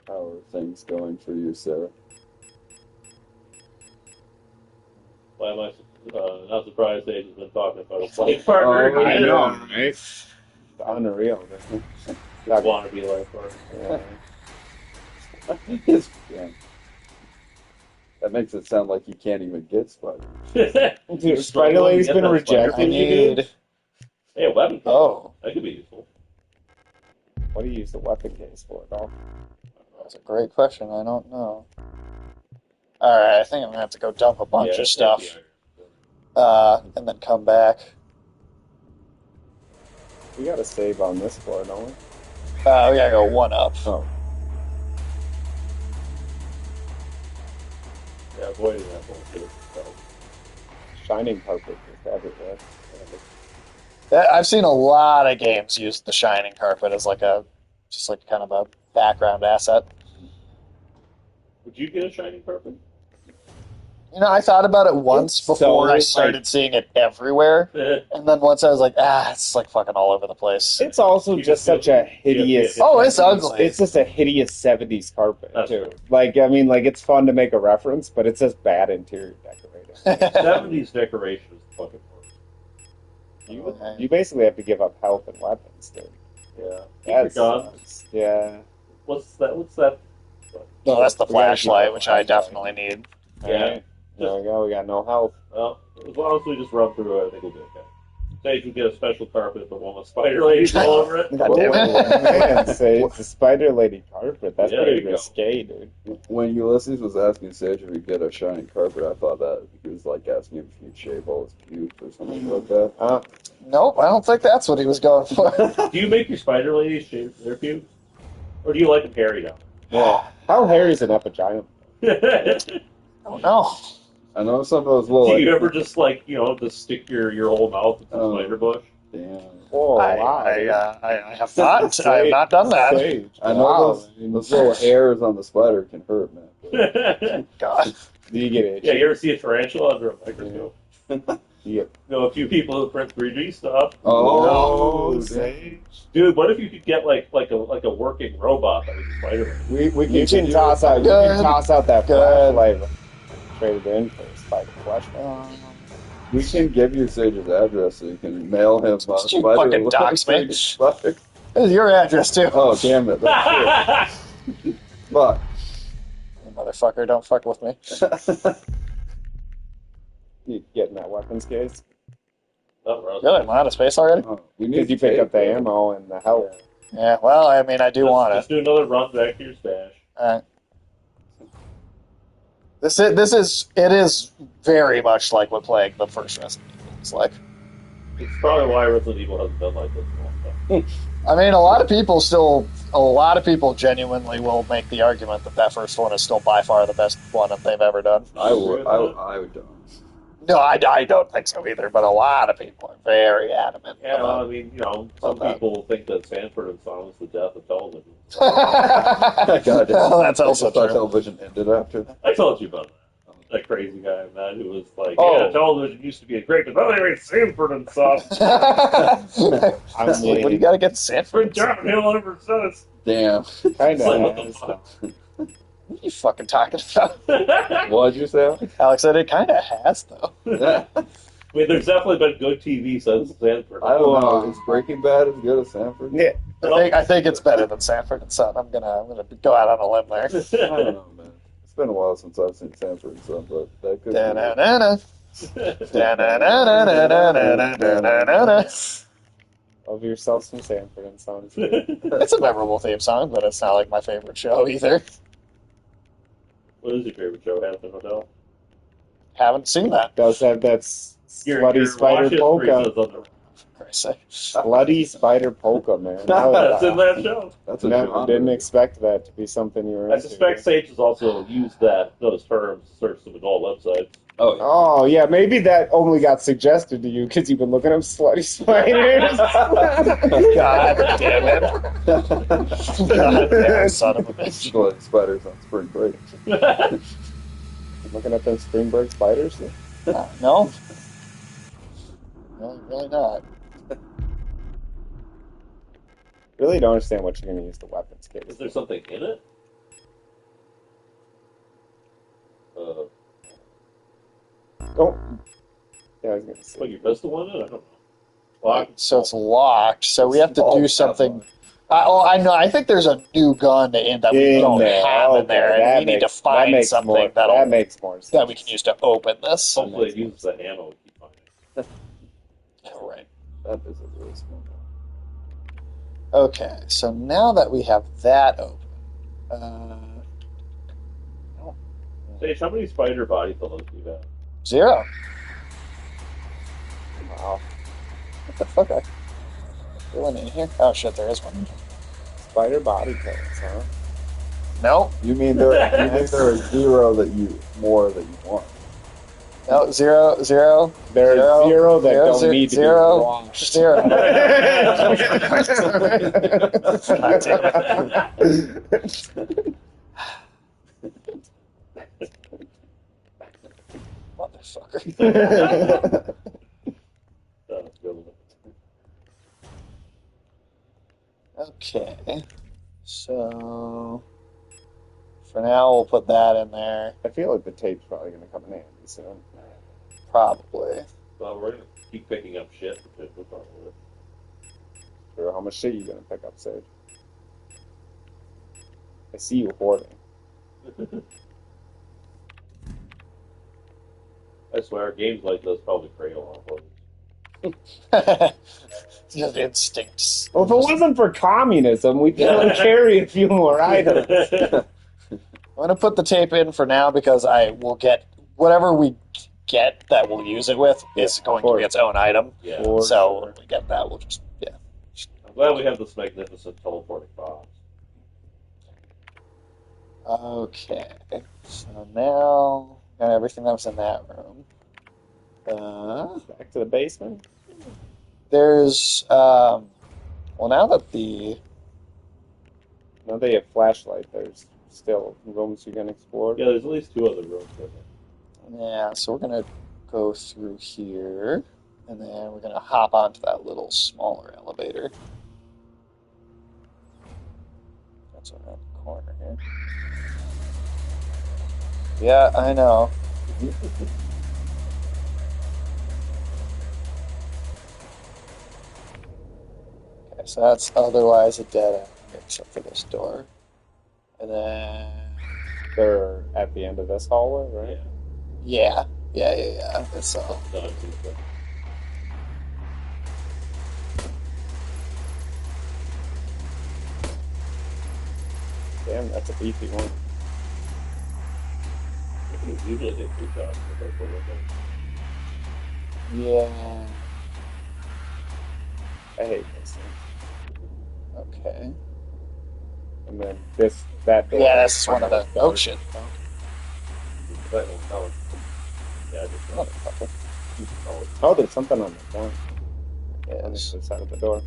How are things going for you, Sarah? Why am I not surprised Sage has been talking about a play partner? Oh, I know, right? It's unreal. I want to be like her. Yeah. Yeah. That makes it sound like you can't even get spiders. Dude, Spider Lady's been I rejected. need... Hey, a weapon case. Oh, That could be useful. What do you use the weapon case for, though? that's a great question. I don't know. Alright, I think I'm going to have to go dump a bunch Yeah, of stuff. yeah. And then come back. We gotta save on this floor, don't we? We gotta go one up. Oh. Yeah, avoiding that bullshit. So. Shining carpet is everywhere. I've seen a lot of games use the shining carpet as like just like kind of a background asset. Would you get a shining carpet? You know, I thought about it once before I started seeing it everywhere, and then once I was like, it's like fucking all over the place. It's also just such a hideous. Oh, it's ugly. It's just a hideous '70s carpet That's too. true. Like, I mean, like it's fun to make a reference, but it's just bad interior decorating. 70s decoration is fucking worse. You basically have to give up health and weapons, dude. Yeah. That's guns. Yeah. What's that? No, that's the flashlight, which I definitely need. Yeah. Right. There we go. We got no health. Well, as long as we just run through it, I think we'll be okay. Sage would get a special carpet, but one with spider ladies all over it. God damn it. Man, say it's a spider lady carpet. That's Yeah, pretty there you risque, dude. When Ulysses was asking Sage if he'd get a shining carpet, I thought that he was like asking him if he'd shave all his pubes or something like that. Nope, I don't think that's what he was going for. Do you make your spider ladies shave their pubes? Or do you like them hairy now? Yeah. How hairy is an epigium? Oh no. I know some of those little. Do you ever just just stick your whole mouth into the spider bush? Damn. Oh, wow. I have not. I have not done that. Sage. I know those little hairs on the spider can hurt, man. God. Do you get it? Yeah, you ever see a tarantula under a microscope? Yeah. Know a few people who print 3D stuff. Oh, No, Sage. Sage. Dude, what if you could get like a working robot that was a Spider-Man? We can toss out. You can toss out that flashlight. Traded in for a spider flashlight. We can give you Sage's address so you can mail him. Just you fucking dox me. Spider. This is your address too. Oh, damn it! That's it. Fuck. You motherfucker, don't fuck with me. You get in that weapons case. Oh, Really? Am I out of space already? Because you pick up the ammo and the health. Yeah, well, I mean, I do want Just it. do another run back to your stash. Alright. It is very much like what playing the first Resident Evil is like. It's probably why Resident Evil hasn't been like this in a long time. I mean, a lot of people genuinely will make the argument that first one is still by far the best one that they've ever done. I would don't. No, I don't think so either, but a lot of people are very adamant. Yeah, well, I mean, some people think that Sanford and Son was the death of television. God, well, that's also true. Television ended after that. I told you about that crazy guy, man, who was like, yeah, television used to be a great, but anyway, Sanford and Son. What do you got to get Sanford? John Hill ever since. Damn. Kind What the of. fuck? What are you fucking talking about? What'd you say? Alex said it kind of has, though. I mean, there's definitely been good TV since Sanford. I don't know. Is Breaking Bad as good as Sanford? Yeah. I think it's better than Sanford and Son. I'm gonna go out on a limb there. I don't know, man. It's been a while since I've seen Sanford and Son, but that could Da-na-na-na. Da-na-na-na-na-na-na-na-na. Love yourself some Sanford and Sons. It's a memorable theme song, but it's not like my favorite show either. What is your favorite show, Hampton Hotel? Haven't seen that. Does have that slutty spider polka. For Christ's sake. Slutty spider polka, man. That's in that show. That's a No, genre. didn't expect that to be something you were I into. suspect Sage has also used those terms to search some adult websites. Oh, yeah. Oh, yeah, maybe that only got suggested to you because you've been looking up slutty spiders. God damn it. God damn son of a bitch. Bloody spiders on spring break. Looking at them spring break spiders? No? No, really not. Really don't understand what you're going to use the weapons case. Is there something in it? Oh. Yeah, I was going to say. What, your pistol in it? I don't know. So it's locked, so we have to do something. I know. I think there's a new gun that we don't have in there, and we need to find something that makes more sense. that we can use to open this. Hopefully it uses the ammo we keep finding. Right. That is a really small one. Okay, so now that we have that open, Sage, how many spider body pillows do you have? 0. Wow. What the fuck? Is there one in here? Oh shit, there is one. Spider body pills, huh? No, You mean there is 0 that you want? no, zero. There's zero that don't zero, need to zero, be washed. zero. Motherfucker. Okay. So for now we'll put that in there. I feel like the tape's probably going to come in handy soon. Probably. Well, we're gonna keep picking up shit. Sure, how much shit you going to pick up, Sage? I see you hoarding. I swear, games like this probably create a lot of Just instincts. Well, if it wasn't for communism, we'd probably carry a few more items. I'm going to put the tape in for now because I will get whatever we get that we'll use it with is going to be its own item. Yeah. So when we get that, we'll just, I'm glad we have this magnificent teleporting box. Okay. So now, got everything that was in that room. Back to the basement. There's, well, now that Now they have flashlight. There's still rooms you can explore. Yeah, there's at least 2 other rooms in there. yeah, so we're going to go through here, and then we're going to hop onto that little smaller elevator. That's around the corner here. Yeah, I know. Okay, so that's otherwise a dead end, except for this door. And then... They're at the end of this hallway, right? Yeah. It's, Damn, that's a beefy one. Usually they 2 shots. yeah. I hate this thing. Okay. And then that door. Yeah, that's one of the... Oh, shit. That won't count. Yeah, just Motherfucker. Oh, there's something on the front. Yeah, On the side of the door.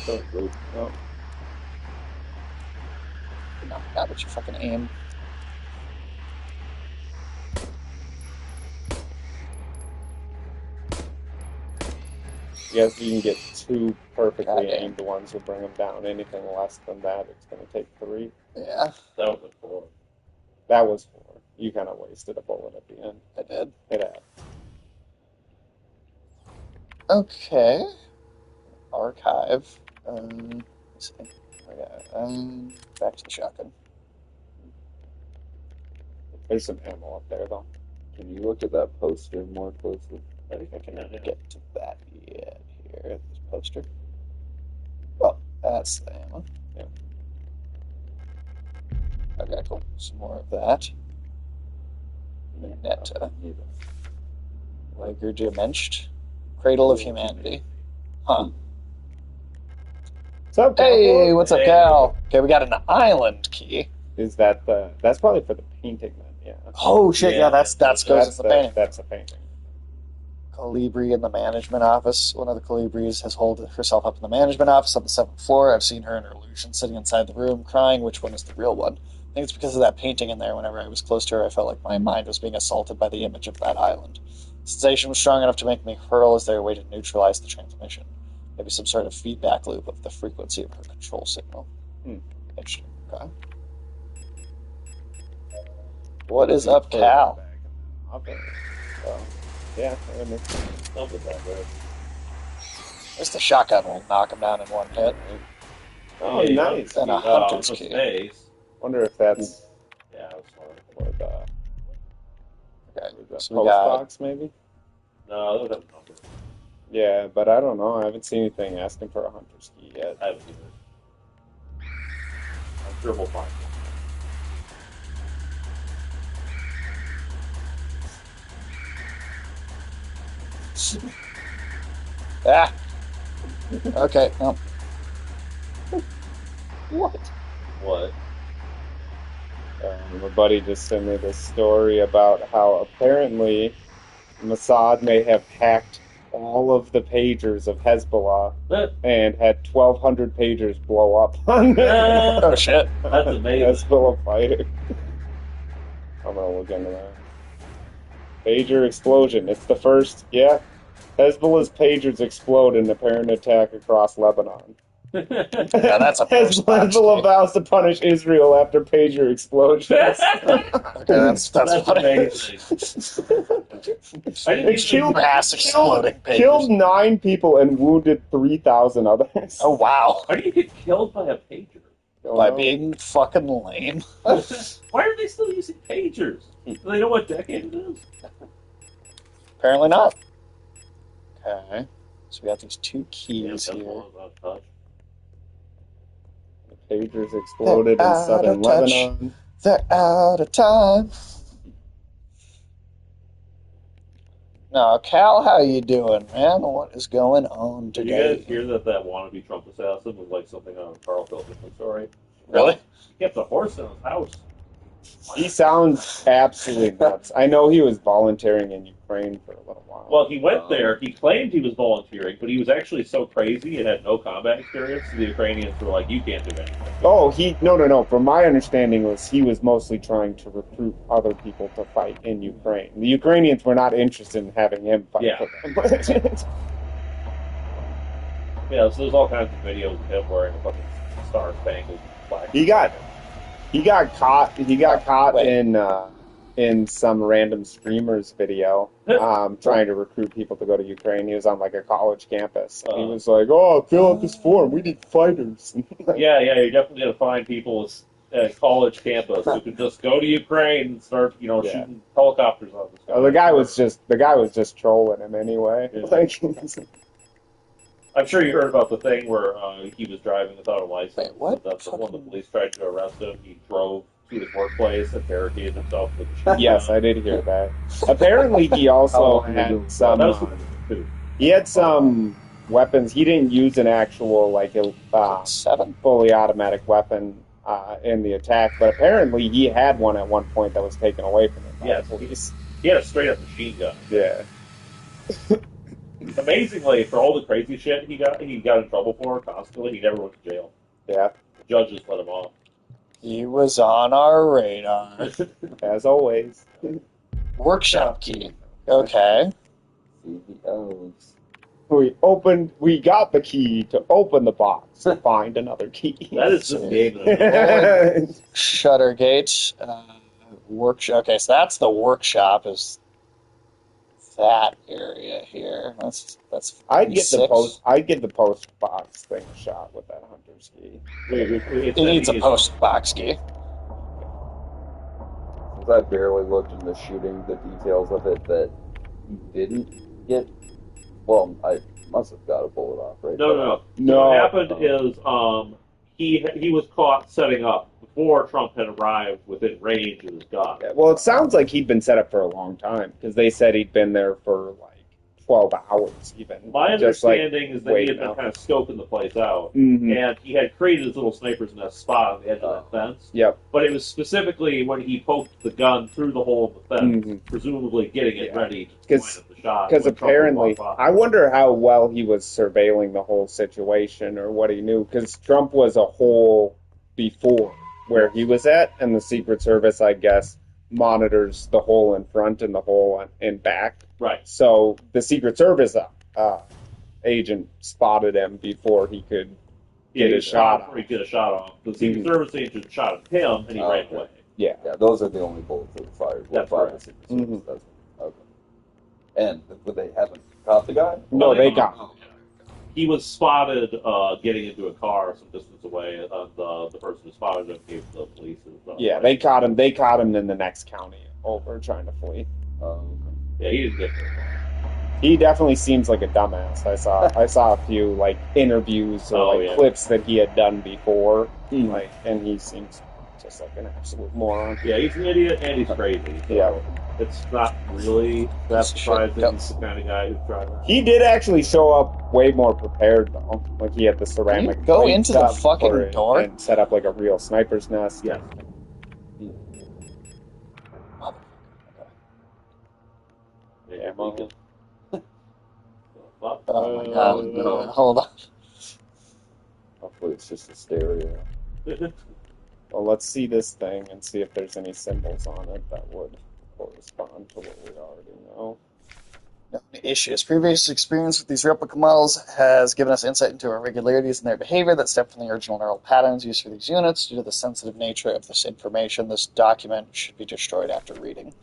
Oh. No, not what you fucking aim. Yes, you can get 2 perfectly Goddamn. aimed ones will bring them down. Anything less than that, it's going to take 3. Yeah, That was a 4. That was 4. You kind of wasted a bullet at the end. I did. It had. Okay. Archive. Let's see. Back to the shotgun. There's some ammo up there, though. Can you look at that poster more closely? I think I can get to that yet here. This poster. Oh, that's the ammo. Yeah. Okay, cool. Some more of that. Netta. Lager Dimension. Cradle of Humanity. Huh. What's up, Hey, cowboy? what's up, Cal? Okay, we got an island key. Is that the... That's probably for the painting, then, yeah. Oh, shit, yeah, that goes in the painting. That's the painting. Colibri in the management office. One of the Colibris has holed herself up in the management office on the 7th floor. I've seen her in her illusion sitting inside the room, crying. Which one is the real one? I think it's because of that painting in there. Whenever I was close to her, I felt like my mind was being assaulted by the image of that island. The sensation was strong enough to make me hurl as their way to neutralize the transmission. Maybe some sort of feedback loop of the frequency of her control signal. Interesting. Okay. What is up, Cal? Okay. Yeah, I mean, Something back there. There's the shotgun will knock him down in one hit. oh, nice. And a hunter's key. Space. Wonder if that's Yeah, I was smart. for the, Okay, the so post we got... box, maybe? No, those have numbers. Yeah, but I don't know. I haven't seen anything asking for a hunter's key yet. I haven't seen it. I'm sure we'll find it. Ah. Okay. Well. What? What? My buddy just sent me this story about how apparently Mossad may have hacked all of the pagers of Hezbollah and had 1,200 pagers blow up on Oh shit! That's amazing. Hezbollah fighter. I'm gonna look into that. Pager explosion. It's the first. Yeah, Hezbollah's pagers explode in apparent attack across Lebanon. Yeah, that's a Hezbollah vows to punish Israel after pager explosions. Okay, that's funny. Amazing. Mass exploding pagers. Killed 9 people and wounded 3,000 others. Oh wow! How do you get killed by a pager? By being fucking lame. Why are they still using pagers? Do they know what decade it is? Apparently not. Okay, so we got these 2 keys Yeah, here. Pagers exploded in southern Lebanon. They're out of time. Now, Cal, how you doing, man? What is going on Did today? you guys hear that wannabe Trump assassin was like something on a Carl Pilkington story? Really? He kept a horse in his house. He sounds absolutely nuts. I know he was volunteering in Ukraine for a little while. Well, he went there. He claimed he was volunteering, but he was actually so crazy and had no combat experience. The Ukrainians were like, "You can't do anything." Oh, no. From my understanding, was he was mostly trying to recruit other people to fight in Ukraine. The Ukrainians were not interested in having him fight for them. Yeah, so there's all kinds of videos of him wearing a fucking star-spangled flag. He got caught in some random streamer's video trying to recruit people to go to Ukraine. He was on like a college campus. He was like, "Oh, fill out this form. We need fighters." Yeah, you're definitely gonna find people at college campus who can just go to Ukraine and start, shooting helicopters on this guy. The guy was just trolling him anyway. Yeah. Like, I'm sure you heard about the thing where he was driving without a license. Wait, what? That's when the police tried to arrest him. He drove to his workplace and barricaded himself with a machine yes, gun. I did hear that. Apparently, he also had some. That was two. He had some weapons. He didn't use an actual 7? fully automatic weapon in the attack, but apparently he had one at one point that was taken away from him by the police. He had a straight up machine gun. Yeah. Amazingly, for all the crazy shit he got in trouble for constantly, he never went to jail. Yeah. The judges let him off. He was on our radar. As always. Workshop key. Okay. CEOs. We got the key to open the box and find another key. That is just game. Shuttergate. Workshop. Okay, so that's the workshop. Is that area here? That's. I'd get 56. the post box thing shot with that hunter's key. It needs a post box key. Since I barely looked into shooting the details of it that he didn't get. Well, I must have got a bullet off, right? No. What happened is he was caught setting up before Trump had arrived within range of his gun. Yeah, well, it sounds like he'd been set up for a long time because they said he'd been there for 12 hours even. My understanding is that he had been out. kind of scoping the place out, Mhm. and he had created his little sniper's nest spot on the edge of that fence. Yep. But it was specifically when he poked the gun through the hole of the fence, Mhm. presumably getting it ready to 'Cause- point at the shot. Because when Trump apparently, would walk by. I wonder how well he was surveilling the whole situation or what he knew. Because Trump was a hole before where he was at, and the Secret Service, I guess, monitors the hole in front and the hole in back. Right. So the Secret Service agent spotted him before he could get a shot Before he get a shot off. The Secret Service agent shot at him, and he ran away. Yeah. Yeah, those are the only bullets that were fired. That's by the correct. Secret Service. Mhm. That's okay. And would they haven't caught the guy? No, they got him. Oh, He was spotted getting into a car some distance away, and the person who spotted him gave the police his Yeah, they caught him. They caught him in the next county over trying to flee. okay. Yeah, he didn't get there. He definitely seems like a dumbass. I saw a few interviews or clips that he had done before, and he seems just just like an absolute moron. Yeah, he's an idiot and he's crazy. So Yeah. it's not really that surprising. Yep. He's the kind of guy who's driving. He did actually show up way more prepared though. Like he had the ceramic. Can you go plate into the stuff fucking for it door? and set up like a real sniper's nest. Yes. Yeah, well, Oh my god. no. Hold on. Hopefully it's just a stereo. well, let's see this thing and see if there's any symbols on it that would correspond to what we already know. No issues. Previous experience with these replica models has given us insight into irregularities in their behavior that stem from the original neural patterns used for these units. Due to the sensitive nature of this information, this document should be destroyed after reading.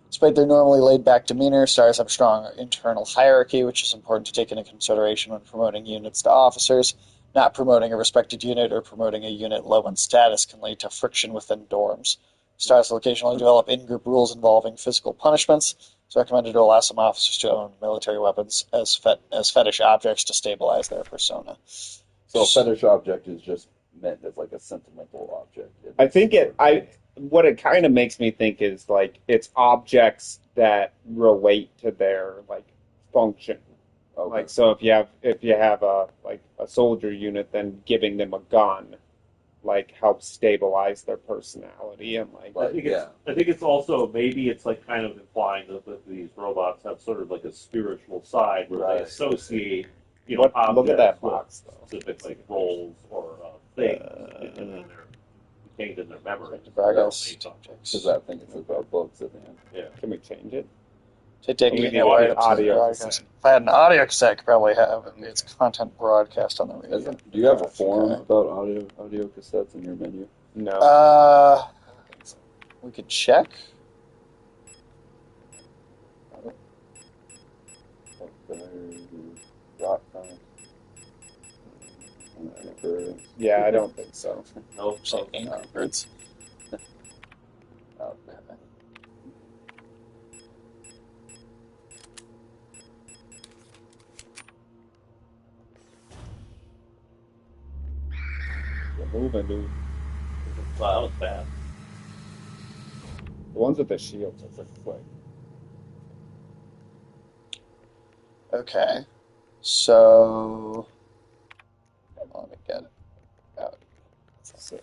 Despite their normally laid-back demeanor, stars have a strong internal hierarchy, which is important to take into consideration when promoting units to officers. Not promoting a respected unit or promoting a unit low in status can lead to friction within dorms. Stars will occasionally develop in-group rules involving physical punishments. It's recommended to allow some officers to own military weapons as fetish objects to stabilize their persona. So a fetish object is just meant as like a sentimental object. I think what it kind of makes me think is like it's objects that relate to their like function. Okay. Like so, if you have a soldier unit, then giving them a gun like helps stabilize their personality and like. I think it's also maybe it's like kind of implying that these robots have sort of like a spiritual side where they associate look at that box though. specific like roles or things and then they're contained in their memory. Progress. Because that thing is about books at the end. Yeah. Can we change it? Taking We it need right an up to the audio broadcast. cassette. If I had an audio cassette, I could probably have its content broadcast on the radio. Do you have a forum Okay. about audio cassettes in your menu? No. We could check. Yeah, I don't think so. No, Say Angry Birds. Okay. We're moving, dude. Wow, that was bad. The ones with the shields are pretty quick. Okay. So. Let me get it out. So,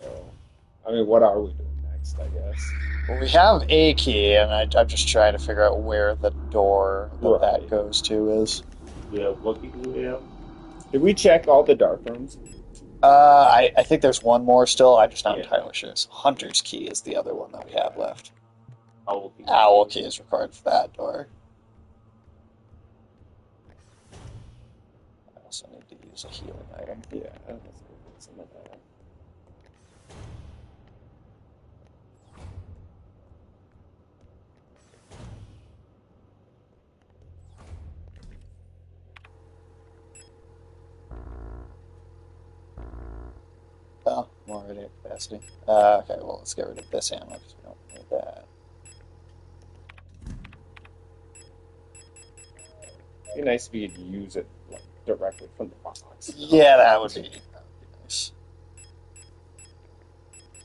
I mean, what are we doing next? I guess. Well, we have a key, and I'm just trying to figure out where the door that Right. goes to is. Yeah, what key do we have? Did we check all the dark rooms? I think there's one more still. I'm just not Yeah. entirely sure. So Hunter's key is the other one that we have left. Owl key. Owl key is required for that door. I also need to use a healing item. Yeah. Let's go get some of that. Oh, I'm already at capacity. Okay, well, let's get rid of this ammo because we don't need that. It'd be nice if you could use it like, directly from the box. Yeah, that would be nice.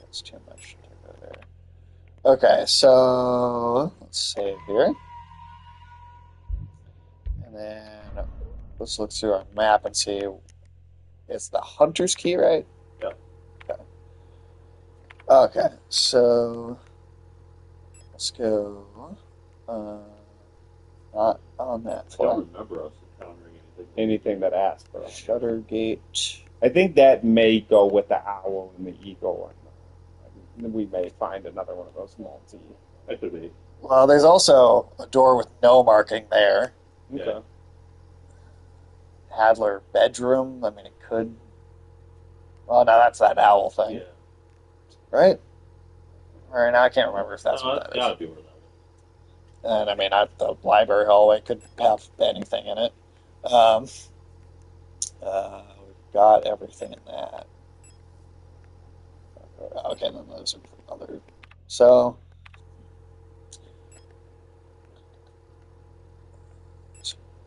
That's too much to go there. Okay, so let's save here. And then let's look through our map and see. It's the Hunter's key, right? Yeah. Okay, so let's go. Not on that I floor. don't remember us encountering anything. Anything that asks for us. Shutter gate. I think that may go with the owl and the eagle, and we may find another one of those multi. That could be. Well, there's also a door with no marking there. Yeah. Okay. Hadler bedroom. I mean, it could. Oh, no, that's that owl thing, Yeah. right? All right, now I can't remember if that's what that is. Gotta be where that was. And I mean, the library hallway could have anything in it. We've got everything in that. Okay, then those are other. So.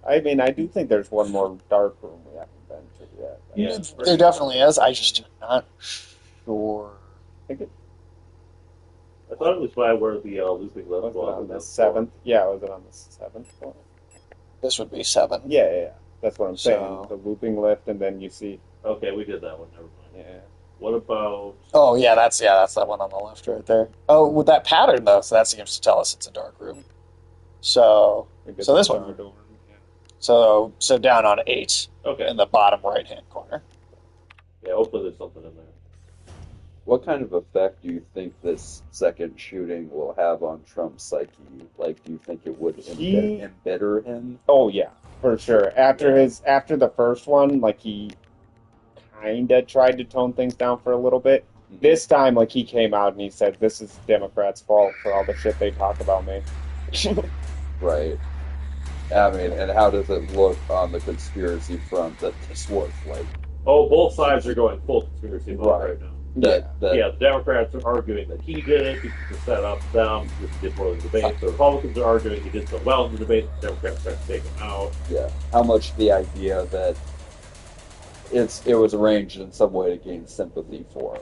I mean, I do think there's one more dark room we haven't been to yet. Yeah. There definitely is. I just am not sure. I think it I thought it was by where the looping lift Was it was. on the 7th? Yeah, was it on the 7th floor? This would be 7. Yeah. That's what I'm saying. So- The looping lift, and then you see. Okay, we did that one. Never mind. Yeah. What about? Oh, yeah, that's that one on the left right there. Oh, with that pattern, though, so that seems to tell us it's a dark room. So this one. Door. So down on 8 Okay. in the bottom right-hand corner. Yeah, hopefully there's something in there. What kind of effect do you think this second shooting will have on Trump's psyche? Like, do you think it would embitter him? Oh yeah, for sure. After the first one, like he kinda tried to tone things down for a little bit. Mm-hmm. This time, like he came out and he said, "This is Democrats' fault for all the shit they talk about me." Right. I mean, and how does it look on the conspiracy front that this was like? Oh, both sides are going full conspiracy mode right now. That Yeah, the Democrats are arguing that he did it because to set up them, because he did well in the debate. The Republicans are arguing he did so well in the debate, the Democrats tried to take him out. Yeah. How much the idea that it was arranged in some way to gain sympathy for?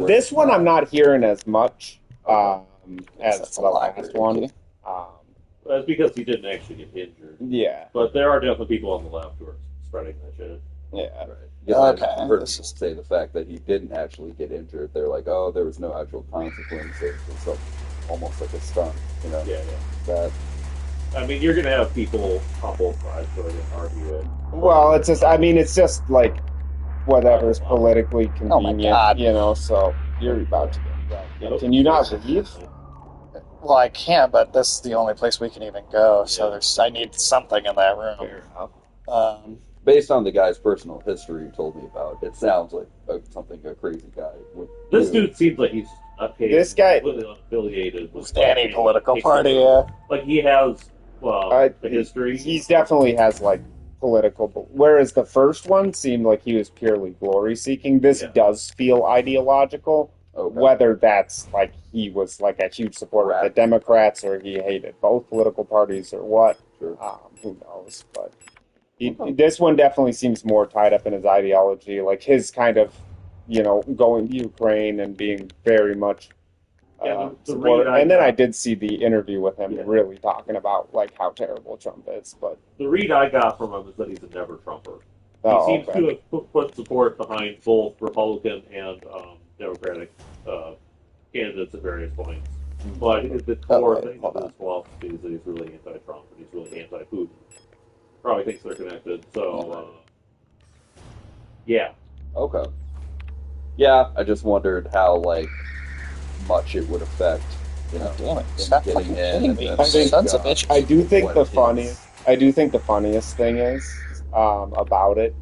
This one I'm not hearing as much as That's the a lie, last really. one. That's because he didn't actually get injured. Yeah. But there are definitely people on the left who are spreading that shit. Yeah. Right. Because Okay. I've heard people say the fact that he didn't actually get injured. They're like, oh, there was no actual consequence. It was almost like a stunt, you know? Yeah. That I mean, you're going to have people on both sides who are going to argue it. Well, it's just like whatever's politically convenient, God. you know. So you're about to get right. Can you not leave? Well, I can, but this is the only place we can even go. So Yeah. I need something in that room. Fair enough. based on the guy's personal history you told me about, it sounds like something a crazy guy would This do. dude seems like he's This guy- completely unaffiliated with Any political party, yeah. Like he has a He history. definitely has like political. Whereas the first one seemed like he was purely glory seeking. This Yeah. does feel ideological. Okay. Whether that's like he was like a huge supporter of the Democrats or he hated both political parties or what, Sure. who knows? But this one definitely seems more tied up in his ideology, like his kind of, going to Ukraine and being very much The supportive. read I And then got- I did see the interview with him, Yeah. really talking about like how terrible Trump is. But The read I got from him is that he's a never Trumper. oh, He seems okay. to have put support behind both Republican and Democratic candidates at various points. But the core wait, thing hold of on. his philosophy is that he's really anti-Trump and he's really anti-Putin. Probably thinks they're connected. So, yeah. Okay. Yeah, I just wondered how much it would affect, Damn it! him Stop getting fucking in. kidding me, and you then, sons of bitches. I do think what the his- funniest thing is about it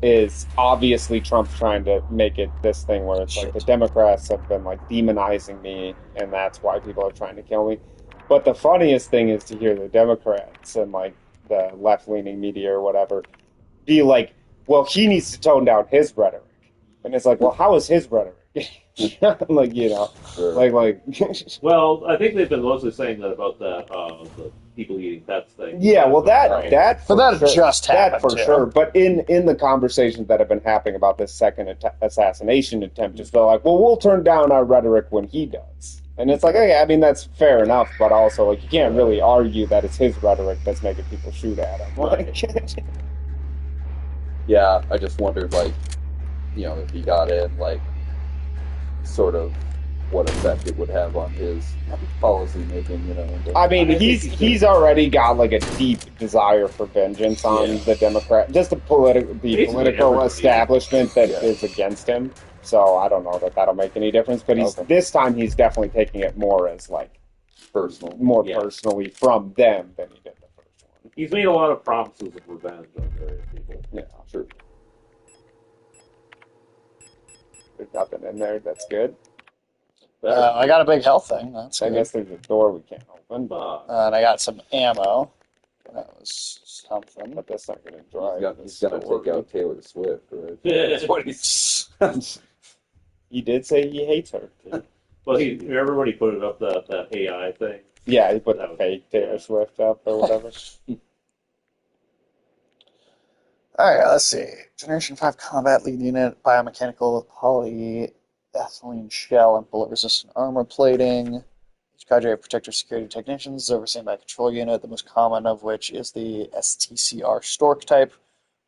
is obviously Trump's trying to make it this thing where it's like the Democrats have been like demonizing me and that's why people are trying to kill me. But the funniest thing is to hear the Democrats and like the left-leaning media or whatever be like, well, he needs to tone down his rhetoric. And it's like, well, how is his rhetoric? Sure. Well, I think they've been mostly saying that about the people eating pets thing. Yeah, well, that But for that sure, just that happened, for too. sure. But in the conversations that have been happening about this second assassination attempt, just feel like, well, we'll turn down our rhetoric when he does, and it's like, okay, I mean that's fair enough, but also like you can't really argue that it's his rhetoric that's making people shoot at him. Like, Yeah, I just wondered, if he got in, sort of what effect it would have on his policy making, I mean, he's already got like a deep desire for vengeance on the Democrat, just the political establishment that is against him. So I don't know that that'll make any difference. But this time he's definitely taking it more as like personal, personally from them than he did the first one. He's made a lot of promises of revenge on various people. Yeah, sure. There's nothing in there that's good. I got a big health thing. That's I good. guess there's a door we can't open, And I got some ammo. That was something. but that's not going to drive. He's gonna take out Taylor Swift, right? That's what he's. He did say he hates her. Well, everybody put it up that AI thing. Yeah, he put That the was- fake Taylor Swift up or whatever. All right, let's see. Generation 5 combat lead unit, biomechanical ethylene shell and bullet-resistant armor plating. Each cadre of protector security technicians is overseen by a control unit, the most common of which is the STCR Stork type.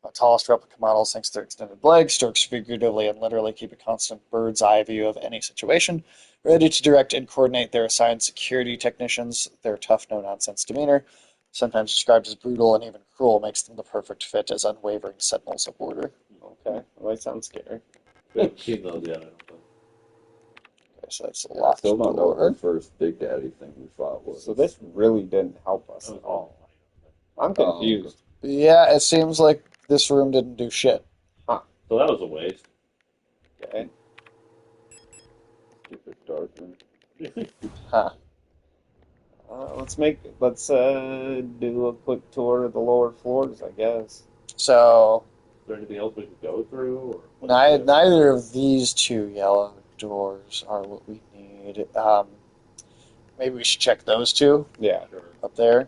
The tallest replica models, thanks to their extended legs, storks figuratively and literally keep a constant bird's eye view of any situation, ready to direct and coordinate their assigned security technicians. Their tough, no-nonsense demeanor, sometimes described as brutal and even cruel, makes them the perfect fit as unwavering sentinels of order. Okay, well, that sounds scary. We haven't seen those yet, I don't think. Okay, so that's a I locked still don't know what door. the first Big Daddy thing we fought was. So this really didn't help us at all. I'm confused. Yeah, it seems like this room didn't do shit. So that was a waste. Okay. Stupid dark room. Huh. Let's do a quick tour of the lower floors, I guess. So Is there anything else we can go through? Or neither of these two yellow doors are what we need. Maybe we should check those two Yeah. Sure. up there.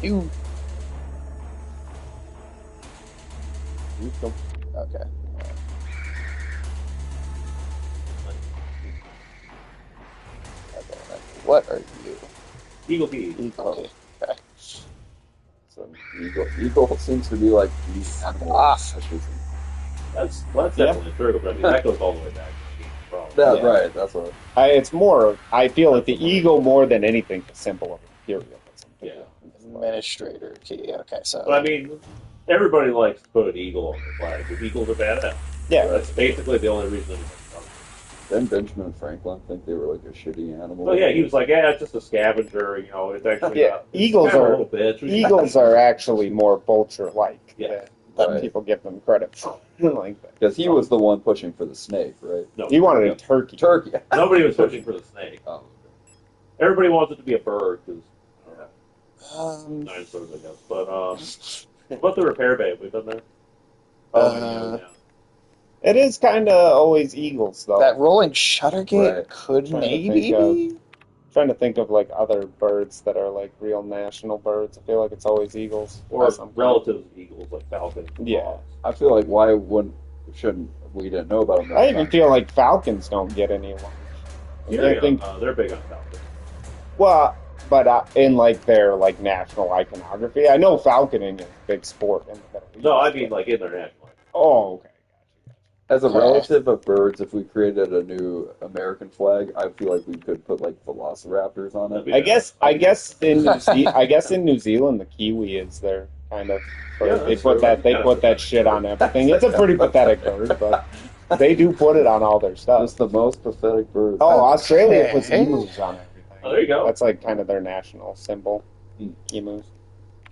You. Okay. Okay. What are you? Eagle Key. Equally. Okay. So eagle seems to be like the animal. Off. That's definitely true, but I mean, that goes all the way back to the problem. That's Yeah. right. That's what. It's more. I feel like the eagle more than anything is a symbol of imperialism. Yeah. Administrator key. Okay, so. But I mean, everybody likes to put an eagle on their flag, because eagles are badass. Yeah. That's basically the only reason anybody comes. Then Benjamin Franklin think they were like a shitty animal. Well, yeah, he was like, yeah, it's just a scavenger, you know, it's actually Yeah, not, eagles kind of are- a little bitch. Eagles are actually more vulture-like Yeah. than Right. people give them credit for. Like that. Because he was the one pushing for the snake, right? No, He wanted a turkey. Turkey. Nobody was pushing for the snake. Oh, Everybody wants it to be a bird, because Um, dinosaurs, I guess. But, what the repair bay? Have we been there? Uh, yeah. It is kind of always eagles, though. that rolling shutter gate Right. could Trying to maybe think be. Trying to think of like other birds that are like real national birds. I feel like it's always eagles. Or Some kind. relatives of eagles, like falcons. and Yeah. hawks. I feel like shouldn't we didn't know about them? I even feel like falcons don't get any love. Yeah, I think they're big on falcons. well, but in like their like national iconography, I know falconing is a big sport in the Middle East. No, I mean like internationally. Oh, okay. As a Okay. relative of birds, if we created a new American flag, I feel like we could put like velociraptors on it. Yeah. I guess in New Zealand the kiwi is their kind of bird. Yeah, they that's put true. that Kind of pathetic. shit on everything. It's a pretty pathetic bird, but they do put it on all their stuff. That's the most pathetic bird. Oh, Australia puts Okay. emus on everything. Oh, there you go. That's like kind of their national symbol. Emus.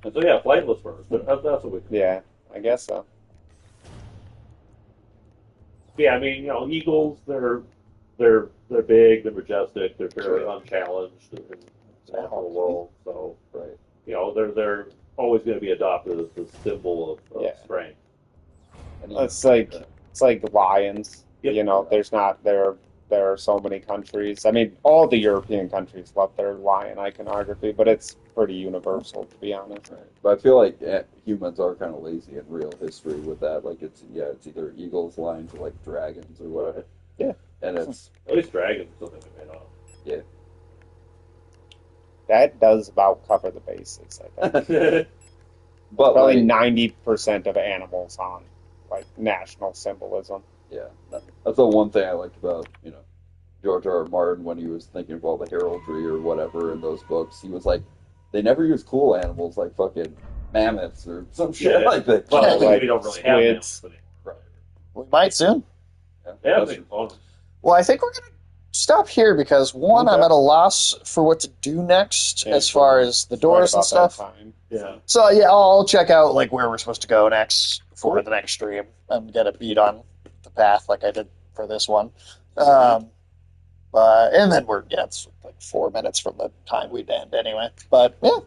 And so yeah, flightless birds. That's what we. Yeah, I guess so. Yeah, I mean, you know, eagles. They're big. They're majestic. They're fairly unchallenged in the natural world. So Right. you know, they're always going to be adopted as the symbol of Yeah. strength. And It's like lions. Yep. You know, there are so many countries. I mean, all the European countries love their lion iconography, but it's pretty universal, to be honest. Right. But I feel like humans are kind of lazy in real history with that. Like it's either eagles, lions, or like dragons or whatever. Yeah. And it's At least dragons is something we made up. That does about cover the basics, I think. but Probably like, 90% of animals on like national symbolism. yeah, that's the one thing I liked about George R. R. Martin when he was thinking of all the heraldry or whatever in those books. He was like, they never use cool animals like fucking mammoths or some shit Yeah. like that. Well, like we don't really have squids. them. Right. We might soon. Yeah, That's- it's fun. Well, I think we're going to stop here because, one, Okay. I'm at a loss for what to do next Yeah, as far as the It's doors right and about that stuff. time. Yeah. So, yeah, I'll check out like where we're supposed to go next for the next stream and get a beat on the path like I did for this one. And then it's like 4 minutes from the time we'd end anyway. But, yeah.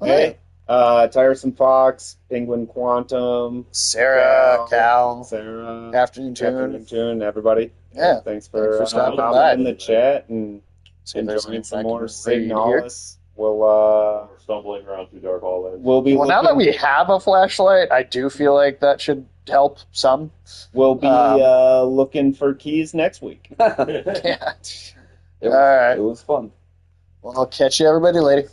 Hey, Tiresome Fox, Penguin Quantum, Sarah, Cal, Sarah, Afternoon Afternoon Tune. Tune, everybody. Yeah. Thanks for, Thanks for stopping hopping by. in the chat and See if there's enjoying anything some I more can read here. Signalis. We'll stumbling around through dark hallways. We'll be now that we have a flashlight, I do feel like that should help some. We'll be looking for keys next week. Yeah. All right. It was fun. Well, I'll catch you everybody later.